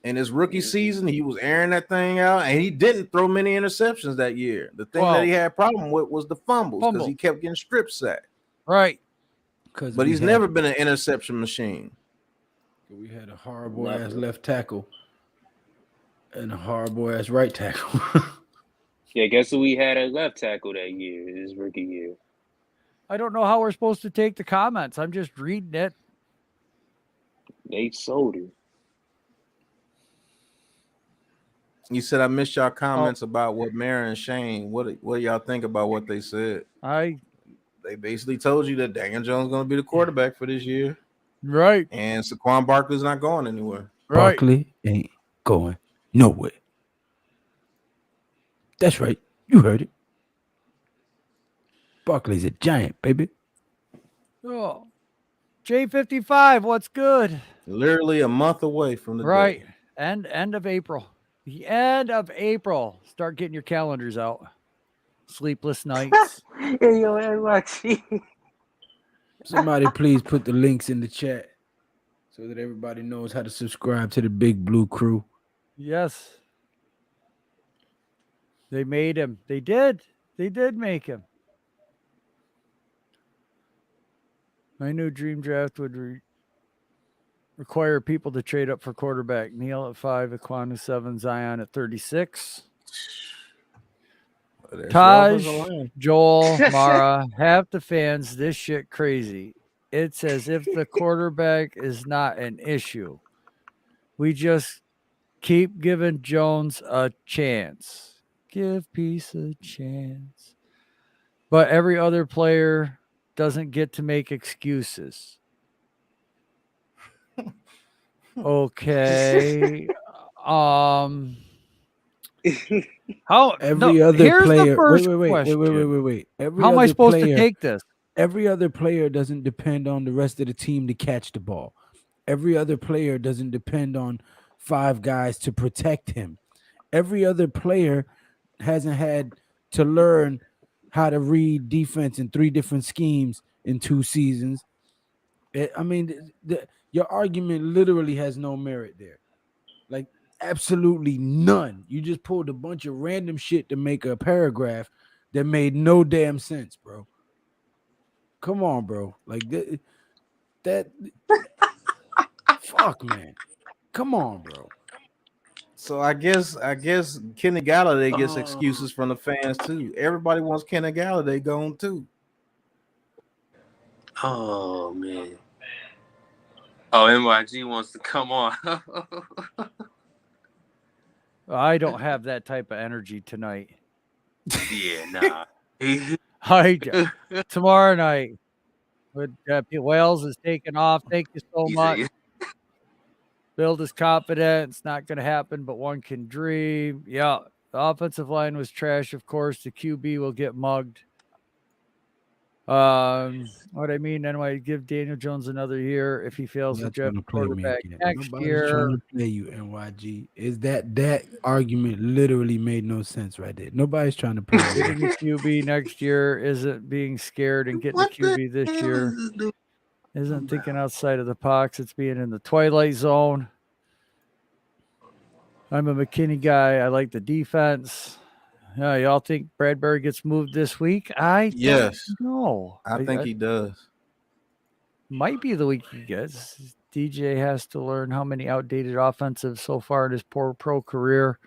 Speaker 1: In his rookie season, he was airing that thing out, and he didn't throw many interceptions that year. The thing that he had a problem with was the fumbles because he kept getting strip sacked.
Speaker 2: Right.
Speaker 1: But he's never been an interception machine.
Speaker 4: We had a horrible-ass left tackle and a horrible-ass right tackle.
Speaker 3: Yeah, guess who we had at left tackle that year, his rookie year?
Speaker 2: I don't know how we're supposed to take the comments. I'm just reading it.
Speaker 3: Nate Solder.
Speaker 1: You said I missed y'all comments about what Mara and Shane. What do y'all think about what they said? They basically told you that Daniel Jones is going to be the quarterback for this year.
Speaker 2: Right.
Speaker 1: And Saquon Barkley's not going anywhere.
Speaker 2: Right.
Speaker 4: Barkley ain't going nowhere. That's right. You heard it. Barkley's a giant, baby.
Speaker 2: Oh. J55, what's good?
Speaker 1: Literally a month away from the
Speaker 2: day. End of April. The end of April. Start getting your calendars out. Sleepless nights.
Speaker 3: Hey, yo, NYC.
Speaker 4: Somebody please put the links in the chat so that everybody knows how to subscribe to the Big Blue Crew.
Speaker 2: Yes. They made him. They did. They did make him. My new dream draft would require people to trade up for quarterback. Neil at 5, Aquanu 7, Zion at 36. Taj, Joel, Mara, half the fans, this shit crazy. It's as if the quarterback is not an issue. We just keep giving Jones a chance. Give Peace a chance. But every other player doesn't get to make excuses. Okay. How
Speaker 4: every other player
Speaker 2: wait. How am I supposed to take this?
Speaker 4: Every other player doesn't depend on the rest of the team to catch the ball. Every other player doesn't depend on 5 guys to protect him. Every other player hasn't had to learn how to read defense in 3 different schemes in 2 seasons. I mean, your argument literally has no merit there. Like, absolutely none. You just pulled a bunch of random shit to make a paragraph that made no damn sense, bro. Come on, bro. Like that fuck, man. Come on, bro.
Speaker 1: So I guess Kenny Galladay gets excuses from the fans too. Everybody wants Kenny Galladay gone too.
Speaker 5: Oh man. Oh, NYG wants to come on.
Speaker 2: I don't have that type of energy tonight.
Speaker 5: Yeah,
Speaker 2: nah. Tomorrow night, with Wales is taking off. Thank you so much. Build his confidence. Not going to happen, but one can dream. Yeah, the offensive line was trash. Of course, the QB will get mugged. What I mean, anyway, give Daniel Jones another year if he fails to draft quarterback next year.
Speaker 4: Trying to play you, NYG. Is that argument literally made no sense right there? Nobody's trying to play
Speaker 2: getting the QB next year isn't being scared, and getting the QB this year isn't thinking outside of the box. It's being in the twilight zone. I'm a McKinney guy. I like the defense. Y'all think Bradbury gets moved this week?
Speaker 1: Yes.
Speaker 2: No.
Speaker 1: I think he does.
Speaker 2: Might be the week he gets. DJ has to learn how many outdated offensive so far in his poor pro career.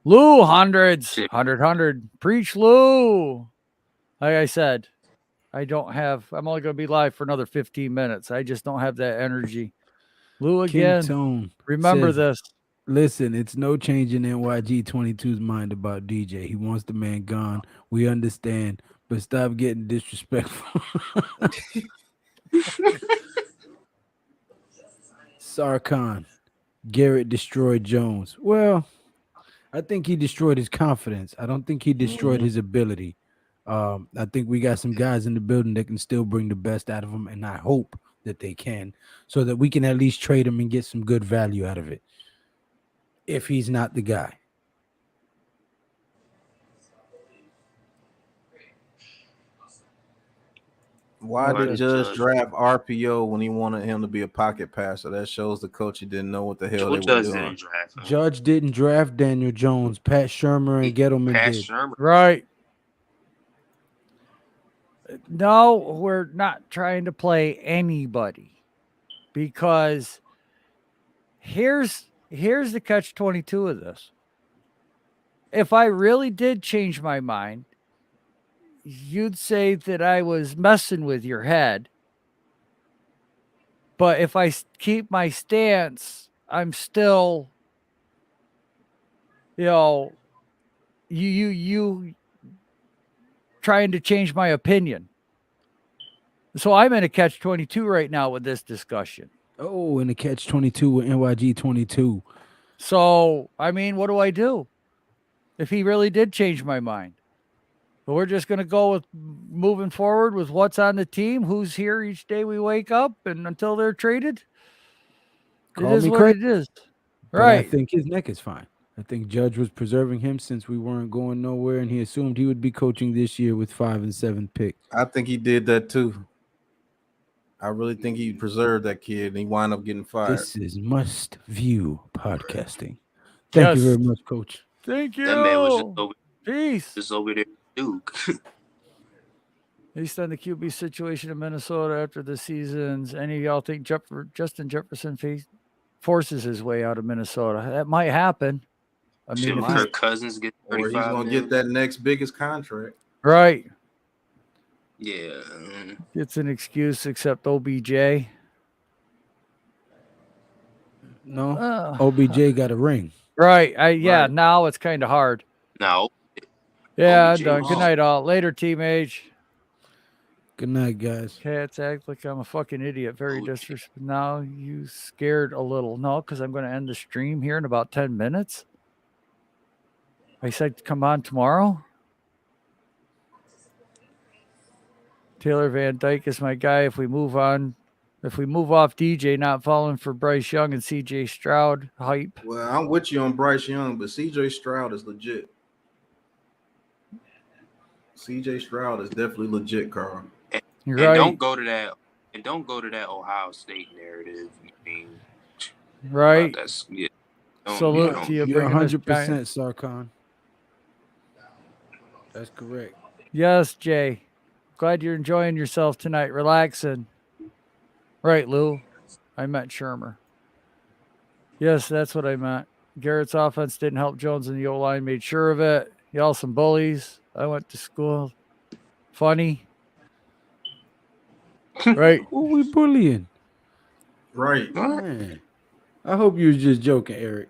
Speaker 2: Lou, hundreds. 100. Preach, Lou. Like I said, I'm only going to be live for another 15 minutes. I just don't have that energy. Lou again. Remember this.
Speaker 4: Listen, it's no change in NYG 22's mind about DJ. He wants the man gone. We understand, but stop getting disrespectful. Sarkhan, Garrett destroyed Jones. Well, I think he destroyed his confidence. I don't think he destroyed his ability. I think we got some guys in the building that can still bring the best out of him, and I hope that they can, so that we can at least trade him and get some good value out of it. If he's not the guy.
Speaker 1: Why did Judge draft RPO when he wanted him to be a pocket passer? That shows the coach he didn't know what the hell they were doing.
Speaker 4: Judge didn't draft Daniel Jones. Pat Shurmur and Gettleman did.
Speaker 2: Right. No, we're not trying to play anybody, because here's the catch-22 of this. If I really did change my mind, you'd say that I was messing with your head. But if I keep my stance, I'm still, you trying to change my opinion. So I'm in a catch-22 right now with this discussion.
Speaker 4: Oh, in a catch-22 with NYG 22.
Speaker 2: So, I mean, what do I do if he really did change my mind? But we're just going to go with moving forward with what's on the team, who's here each day we wake up, and until they're traded. It is what it is. Right.
Speaker 4: I think his neck is fine. I think Judge was preserving him since we weren't going nowhere, and he assumed he would be coaching this year with 5 and 7 picks.
Speaker 1: I think he did that too. I really think he preserved that kid, and he wound up getting fired.
Speaker 4: This is Must View Podcasting. Thank you very much, Coach.
Speaker 2: Thank you.
Speaker 5: That man was
Speaker 2: just
Speaker 5: over there, Duke.
Speaker 2: Based on the QB situation in Minnesota after the seasons, any of y'all think Justin Jefferson forces his way out of Minnesota? That might happen. I mean, if
Speaker 5: Kirk Cousins get 35,
Speaker 1: or he's going to get that next biggest contract.
Speaker 2: Right.
Speaker 5: Yeah.
Speaker 2: It's an excuse except OBJ.
Speaker 4: No, OBJ got a ring.
Speaker 2: Right. Now it's kind of hard.
Speaker 5: No.
Speaker 2: Yeah, I'm done. Good night, all. Later, Team H.
Speaker 4: Good night, guys.
Speaker 2: Cats act like I'm a fucking idiot. Very disrespectful. Now you scared a little. No, because I'm going to end the stream here in about 10 minutes. I said come on tomorrow. Taylor Van Dyke is my guy. If we move off DJ, not falling for Bryce Young and CJ Stroud hype.
Speaker 1: Well, I'm with you on Bryce Young, but CJ Stroud is legit. CJ Stroud is definitely legit, Carl.
Speaker 2: You're
Speaker 5: and
Speaker 2: right.
Speaker 5: Don't go to that Ohio State narrative. I mean,
Speaker 2: right.
Speaker 4: Salute to you. You're 100%, Sarkon. That's correct.
Speaker 2: Yes, Jay. Glad you're enjoying yourself tonight, relaxing. Right, Lou. I meant Shurmur. Yes, that's what I meant. Garrett's offense didn't help Jones, and the O-line made sure of it. Y'all some bullies. I went to school. Funny. Right.
Speaker 4: Who we bullying?
Speaker 1: Right.
Speaker 4: Man. I hope you was just joking, Eric.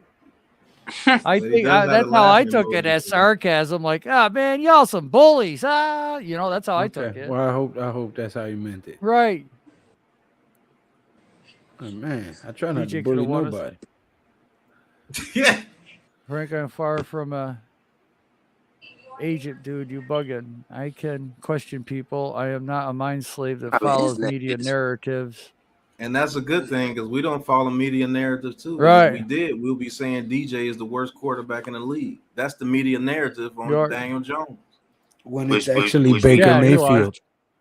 Speaker 2: I think that's how I took it as sarcasm. Like, man, y'all some bullies. That's how I took it.
Speaker 4: Well, I hope that's how you meant it.
Speaker 2: Right.
Speaker 4: Oh, man, I try not to bully nobody.
Speaker 1: Yeah.
Speaker 2: Frank, I'm far from a agent, dude. You bugging. I can question people. I am not a mind slave that follows media narratives.
Speaker 1: And that's a good thing because we don't follow media narrative too.
Speaker 2: Right.
Speaker 1: If we did, we'll be saying DJ is the worst quarterback in the league. That's the media narrative on Daniel Jones.
Speaker 4: When it's actually Baker Mayfield.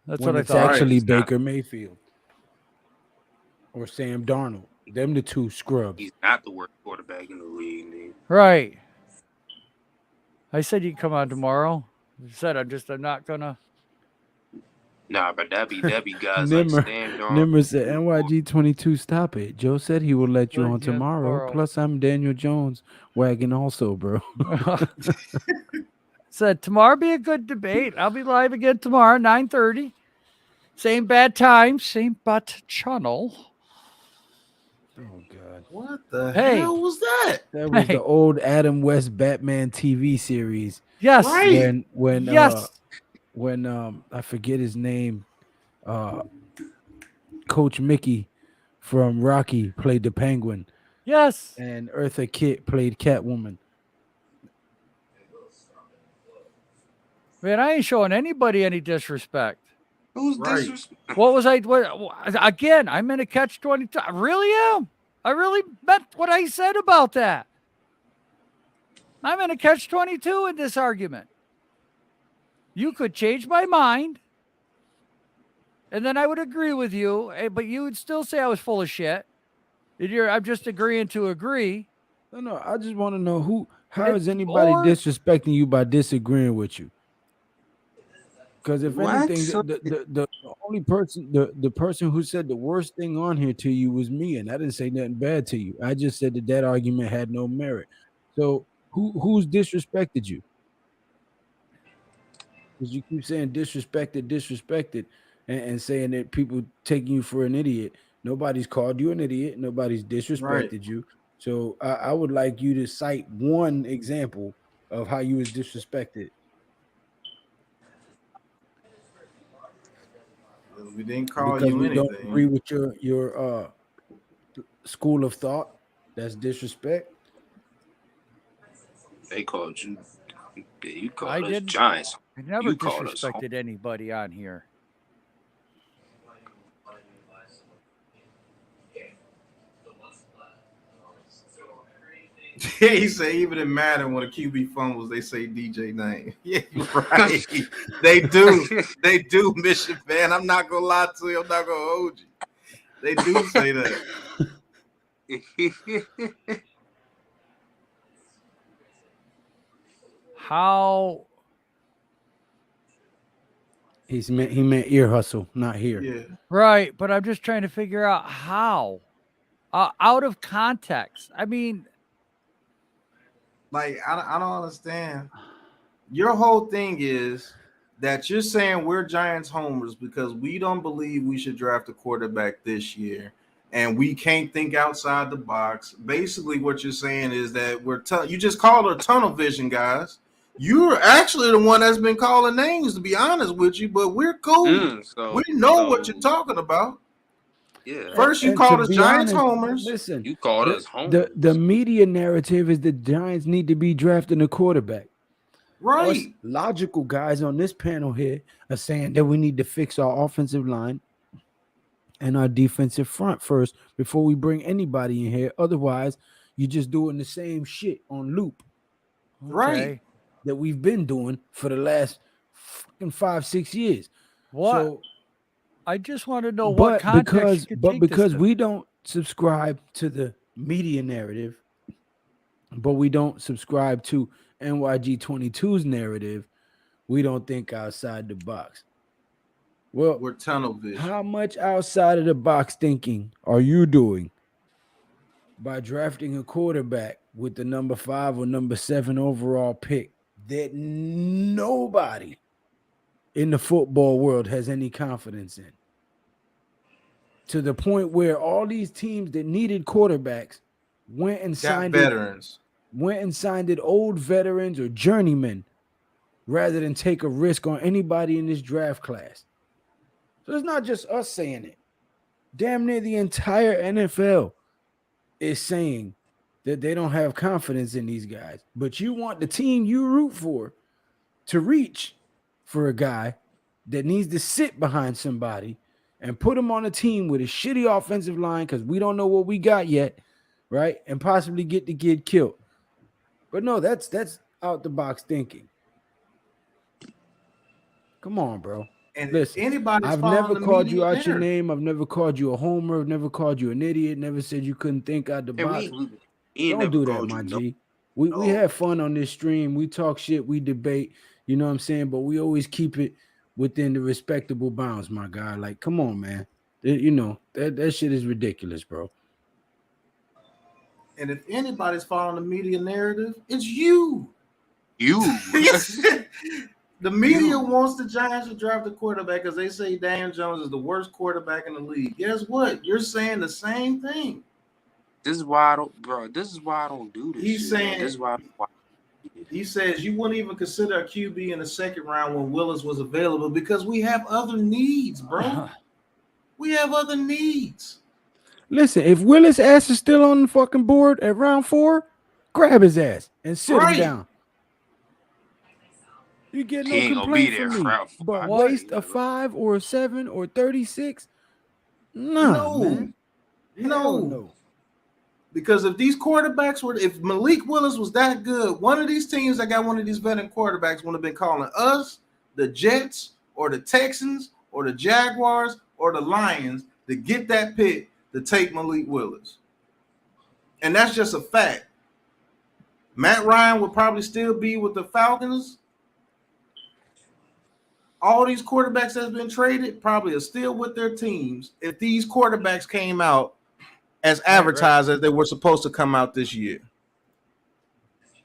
Speaker 2: That's what I thought.
Speaker 4: It's actually Baker Mayfield. Or Sam Darnold. Them the two scrubs.
Speaker 5: He's not the worst quarterback in the league, man.
Speaker 2: Right. I said you'd come on tomorrow. I said I'm not gonna.
Speaker 5: Nah, but that'd be guys like Stan Darnold.
Speaker 4: Nimmer said NYG 22. Stop it. Joe said he will let you on tomorrow. Plus, I'm Daniel Jones wagon also, bro.
Speaker 2: Said tomorrow be a good debate. I'll be live again tomorrow, 9:30. Same bad time, same bad channel.
Speaker 4: Oh God!
Speaker 1: What the hell was that?
Speaker 4: That was the old Adam West Batman TV series.
Speaker 2: Yes.
Speaker 1: Right.
Speaker 4: When I forget his name, Coach Mickey from Rocky played the Penguin.
Speaker 2: Yes.
Speaker 4: And Eartha Kitt played Catwoman.
Speaker 2: Man, I ain't showing anybody any disrespect.
Speaker 5: Who's disrespect?
Speaker 2: What was I? Again, I'm in a catch-22. I really am. I really meant what I said about that. I'm in a catch-22 in this argument. You could change my mind, and then I would agree with you, but you would still say I was full of shit. I'm just agreeing to agree.
Speaker 4: No, I just want to know how is anybody disrespecting you by disagreeing with you? Because if anything, the only person, the person who said the worst thing on here to you was me, and I didn't say nothing bad to you. I just said that argument had no merit. So who's disrespected you? Because you keep saying disrespected, and saying that people taking you for an idiot. Nobody's called you an idiot. Nobody's disrespected you. So I would like you to cite one example of how you was disrespected.
Speaker 1: We didn't call
Speaker 4: because
Speaker 1: you
Speaker 4: we
Speaker 1: anything.
Speaker 4: Don't agree with your school of thought. That's disrespect.
Speaker 5: They called you. You called us Giants.
Speaker 2: I never disrespected anybody on here.
Speaker 1: Yeah, he said even in Madden when a QB fumbles, they say DJ name. Yeah, you're right. They do, Mission fan. I'm not gonna lie to you. I'm not gonna hold you. They do say that.
Speaker 2: How?
Speaker 4: He meant ear hustle, not here.
Speaker 1: Yeah.
Speaker 2: Right, but I'm just trying to figure out how. Out of context. I mean,
Speaker 1: like I don't understand. Your whole thing is that you're saying we're Giants homers because we don't believe we should draft a quarterback this year, and we can't think outside the box. Basically, what you're saying is that you just called it tunnel vision, guys. You're actually the one that's been calling names, to be honest with you, but we're cool. We know what you're talking about.
Speaker 5: Yeah.
Speaker 1: First, you called us Giants homers.
Speaker 4: Listen,
Speaker 5: you called us homers.
Speaker 4: The media narrative is the Giants need to be drafting a quarterback.
Speaker 1: Right.
Speaker 4: Us logical guys on this panel here are saying that we need to fix our offensive line and our defensive front first before we bring anybody in here. Otherwise, you're just doing the same shit on loop.
Speaker 1: Right.
Speaker 4: That we've been doing for the last fucking 5-6 years.
Speaker 2: What?
Speaker 4: So,
Speaker 2: I just want to know what context.
Speaker 4: Because we don't subscribe to the media narrative, but we don't subscribe to NYG 22's narrative, we don't think outside the box. Well,
Speaker 1: we're tunnel vision.
Speaker 4: How much outside of the box thinking are you doing by drafting a quarterback with the number 5 or number 7 overall pick that nobody in the football world has any confidence in? To the point where all these teams that needed quarterbacks went and signed
Speaker 1: veterans.
Speaker 4: Went and signed it old veterans or journeymen rather than take a risk on anybody in this draft class. So it's not just us saying it. Damn near the entire NFL is saying that they don't have confidence in these guys. But you want the team you root for to reach for a guy that needs to sit behind somebody and put him on a team with a shitty offensive line because we don't know what we got yet, right? And possibly get the kid killed. But no, that's out the box thinking. Come on, bro.
Speaker 1: And
Speaker 4: listen, I've never called you out your name. I've never called you a homer. I've never called you an idiot. Never said you couldn't think out the box. Don't do that, my G. We have fun on this stream. We talk shit. We debate. You know what I'm saying? But we always keep it within the respectable bounds, my guy. Like, come on, man. You know, that shit is ridiculous, bro.
Speaker 1: And if anybody's following the media narrative, it's you. The media wants the Giants to draft a quarterback because they say Dan Jones is the worst quarterback in the league. Guess what? You're saying the same thing.
Speaker 5: This is why I don't do this.
Speaker 1: He's saying
Speaker 5: this is why.
Speaker 1: He says you wouldn't even consider a QB in the second round when Willis was available because we have other needs, bro. We have other needs.
Speaker 4: Listen, if Willis' ass is still on the fucking board at round 4, grab his ass and sit him down. You get no
Speaker 5: He ain't gonna be
Speaker 4: complaint
Speaker 5: there
Speaker 4: from me.
Speaker 5: for
Speaker 4: But waste a 5 or a 7 or 36? Nah, man. Hell no.
Speaker 1: Because if these quarterbacks if Malik Willis was that good, one of these teams that got one of these veteran quarterbacks would have been calling us, the Jets, or the Texans, or the Jaguars, or the Lions to get that pick to take Malik Willis. And that's just a fact. Matt Ryan would probably still be with the Falcons. All these quarterbacks that's been traded probably are still with their teams if these quarterbacks came out as advertised as they were supposed to come out this year.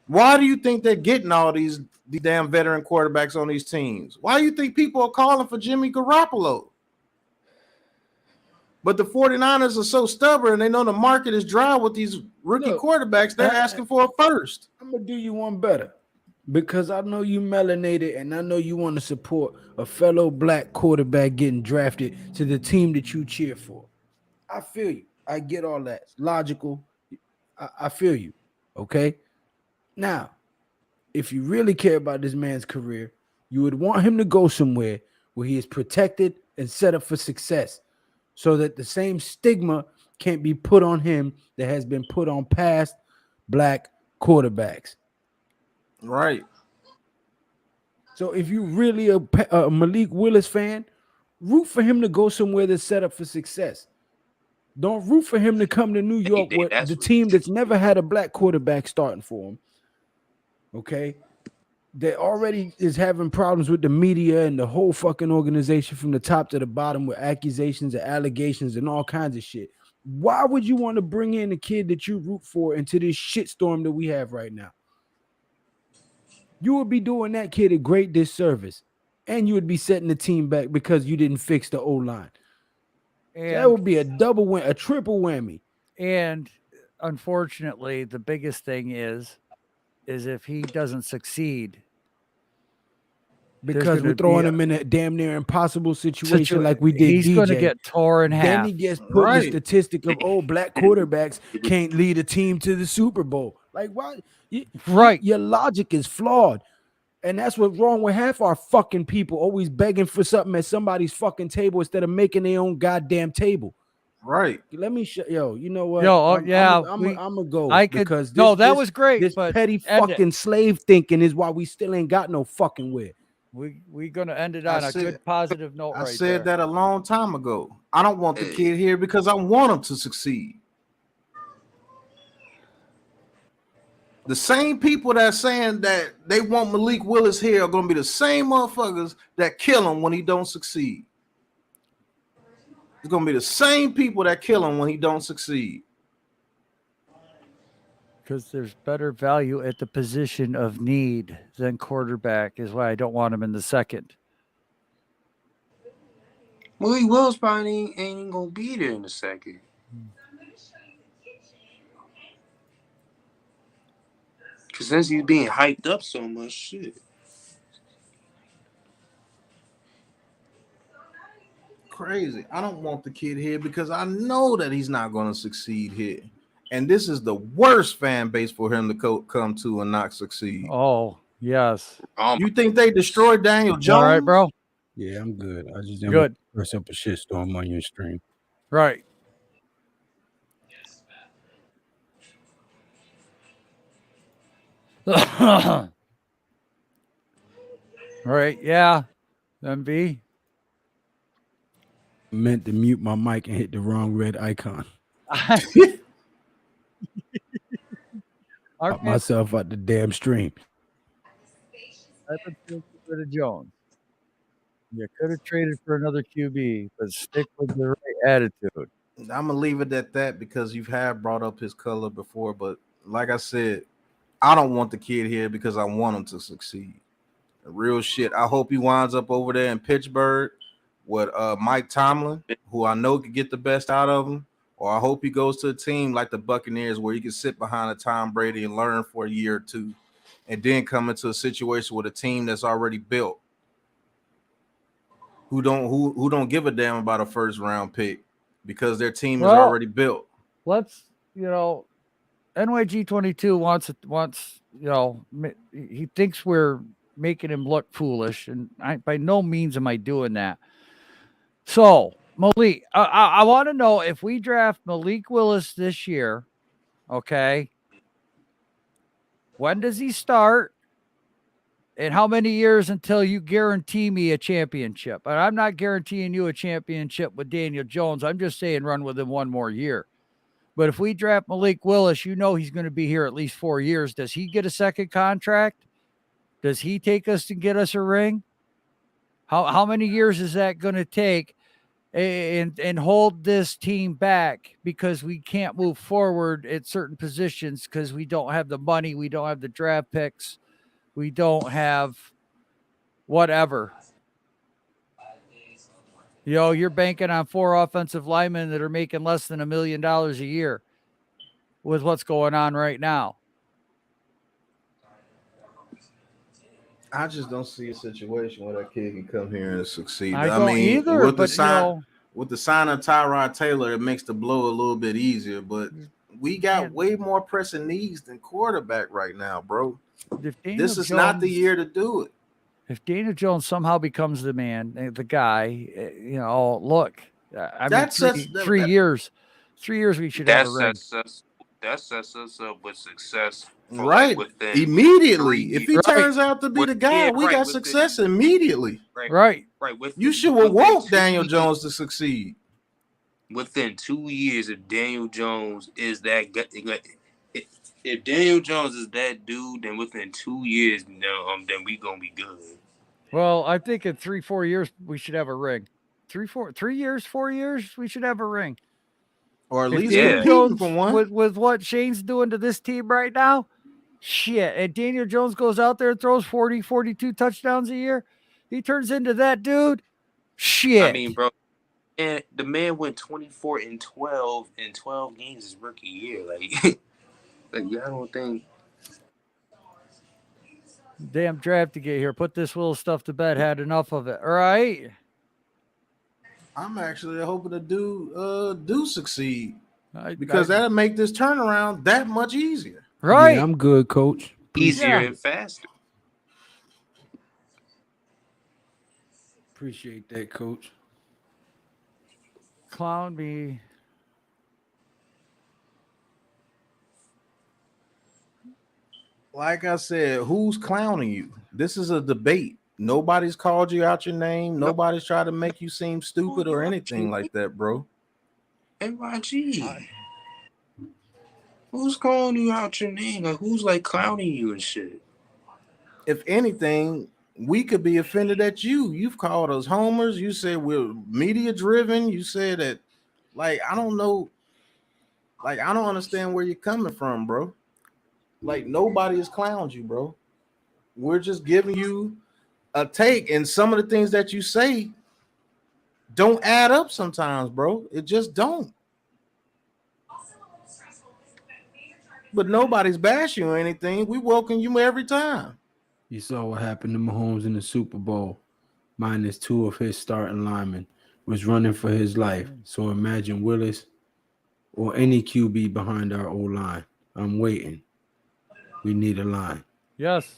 Speaker 1: Why do you think they're getting all these damn veteran quarterbacks on these teams? Why do you think people are calling for Jimmy Garoppolo? But the 49ers are so stubborn. They know the market is dry with these rookie quarterbacks. They're asking for a first.
Speaker 4: I'm going to do you one better. Because I know you melanated and I know you want to support a fellow black quarterback getting drafted to the team that you cheer for. I feel you. I get all that. It's logical. I feel you. Okay? Now, if you really care about this man's career, you would want him to go somewhere where he is protected and set up for success so that the same stigma can't be put on him that has been put on past black quarterbacks.
Speaker 1: Right.
Speaker 4: So if you really a Malik Willis fan, root for him to go somewhere that's set up for success. Don't root for him to come to New York with the team that's never had a black quarterback starting for him. Okay? That already is having problems with the media and the whole fucking organization from the top to the bottom with accusations and allegations and all kinds of shit. Why would you want to bring in a kid that you root for into this shitstorm that we have right now? You would be doing that kid a great disservice, and you would be setting the team back because you didn't fix the O-line. And that would be a triple whammy.
Speaker 2: And unfortunately, the biggest thing is if he doesn't succeed,
Speaker 4: because we're throwing him in a damn near impossible situation like we did.
Speaker 2: He's going to get tore in half.
Speaker 4: Then he gets put in the statistic of black quarterbacks can't lead a team to the Super Bowl. Like, why? Your logic is flawed. And that's what's wrong with half our fucking people, always begging for something at somebody's fucking table instead of making their own goddamn table.
Speaker 1: Right.
Speaker 4: Let me you know what?
Speaker 2: I'm
Speaker 4: gonna go because
Speaker 2: that was great.
Speaker 4: This
Speaker 2: but
Speaker 4: petty fucking slave thinking is why we still ain't got no fucking where.
Speaker 2: We're gonna end it on a good positive note.
Speaker 1: I said that a long time ago. I don't want the kid here because I want him to succeed. The same people that are saying that they want Malik Willis here are going to be the same motherfuckers that kill him when he don't succeed. It's going to be the same people that kill him when he don't succeed.
Speaker 2: Because there's better value at the position of need than quarterback is why I don't want him in the second.
Speaker 5: Malik Willis probably ain't going to be there in the second. Because since he's being hyped up so much, shit.
Speaker 1: Crazy. I don't want the kid here because I know that he's not going to succeed here. And this is the worst fan base for him to come to and not succeed.
Speaker 2: Oh, yes.
Speaker 1: You think they destroyed Daniel Jones?
Speaker 2: All right, bro.
Speaker 4: Yeah, I'm good. I just didn't press up a shitstorm on your stream.
Speaker 2: Right. All right, yeah. MB.
Speaker 4: Meant to mute my mic and hit the wrong red icon. Got myself out the damn stream.
Speaker 2: I've been thinking rid of Jones. You could have traded for another QB, but stick with the right attitude.
Speaker 1: I'm gonna leave it at that because you have brought up his color before, but like I said, I don't want the kid here because I want him to succeed. Real shit. I hope he winds up over there in Pittsburgh with Mike Tomlin, who I know could get the best out of him. Or I hope he goes to a team like the Buccaneers where he can sit behind a Tom Brady and learn for a year or two and then come into a situation with a team that's already built. Who don't give a damn about a first round pick because their team is already built.
Speaker 2: Let's, NYG 22 wants, he thinks we're, making him look foolish, and by no means am I doing that. So, Malik, I want to know if we draft Malik Willis this year, okay, when does he start? And how many years until you guarantee me a championship? And I'm not guaranteeing you a championship with Daniel Jones. I'm just saying run with him one more year. But if we draft Malik Willis, you know he's going to be here at least 4 years. Does he get a second contract? Does he take us and get us a ring? How many years is that going to take and hold this team back because we can't move forward at certain positions because we don't have the money, we don't have the draft picks, we don't have whatever. You know, you're banking on 4 offensive linemen that are making less than $1 million a year with what's going on right now.
Speaker 1: I just don't see a situation where that kid can come here and succeed.
Speaker 2: I don't either,
Speaker 1: with
Speaker 2: but
Speaker 1: with the sign of Tyrod Taylor, it makes the blow a little bit easier. But we got way more pressing needs than quarterback right now, bro. This is not the year to do it.
Speaker 2: If Daniel Jones somehow becomes the man, the guy, you know, look, I mean, 3 years. 3 years we should have a ring.
Speaker 5: That sets us up with success.
Speaker 1: Right. Immediately. If he turns out to be the guy, we got success immediately.
Speaker 2: Right.
Speaker 1: You should want Daniel Jones to succeed.
Speaker 5: Within 2 years, if Daniel Jones is that guy, if Daniel Jones is that dude, then within 2 years, then we gonna be good.
Speaker 2: Well, I think in 3-4 years we should have a ring. 4 years, we should have a ring.
Speaker 1: Or at least
Speaker 2: Daniel Jones,
Speaker 1: for one.
Speaker 2: with what Shane's doing to this team right now, shit. And Daniel Jones goes out there and throws 40, 42 touchdowns a year. He turns into that dude. Shit.
Speaker 5: I mean, bro, and the man went 24-12 in 12 games his rookie year. Like I don't think.
Speaker 2: Damn draft to get here. Put this little stuff to bed. Had enough of it. All right.
Speaker 1: I'm actually hoping to do succeed because that'll make this turnaround that much easier.
Speaker 2: Right.
Speaker 4: Yeah, I'm good, Coach.
Speaker 5: Easier and faster.
Speaker 4: Appreciate that, Coach.
Speaker 2: Clown me.
Speaker 1: Like I said, who's clowning you? This is a debate. Nobody's called you out your name. Nobody's tried to make you seem stupid or anything like that, bro.
Speaker 5: NYG. Who's calling you out your name? Like, who's like clowning you and shit?
Speaker 1: If anything, we could be offended at you. You've called us homers. You said we're media driven. You said that, like, I don't know. Like, I don't understand where you're coming from, bro. Like, nobody has clowned you, bro. We're just giving you a take, and some of the things that you say don't add up sometimes, bro. It just don't. But nobody's bashing you or anything. We welcome you every time.
Speaker 4: You saw what happened to Mahomes in the Super Bowl. Minus 2 of his starting linemen was running for his life. So imagine Willis or any QB behind our O-line. I'm waiting. We need a line.
Speaker 2: Yes.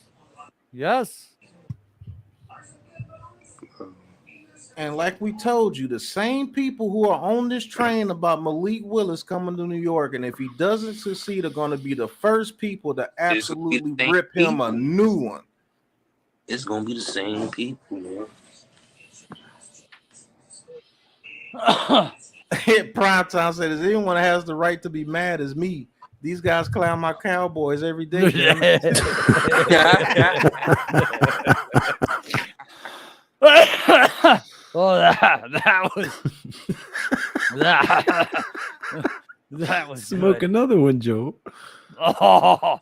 Speaker 1: And like we told you, the same people who are on this train about Malik Willis coming to New York, and if he doesn't succeed, are going to be the first people to absolutely rip him a new one.
Speaker 5: It's going to be the same people, man.
Speaker 1: Primetime said, "Is anyone that has the right to be mad as me? These guys clown my Cowboys every day."
Speaker 2: Oh, that was
Speaker 4: smoke
Speaker 2: good.
Speaker 4: Another one, Joe.
Speaker 2: Oh.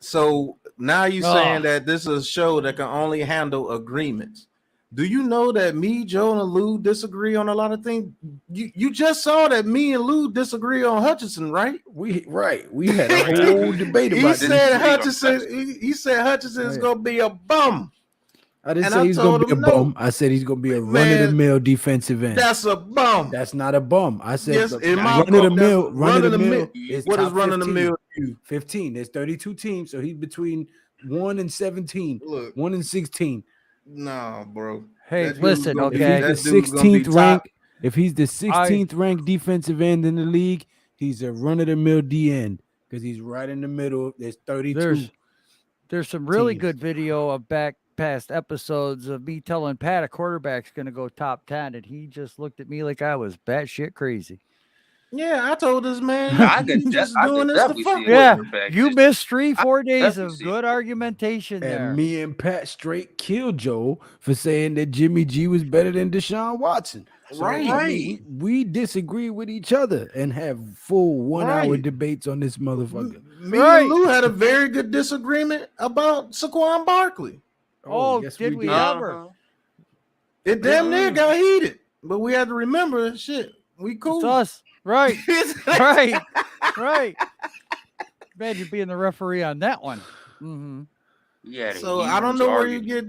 Speaker 1: So now you're saying that this is a show that can only handle agreements. Do you know that me, Joe, and Lou disagree on a lot of things? You just saw that me and Lou disagree on Hutchinson, right?
Speaker 4: We had a whole debate about
Speaker 1: this. He said Hutchinson is going to be a bum.
Speaker 4: I didn't say he's going to be a bum. I said he's going to be a run-of-the-mill defensive end.
Speaker 1: That's a bum.
Speaker 4: That's not a bum. I said
Speaker 1: yes,
Speaker 4: run-of-the-mill.
Speaker 1: What is run-of-the-mill?
Speaker 4: 15. There's 32 teams, so he's between 1-17.
Speaker 1: Look.
Speaker 4: 1-16.
Speaker 1: No, bro.
Speaker 2: Hey, listen, okay.
Speaker 4: If he's the 16th ranked, if he's the 16th ranked defensive end in the league, he's a run-of-the-mill D end because he's right in the middle. There's 32.
Speaker 2: There's some really good video of past episodes of me telling Pat a quarterback's going to go top 10, and he just looked at me like I was batshit crazy.
Speaker 1: Yeah, I told this man, you just doing this to fuck with me.
Speaker 2: You missed 3-4 days of good argumentation there.
Speaker 4: And me and Pat straight killed Joe for saying that Jimmy G was better than Deshaun Watson. So,
Speaker 1: right.
Speaker 4: We disagree with each other and have full 1 hour debates on this motherfucker.
Speaker 1: Me and Lou had a very good disagreement about Saquon Barkley.
Speaker 2: Oh, yes, did we ever?
Speaker 1: It damn near got heated, but we had to remember shit. We cool.
Speaker 2: It's us. Right. right. Imagine being the referee on that one. Mm-hmm.
Speaker 5: Yeah.
Speaker 1: So I don't know where you get.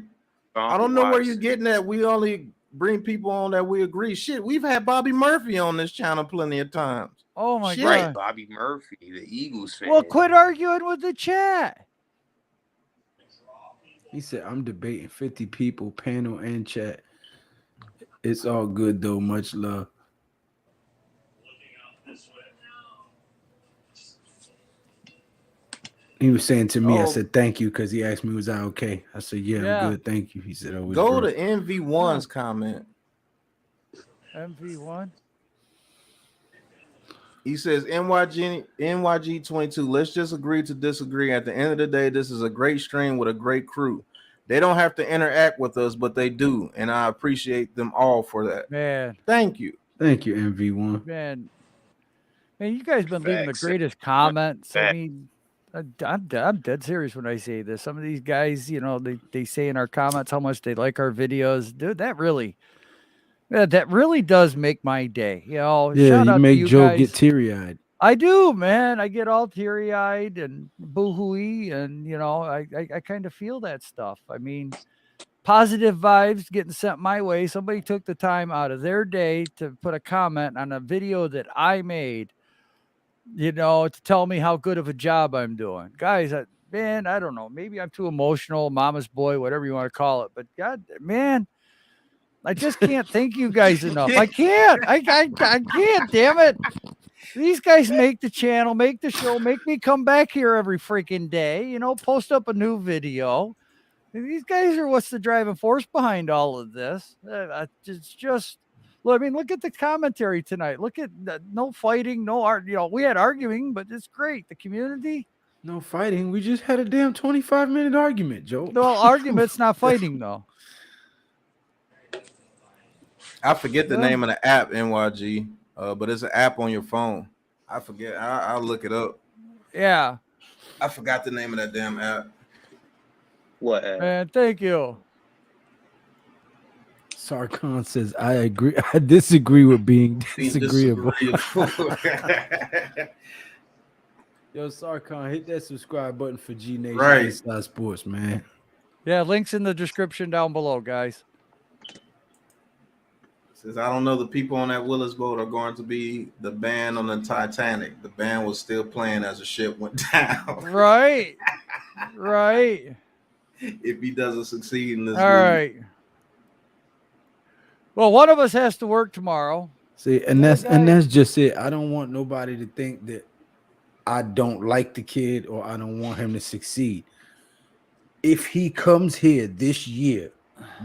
Speaker 1: I don't know where you're getting at. We only bring people on that we agree. Shit, we've had Bobby Murphy on this channel plenty of times.
Speaker 2: Oh my God.
Speaker 5: Right, Bobby Murphy, the Eagles fan.
Speaker 2: Well, quit arguing with the chat.
Speaker 4: He said, I'm debating 50 people, panel and chat. It's all good though. Much love. He was saying to me, I said, thank you, because he asked me, was I okay? I said, yeah, I'm good. Thank you. He said, oh,
Speaker 1: go to NV1's comment.
Speaker 2: MV1?
Speaker 1: He says, NYG 22, let's just agree to disagree. At the end of the day, this is a great stream with a great crew. They don't have to interact with us, but they do. And I appreciate them all for that.
Speaker 2: Man.
Speaker 1: Thank you.
Speaker 4: Thank you, MV1.
Speaker 2: Man, you guys been leaving the greatest comments. I mean, I'm dead serious when I say this. Some of these guys, they say in our comments how much they like our videos. Dude, that really does make my day.
Speaker 4: Yeah, you make Joe get teary-eyed.
Speaker 2: I do, man. I get all teary-eyed and boo-hooey, and I kind of feel that stuff. I mean, positive vibes getting sent my way. Somebody took the time out of their day to put a comment on a video that I made, to tell me how good of a job I'm doing. Guys, I don't know. Maybe I'm too emotional, mama's boy, whatever you want to call it. But God, man, I just can't thank you guys enough. I can't. I can't, damn it. These guys make the channel, make the show, make me come back here every freaking day, post up a new video. These guys are what's the driving force behind all of this. It's just, look at the commentary tonight. Look at no fighting, no art. We had arguing, but it's great. The community.
Speaker 4: No fighting. We just had a damn 25-minute argument, Joe.
Speaker 2: No, argument's not fighting, though.
Speaker 1: I forget the name of the app, NYG, but it's an app on your phone. I forget. I'll look it up.
Speaker 2: Yeah.
Speaker 1: I forgot the name of that damn app.
Speaker 5: What app?
Speaker 2: Man, thank you.
Speaker 4: Sarkon says, I agree. I disagree with being disagreeable. Yo, Sarkon, hit that subscribe button for G Nation Inside Sports, man.
Speaker 2: Yeah, links in the description down below, guys.
Speaker 1: Says, I don't know, the people on that Willis boat are going to be the band on the Titanic. The band was still playing as the ship went down.
Speaker 2: Right. Right.
Speaker 1: If he doesn't succeed in this
Speaker 2: All right. Well, one of us has to work tomorrow.
Speaker 4: See, and that's just it. I don't want nobody to think that I don't like the kid or I don't want him to succeed. If he comes here this year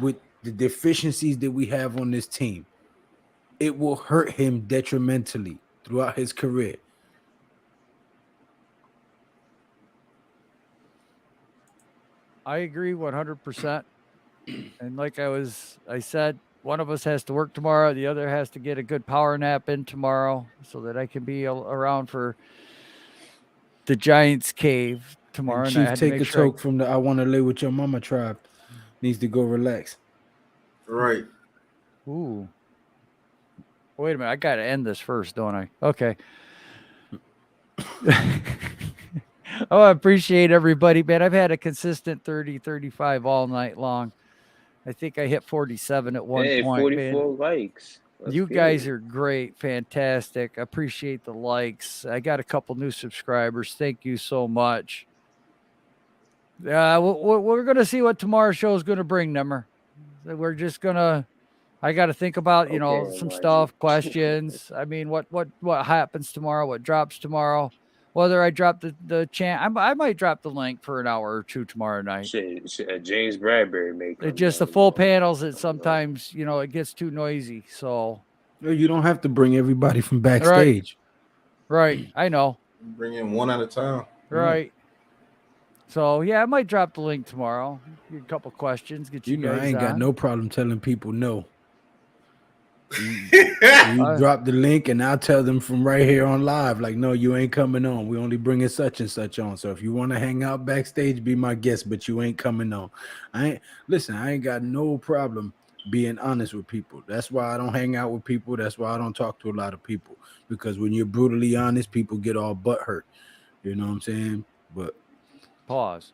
Speaker 4: with the deficiencies that we have on this team, it will hurt him detrimentally throughout his career.
Speaker 2: I agree 100%. And like I said, one of us has to work tomorrow. The other has to get a good power nap in tomorrow so that I can be around for the Giants cave tomorrow.
Speaker 4: And Chief, take a toke from the I Want to Lay With Your Mama tribe. Needs to go relax.
Speaker 1: Right.
Speaker 2: Ooh. Wait a minute. I got to end this first, don't I? Okay. Oh, I appreciate everybody, man. I've had a consistent 30, 35 all night long. I think I hit 47 at one point.
Speaker 5: 44 likes.
Speaker 2: That's you good. Guys are great. Fantastic. I appreciate the likes. I got a couple new subscribers. Thank you so much. Yeah, we're going to see what tomorrow's show is going to bring, Nimmer. We're just going to. I got to think about some stuff, questions. I mean, what happens tomorrow? What drops tomorrow? Whether I drop the chant, I might drop the link for an hour or two tomorrow night.
Speaker 3: Shit, James Bradbury may come.
Speaker 2: It's just the full panels that sometimes it gets too noisy. So
Speaker 4: you don't have to bring everybody from backstage.
Speaker 2: Right. I know.
Speaker 1: Bring in one at a time.
Speaker 2: Right. So yeah, I might drop the link tomorrow. Get a couple questions. Get you guys
Speaker 4: I ain't got
Speaker 2: on.
Speaker 4: no problem telling people no. You drop the link and I'll tell them from right here on live, like, no, you ain't coming on. We only bringing such and such on. So if you want to hang out backstage, be my guest, but you ain't coming on. I ain't got no problem being honest with people. That's why I don't hang out with people. That's why I don't talk to a lot of people, because when you're brutally honest, people get all butt hurt. You know what I'm saying? But
Speaker 2: pause.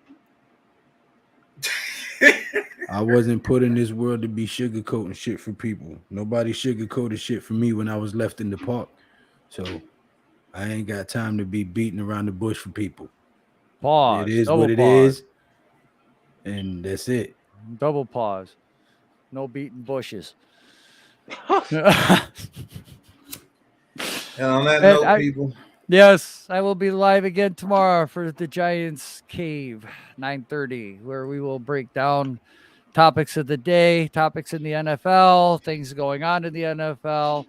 Speaker 4: I wasn't put in this world to be sugarcoating shit for people. Nobody sugarcoated shit for me when I was left in the park. So I ain't got time to be beating around the bush for people.
Speaker 2: Pause.
Speaker 4: It is
Speaker 2: Double
Speaker 4: what it
Speaker 2: pause.
Speaker 4: is. And that's it.
Speaker 2: Double pause. No beating bushes.
Speaker 1: And on that note, people.
Speaker 2: Yes, I will be live again tomorrow for the Giants Cave, 9:30, where we will break down topics of the day, topics in the NFL, things going on in the NFL,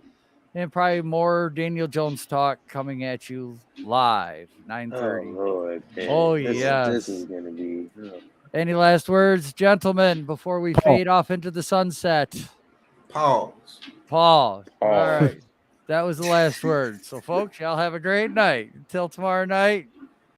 Speaker 2: and probably more Daniel Jones talk coming at you live, 9:30.
Speaker 3: Oh, Lord, man.
Speaker 2: Oh,
Speaker 3: This is going to be...
Speaker 2: Any last words, gentlemen, before we fade off into the sunset?
Speaker 1: Pause.
Speaker 2: All right. That was the last word. So, folks, y'all have a great night. Until tomorrow night,